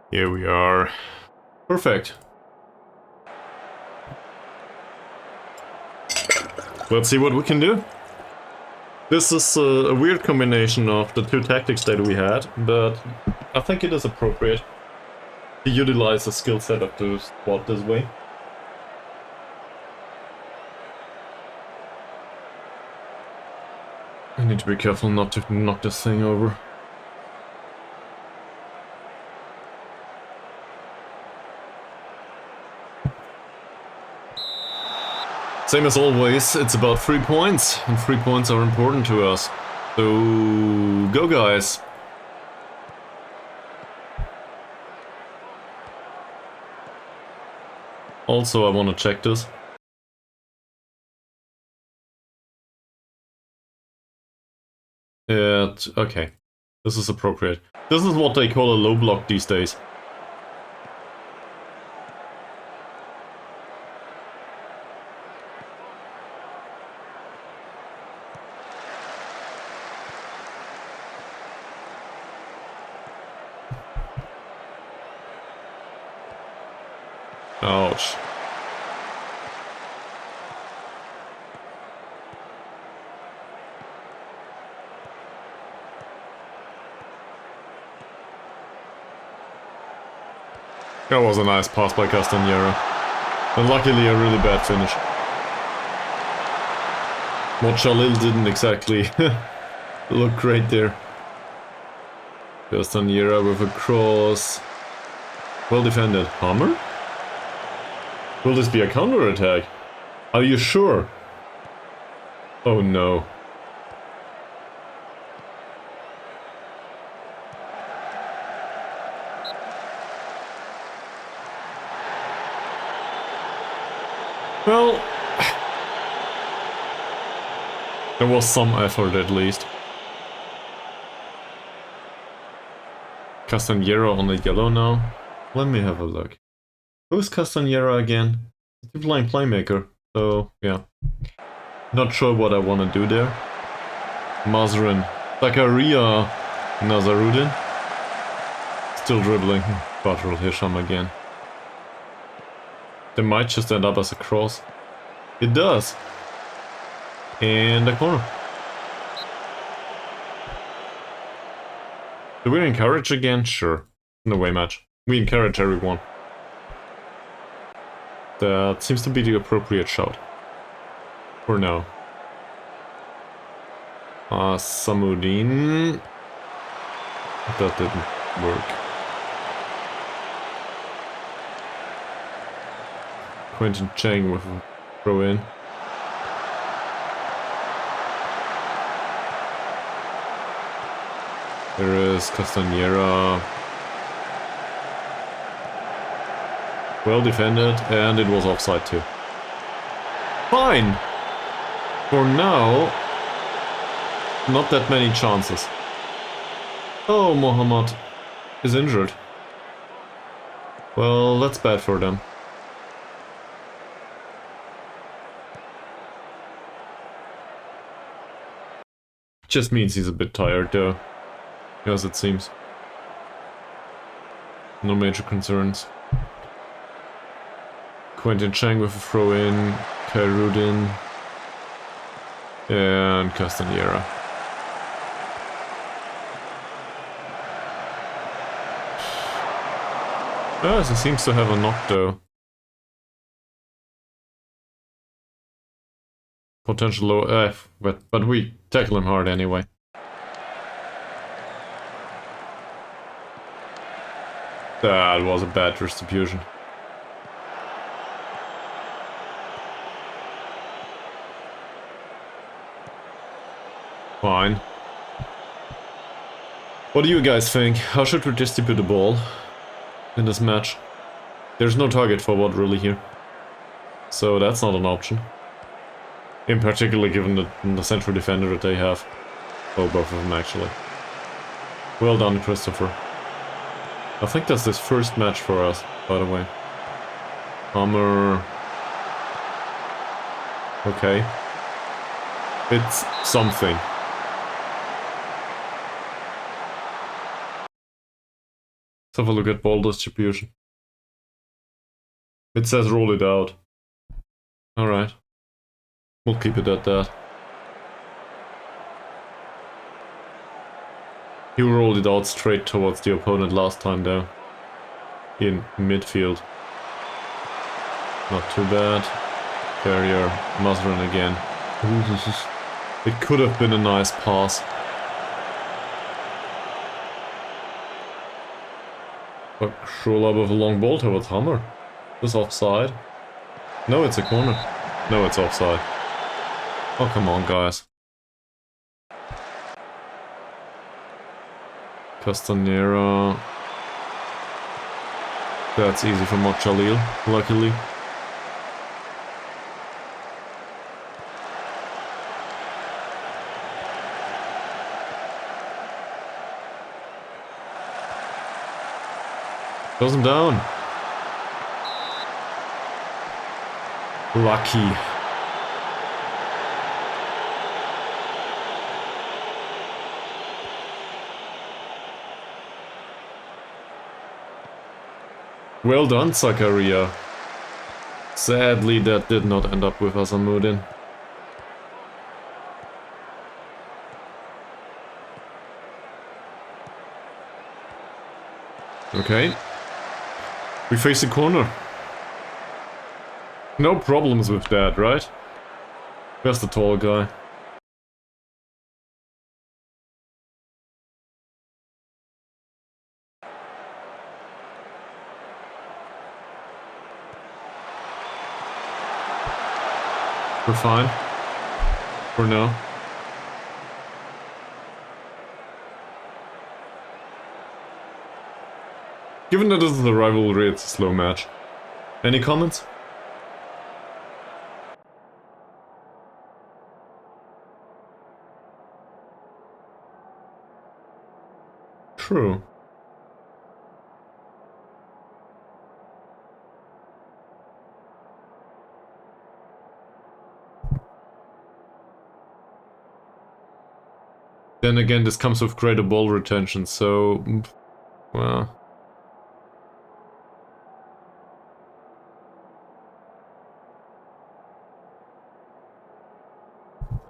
Here we are. Perfect. Let's see what we can do. This is a weird combination of the two tactics that we had, but I think it is appropriate to utilize the skill set of the squad this way. I need to be careful not to knock this thing over. Same as always, it's about 3 points, and 3 points are important to us. So, go guys! Also, I want to check this. Okay, this is appropriate. This is what they call a low block these days. Ouch. That was a nice pass by Castanera. And luckily a really bad finish. What Jalil didn't exactly look great there. Castanera with a cross. Well defended. Hammer? Will this be a counter-attack? Are you sure? Oh no. Well, there was some effort at least. Castanera on the yellow now. Let me have a look. Who's Castanera again? He's playing playmaker, so yeah. Not sure what I want to do there. Mazrin. Zakaria Nazarudin. Still dribbling. Badrul Hisham again. They might just end up as a cross. It does. And a corner. Do we encourage again? Sure. No way match. We encourage everyone. That seems to be the appropriate shout. For now. Samudin. That didn't work. Quentin Cheng with a throw in. There is Castanera. Well defended, and it was offside too. Fine! For now, not that many chances. Oh, Mohamed is injured. Well, that's bad for them. Just means he's a bit tired though. As it seems. No major concerns. Quentin Cheng with a throw in, Kairudin, and Castanera. He seems to have a knock though. Potential low F, but we tackle him hard anyway. That was a bad distribution. Fine. What do you guys think? How should we distribute the ball in this match? There's no target forward really here. So that's not an option. In particular given the central defender that they have. Oh, both of them actually. Well done, Christopher. I think that's his first match for us, by the way. Hammer. Okay. It's something. Let's have a look at ball distribution. It says roll it out. Alright. We'll keep it at that. He rolled it out straight towards the opponent last time though. In midfield. Not too bad. Carrier, Mazrin again. It could have been a nice pass. But Schrola with a long ball towards Hammer. This offside. No, it's a corner. No, it's offside. Oh, come on, guys. Castanera. That's easy for Mochalil, luckily. Goes him down. Lucky. Well done, Zakaria. Sadly, that did not end up with Asamuddin. Okay. We face a corner. No problems with that, right? Just the tall guy. We're fine. For now. Given that this is a rivalry, it's a slow match. Any comments? True. Then again, this comes with greater ball retention, so... well...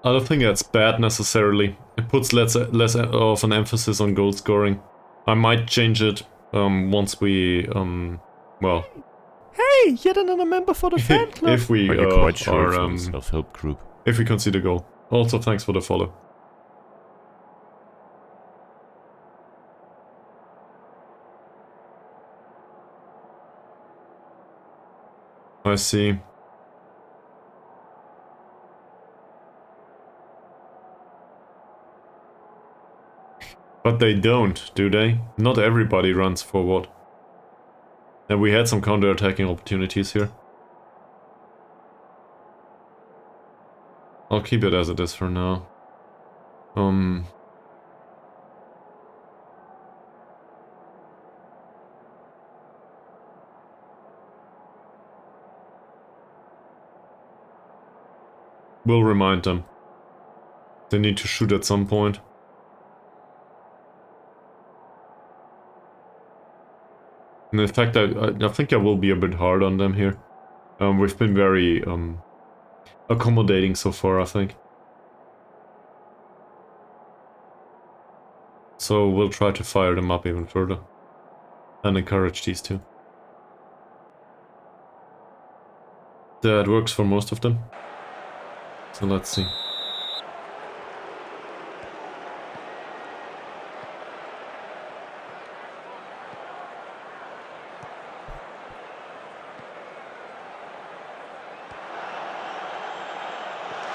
I don't think that's bad necessarily. It puts less of an emphasis on goal scoring. I might change it once we well. Hey, yet another member for the fan club. If we are you quite sure are, it's a self-help group? If we concede a goal. Also, thanks for the follow. I see. But they don't, do they? Not everybody runs forward. And we had some counter-attacking opportunities here. I'll keep it as it is for now. We'll remind them. They need to shoot at some point. And in fact, I think I will be a bit hard on them here. We've been very accommodating so far, I think. So we'll try to fire them up even further. And encourage these two. That works for most of them. So let's see.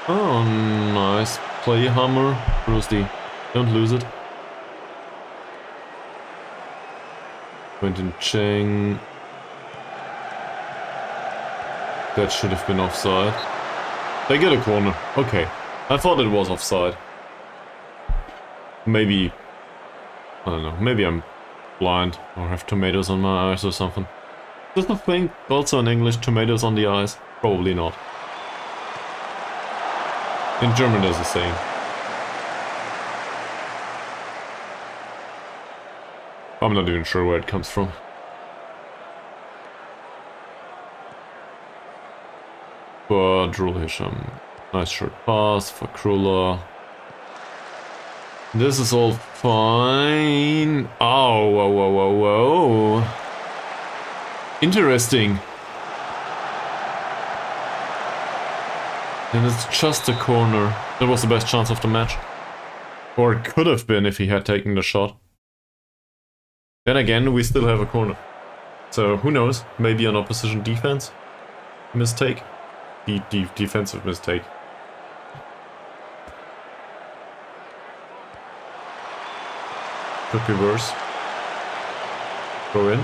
Oh, nice play, Hammer. Rusty, don't lose it. Quentin Cheng. That should have been offside. They get a corner. Okay. I thought it was offside. Maybe... I don't know. Maybe I'm blind or have tomatoes on my eyes or something. Does the thing also in English tomatoes on the eyes? Probably not. In German there's a saying. I'm not even sure where it comes from. But Drul Hisham. Nice short pass for Kruller. This is all fine. Oh, whoa, whoa, whoa, whoa. Interesting. And it's just a corner. That was the best chance of the match. Or it could have been if he had taken the shot. Then again, we still have a corner. So who knows? Maybe an opposition defense mistake. Defensive mistake. Could be worse. Go in.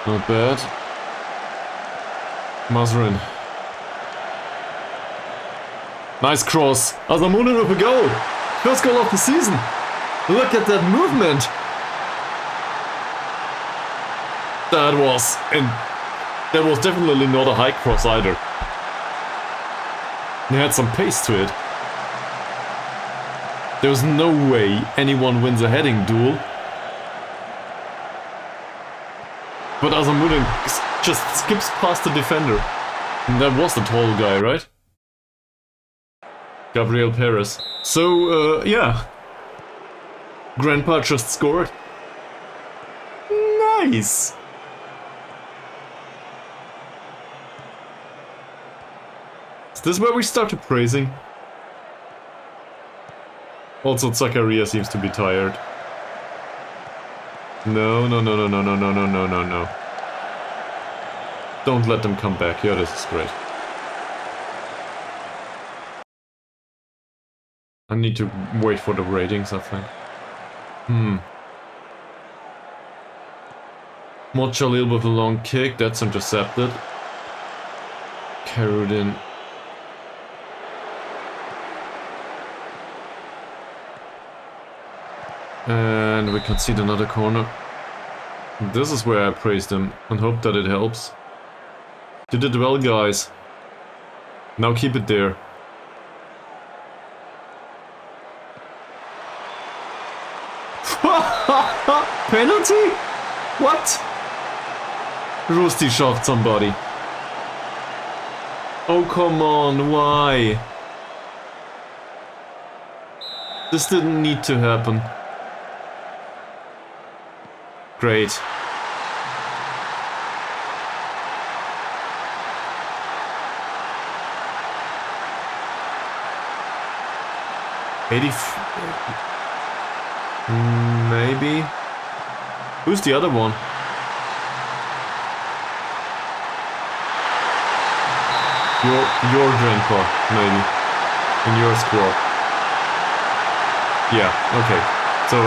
Not bad. Mazrin. Nice cross. Asamunen with a goal. First goal of the season. Look at that movement. That was definitely not a high cross either. It had some pace to it. There's no way anyone wins a heading duel. But Asamunen just skips past the defender. And that was the tall guy, right? Gabriel Perez. So, yeah. Grandpa just scored. Nice! Is this where we started praising? Also, Zakaria seems to be tired. No, no, no, no, no, no, no, no, no, no, no. Don't let them come back. Yeah, this is great. I need to wait for the ratings, I think. Mochalil with a long kick. That's intercepted. Karudin. And we concede another corner. This is where I praised him and hope that it helps. You did well, guys. Now keep it there. Penalty? What? Rusty shoved somebody. Oh, come on, why? This didn't need to happen. Great. 80... Maybe? Who's the other one? Your grandpa, maybe. In your squad. Yeah, okay. So,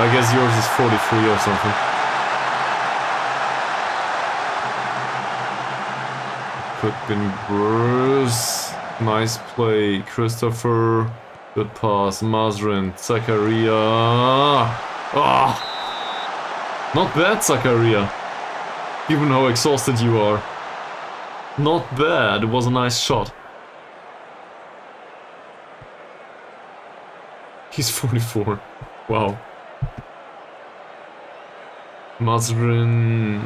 I guess yours is 43 or something. Could have been Bruce. Nice play. Christopher. Good pass. Mazrin. Zakaria. Ah! Not bad, Zakaria. Even how exhausted you are. Not bad. It was a nice shot. He's 44. Wow. Mazrin.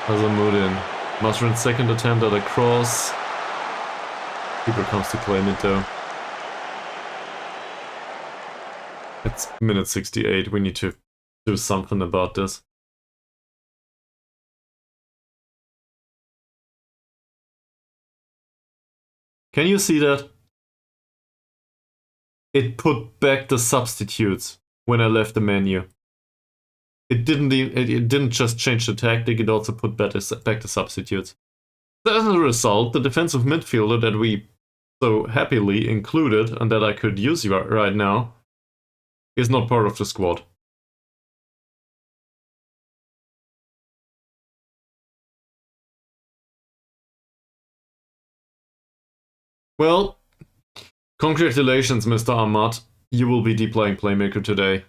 Azamuddin. Mazrin's second attempt at a cross. Keeper comes to claim it though. It's minute 68. We need to do something about this. Can you see that? It put back the substitutes when I left the menu. It didn't just change the tactic, it also put back the substitutes. So as a result, the defensive midfielder that we so happily included and that I could use right now is not part of the squad. Well, congratulations, Mr. Ahmad. You will be the playing playmaker today.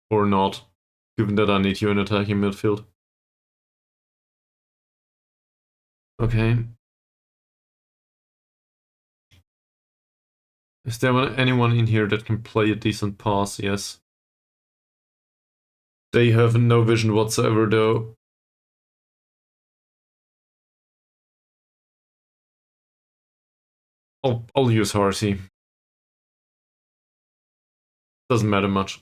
Or not, given that I need you in attacking midfield. Okay. Is there anyone in here that can play a decent pass? Yes. They have no vision whatsoever though. I'll use Harsey. Doesn't matter much.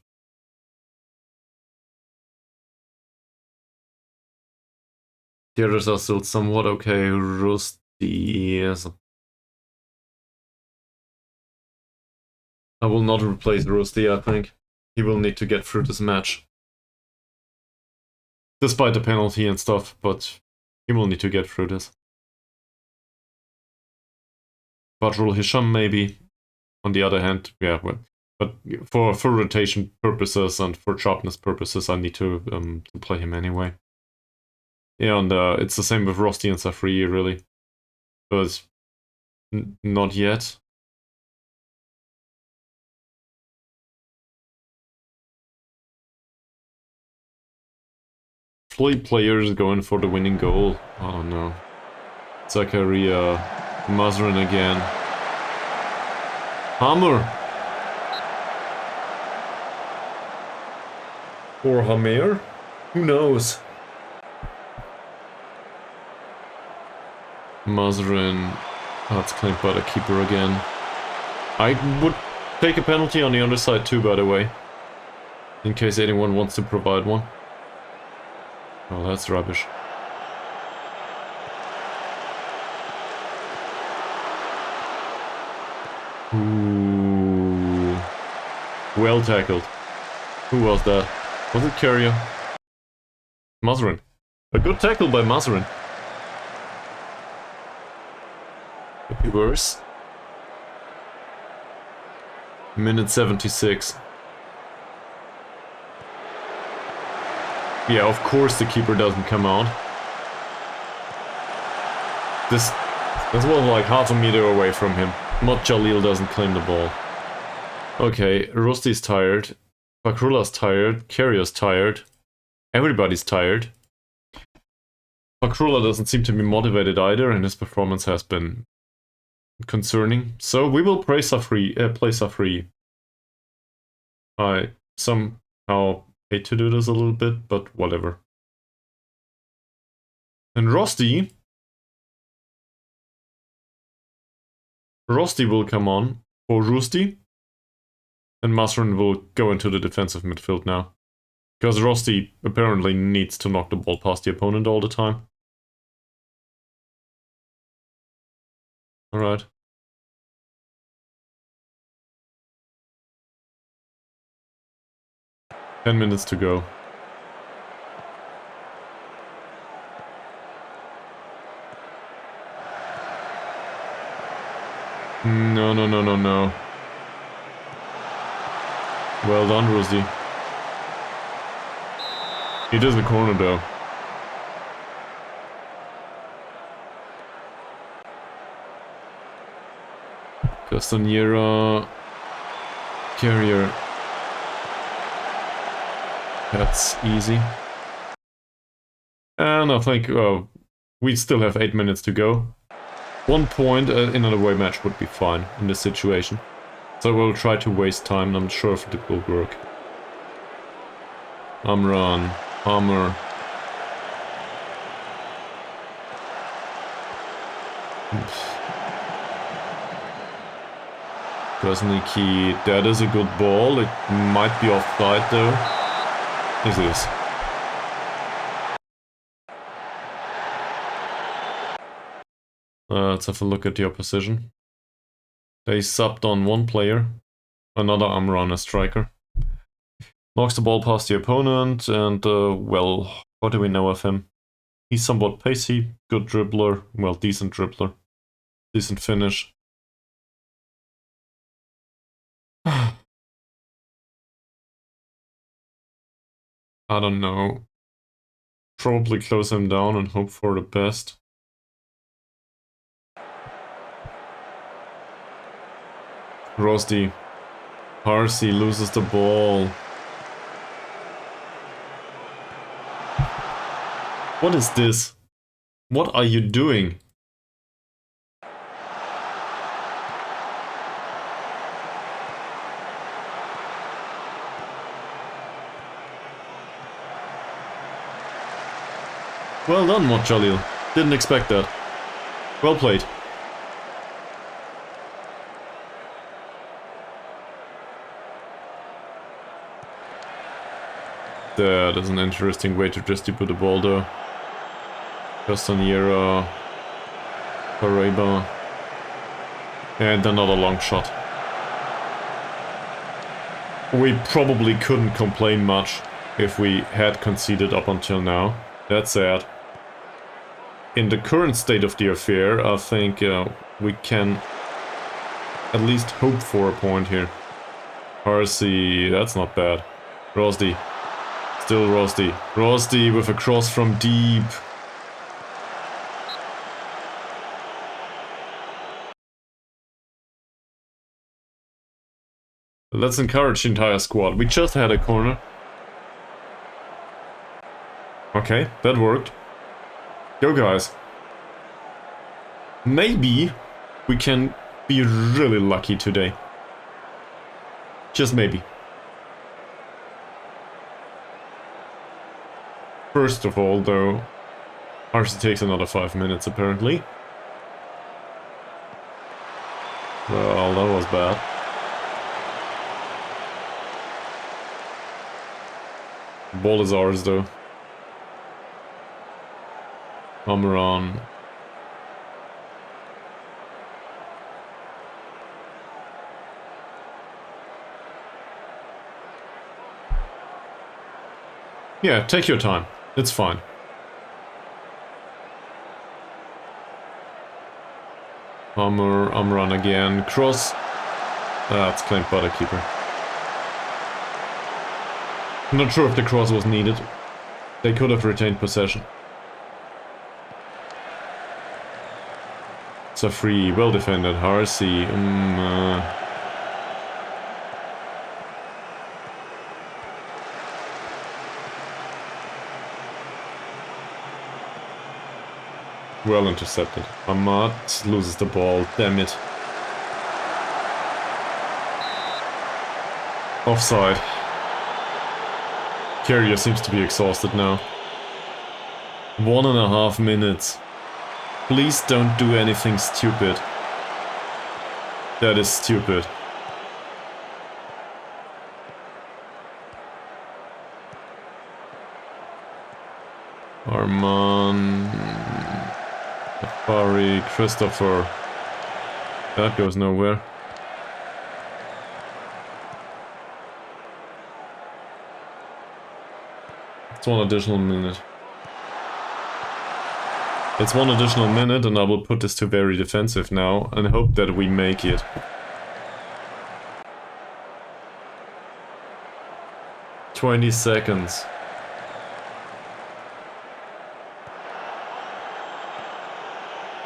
The others are still somewhat okay. Rusty, yes. I will not replace Rusty, I think. He will need to get through this match. Despite the penalty and stuff, but he will need to get through this. Badrul Hisham, maybe. On the other hand, yeah, well, but for rotation purposes and for sharpness purposes, I need to play him anyway. Yeah, and it's the same with Rusty and Safri, really. But not yet. 3 players going for the winning goal. I don't know. Zakaria, Mazrin again. Hammer! Or Hamer? Who knows? Mazrin. That's claimed by the keeper again. I would take a penalty on the other side too, by the way. In case anyone wants to provide one. Oh, that's rubbish. Ooh. Well tackled. Who was that? Was it Carrier? Mazrin. A good tackle by Mazrin. Could be worse. Minute 76. Yeah, of course the keeper doesn't come out. This was like half a meter away from him. Not Jalil doesn't claim the ball. Okay, Rusty's tired. Fakrula's tired. Carrier's tired. Everybody's tired. Fakrula doesn't seem to be motivated either, and his performance has been concerning. So we will play Safri. I somehow hate to do this a little bit, but whatever. And Rusty will come on for Rusty, and Mazrin will go into the defensive midfield now. Because Rusty apparently needs to knock the ball past the opponent all the time. Alright. Ten minutes to go. No, no, no, no, no. Well done, Rusty. He does the corner though. Castanera. Carrier. That's easy. And I think we still have 8 minutes to go. 1 point in an away match would be fine in this situation. So we'll try to waste time, and I'm sure if it will work. Amran, Hammer. Krasniki, that is a good ball. It might be offside though. It is. Let's have a look at the opposition. They subbed on one player, another Amran, a striker. Knocks the ball past the opponent, and well, what do we know of him? He's somewhat pacey, good dribbler, well, decent dribbler, decent finish. I don't know. Probably close him down and hope for the best. Rosdi. Harsey loses the ball. What is this? What are you doing? Well done, Mod Jalil. Didn't expect that. Well played. That is an interesting way to distribute the ball though. Castanera, Pareba, and another long shot. We probably couldn't complain much if we had conceded up until now. That's sad. In the current state of the affair, I think we can at least hope for a point here. Harsey, that's not bad. Rosdi. Still Rosdi. Rosdi with a cross from deep. Let's encourage the entire squad. We just had a corner. Okay, that worked. Go guys. Maybe we can be really lucky today. Just maybe. First of all, though, Archie takes another 5 minutes apparently. Well, that was bad. Ball is ours though. Amran. Yeah, take your time. It's fine. Amran again. Cross. That's claimed by the keeper. I'm not sure if the cross was needed. They could have retained possession. It's a free, well defended. Harsey. Well intercepted. Ahmad loses the ball. Damn it. Offside. Carrier seems to be exhausted now. 1.5 minutes. Please don't do anything stupid. That is stupid. Arman... Afari, Christopher... That goes nowhere. It's one additional minute. It's one additional minute and I will put this to very defensive now and hope that we make it. "20 seconds.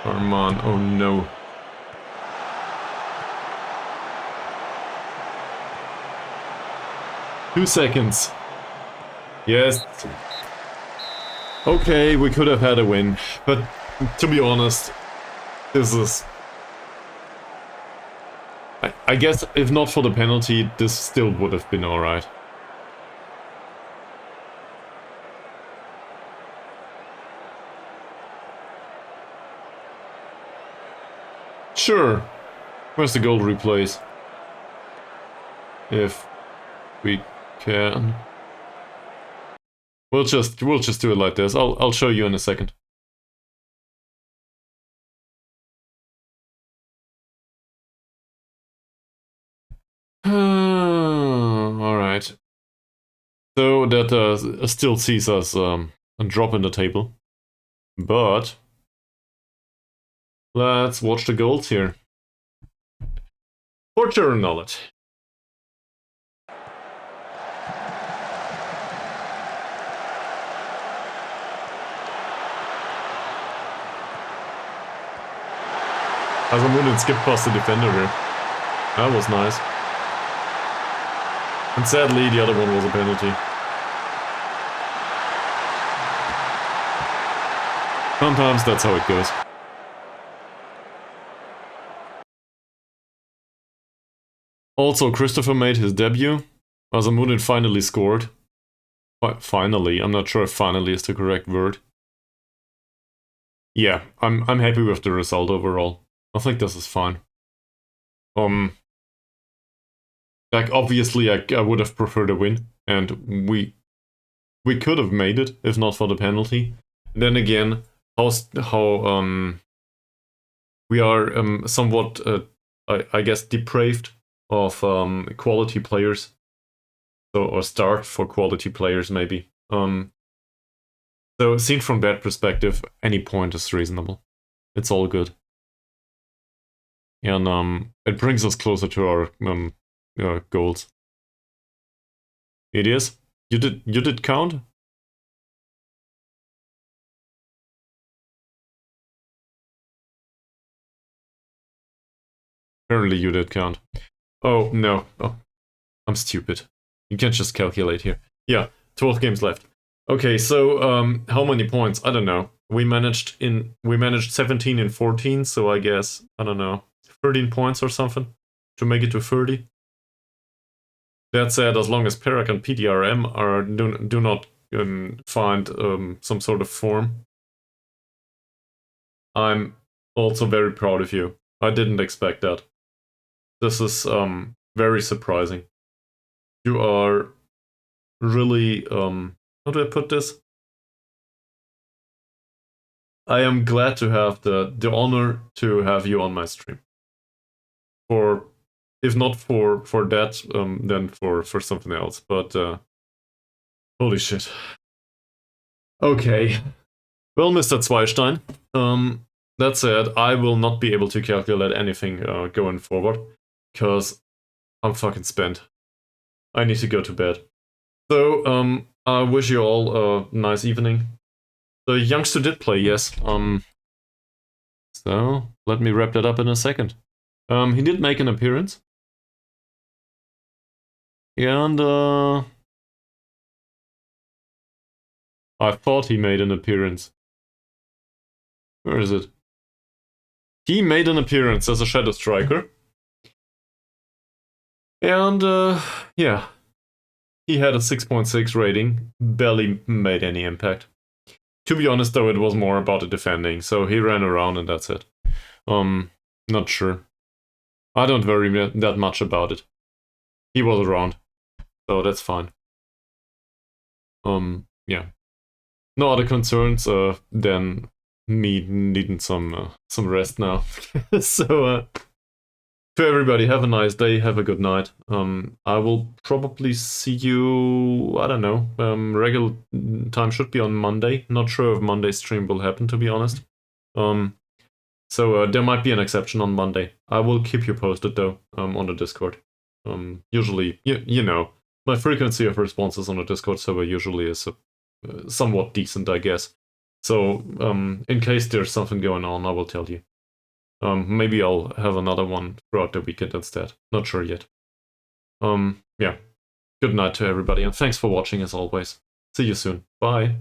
Come on, oh no. "2 seconds. Yes. Okay, we could have had a win, but to be honest, this is... I guess if not for the penalty, this still would have been alright. Sure. Where's the goal replays? If we can. We'll just do it like this. I'll show you in a second. Alright. So that still sees us a drop in the table. But let's watch the goals here. For your knowledge. Asamoah skipped past the defender here. That was nice. And sadly, the other one was a penalty. Sometimes that's how it goes. Also, Christopher made his debut. Asamoah finally scored. Finally, I'm not sure if finally is the correct word. Yeah, I'm happy with the result overall. I think this is fine. Like, obviously I would have preferred a win, and we could have made it, if not for the penalty. Then again, we are somewhat, I guess, depraved of quality players. So, or starved for quality players, maybe. So, seen from that perspective, any point is reasonable. It's all good. And it brings us closer to our goals. It is. You did count? Apparently you did count. Oh no. Oh, I'm stupid. You can't just calculate here. Yeah, 12 games left. Okay, so how many points? I don't know. We managed 17 in 14, so I guess, I don't know, 13 points or something to make it to 30. That said, as long as Perak and PDRM do not find some sort of form, I'm also very proud of you. I didn't expect that. This is very surprising. You are really, how do I put this? I am glad to have the honor to have you on my stream. For, if not for that, then for something else. But holy shit. Okay. Well, Mr. Zweistein, that said, I will not be able to calculate anything going forward, because I'm fucking spent. I need to go to bed. So, I wish you all a nice evening. The youngster did play, yes. So, let me wrap that up in a second. He did make an appearance. And, I thought he made an appearance. Where is it? He made an appearance as a Shadow Striker. And, yeah. He had a 6.6 rating, barely made any impact. To be honest though, it was more about the defending, so he ran around and that's it. Not sure. I don't worry that much about it. He was around, so that's fine. Yeah. No other concerns than me needing some rest now. So, to everybody, have a nice day, have a good night. I will probably see you, I don't know, regular time should be on Monday. Not sure if Monday's stream will happen, to be honest. So there might be an exception on Monday. I will keep you posted, though, on the Discord. Usually, you know, my frequency of responses on the Discord server usually is somewhat decent, I guess. So, in case there's something going on, I will tell you. Maybe I'll have another one throughout the weekend instead. Not sure yet. Yeah. Good night to everybody, and thanks for watching as always. See you soon. Bye.